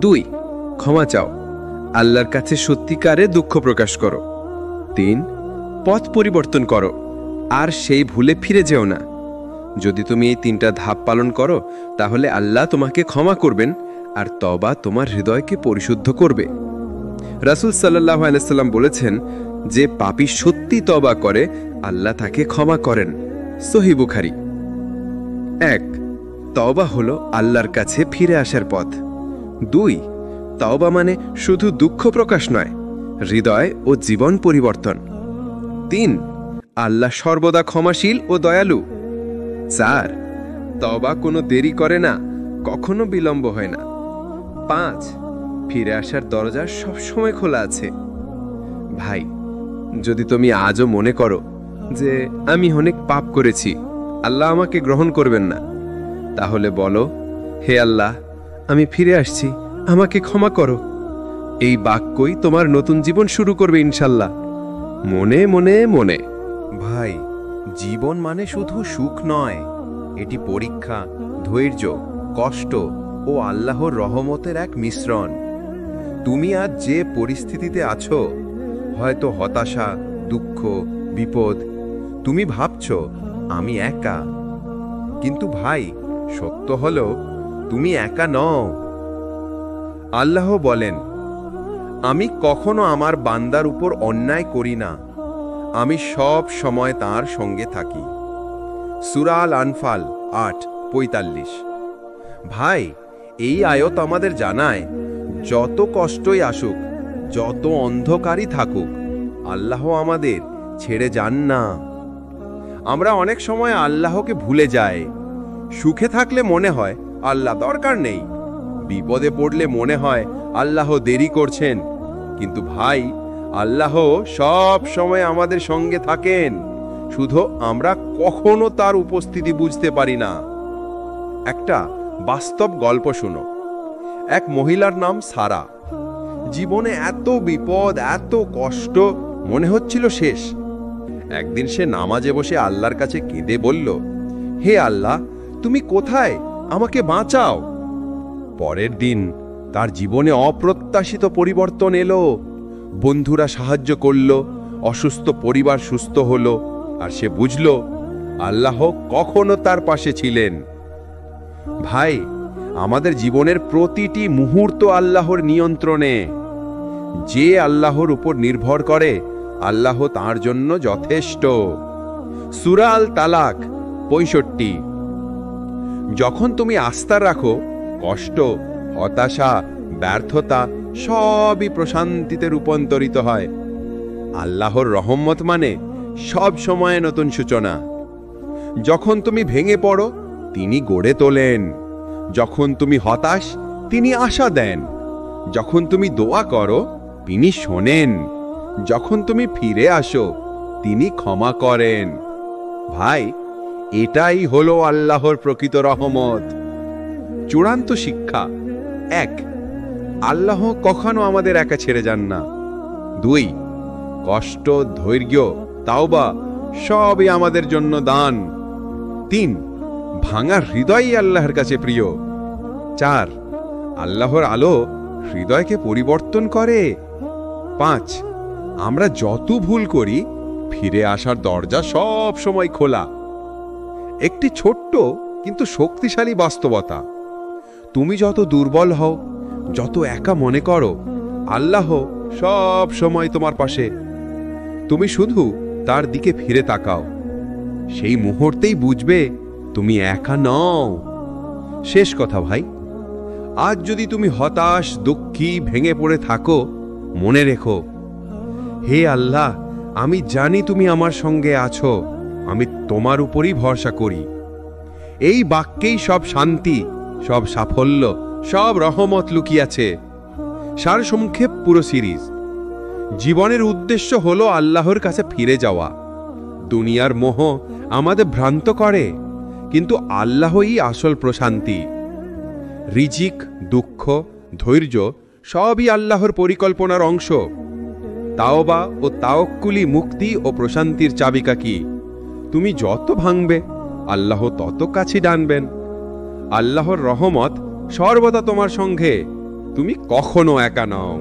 2, ক্ষমা চাও, আল্লাহর কাছে সত্যিকারে দুঃখ প্রকাশ করো। 3, পথ পরিবর্তন করো, আর সেই ভুলে ফিরে যেও না। যদি তুমি এই 3টা ধাপ পালন করো, তাহলে আল্লাহ তোমাকে ক্ষমা করবেন আর তওবা তোমার হৃদয়কে পরিশুদ্ধ করবে। রাসূল সাল্লাল্লাহু আলাইহি সাল্লাম বলেছেন, যে পাপী সত্যি তওবা করে, আল্লাহ তাকে ক্ষমা করেন। সহিহ বুখারী। 1, তওবা হলো আল্লাহর কাছে ফিরে আসার পথ। 2, তওবা মানে শুধু দুঃখ প্রকাশ নয়, হৃদয় ও জীবন পরিবর্তন। 3, আল্লাহ সর্বদা ক্ষমাশীল ও দয়ালু। 4, তওবা কোনো দেরি করে না, কখনো বিলম্ব হয় না। 5, ফিরে আসার দরজা সবসময় খোলা আছে। ভাই, যদি তুমি আজও মনে করো যে আমি অনেক পাপ করেছি, আল্লাহ আমাকে গ্রহণ করবেন না, তাহলে বলো, হে আল্লাহ, আমি ফিরে আসছি, আমাকে ক্ষমা করো। এই বাক্যই তোমার নতুন জীবন শুরু করবে ইনশাল্লাহ। মনে মনে মনে। ভাই, জীবন মানে শুধু সুখ নয়, এটি পরীক্ষা, ধৈর্য, কষ্ট ও আল্লাহর রহমতের এক মিশ্রণ। তুমি আজ যে পরিস্থিতিতে আছো, হয়তো হতাশা, দুঃখ, বিপদ, তুমি ভাবছো আমি একা। কিন্তু ভাই, সত্য হলো তুমি একা নও। আল্লাহ বলেন, আমি কখনো আমার বান্দার উপর অন্যায় করি না, আমি সব সময় তার সঙ্গে থাকি। সূরা আল আনফাল 8:45। ভাই, এই আয়াত আমাদের জানায়, যত কষ্টই আসুক, যত অন্ধকারই থাকুক, আল্লাহ আমাদের ছেড়ে যান না। আমরা অনেক সময় আল্লাহকে ভুলে যাই। সুখে থাকলে মনে হয় আল্লাহ দরকার নেই, বিপদে পড়লে মনে হয় আল্লাহ দেরি করছেন। কিন্তু ভাই, আল্লাহ সব সময় আমাদের সঙ্গে থাকেন, শুধু আমরা কখনো তার উপস্থিতি বুঝতে পারি না। একটা বাস্তব গল্প শুনো। এক মহিলার নাম সারা। জীবনে এত বিপদ, এত কষ্ট, মনে হচ্ছিল শেষ। একদিন সে নামাজে বসে আল্লাহর কাছে কেঁদে বলল, হে আল্লাহ, তুমি কোথায়? আমাকে বাঁচাও। পরের দিন তার জীবনে অপ্রত্যাশিত পরিবর্তন এলো। বন্ধুরা সাহায্য করল, অসুস্থ পরিবার সুস্থ হলো, আর সে বুঝল আল্লাহ কখনো তার পাশে ছিলেন। ভাই, আমাদের জীবনের প্রতিটি মুহূর্ত আল্লাহর নিয়ন্ত্রণে। যে আল্লাহর উপর নির্ভর করে, আল্লাহ তার জন্য যথেষ্ট। সূরা আল তালাক 65। যখন তুমি আস্থা রাখো, কষ্ট, হতাশা, ব্যর্থতা সবই প্রশান্তিতে রূপান্তরিত হয়। আল্লাহর রহমত মানে সব সময় নতুন সূচনা। যখন তুমি ভেঙে পড়ো, তিনি গড়ে তোলেন। যখন তুমি হতাশ, তিনি আশা দেন। যখন তুমি দোয়া করো, তিনি শোনেন। যখন তুমি ফিরে আসো, তিনি ক্ষমা করেন। ভাই, এটাই হলো আল্লাহর প্রকৃত রহমত। চূড়ান্ত শিক্ষা: 1, আল্লাহ কখনো আমাদের একা ছেড়ে যান না। 2, কষ্ট, ধৈর্য, তাওবা সবই আমাদের জন্য দান। 3, ভাঙা হৃদয়ই আল্লাহর কাছে প্রিয়। 4, আল্লাহর আলো হৃদয়কে পরিবর্তন করে। 5, আমরা যত ভুল করি, ফিরে আসার দরজা সব সময় খোলা। একটি ছোট্ট কিন্তু শক্তিশালী বাস্তবতা: তুমি যত দুর্বল হও, যত একা মনে করো, আল্লাহ সব সময় তোমার পাশে। তুমি শুধু তার দিকে ফিরে তাকাও, সেই মুহূর্তেই বুঝবে তুমি একা নও। শেষ কথা ভাই, আজ যদি তুমি হতাশ, দুঃখী, ভেঙে পড়ে থাকো, মনে রেখো, হে আল্লাহ, আমি জানি তুমি আমার সঙ্গে আছো, আমি তোমার উপরই ভরসা করি। এই বাক্যেই সব শান্তি, সব সাফল্য, সব রহমত লুকিয়াছে। সারসংক্ষেপ পুরো সিরিজ। জীবনের উদ্দেশ্য হলো আল্লাহর কাছে ফিরে যাওয়া। দুনিয়ার মোহ আমাদের ভ্রান্ত করে, কিন্তু আল্লাহই আসল প্রশান্তি। রিজিক, দুঃখ, ধৈর্য সবই আল্লাহর পরিকল্পনার অংশ। তাওবা ও তাওয়াক্কুলি মুক্তি ও প্রশান্তির চাবিকাঠি। তুমি যত ভাঙবে, আল্লাহ তত কাছে টানবেন। আল্লাহর রহমত সর্বদা তোমার সঙ্গে, তুমি কখনো একা নও।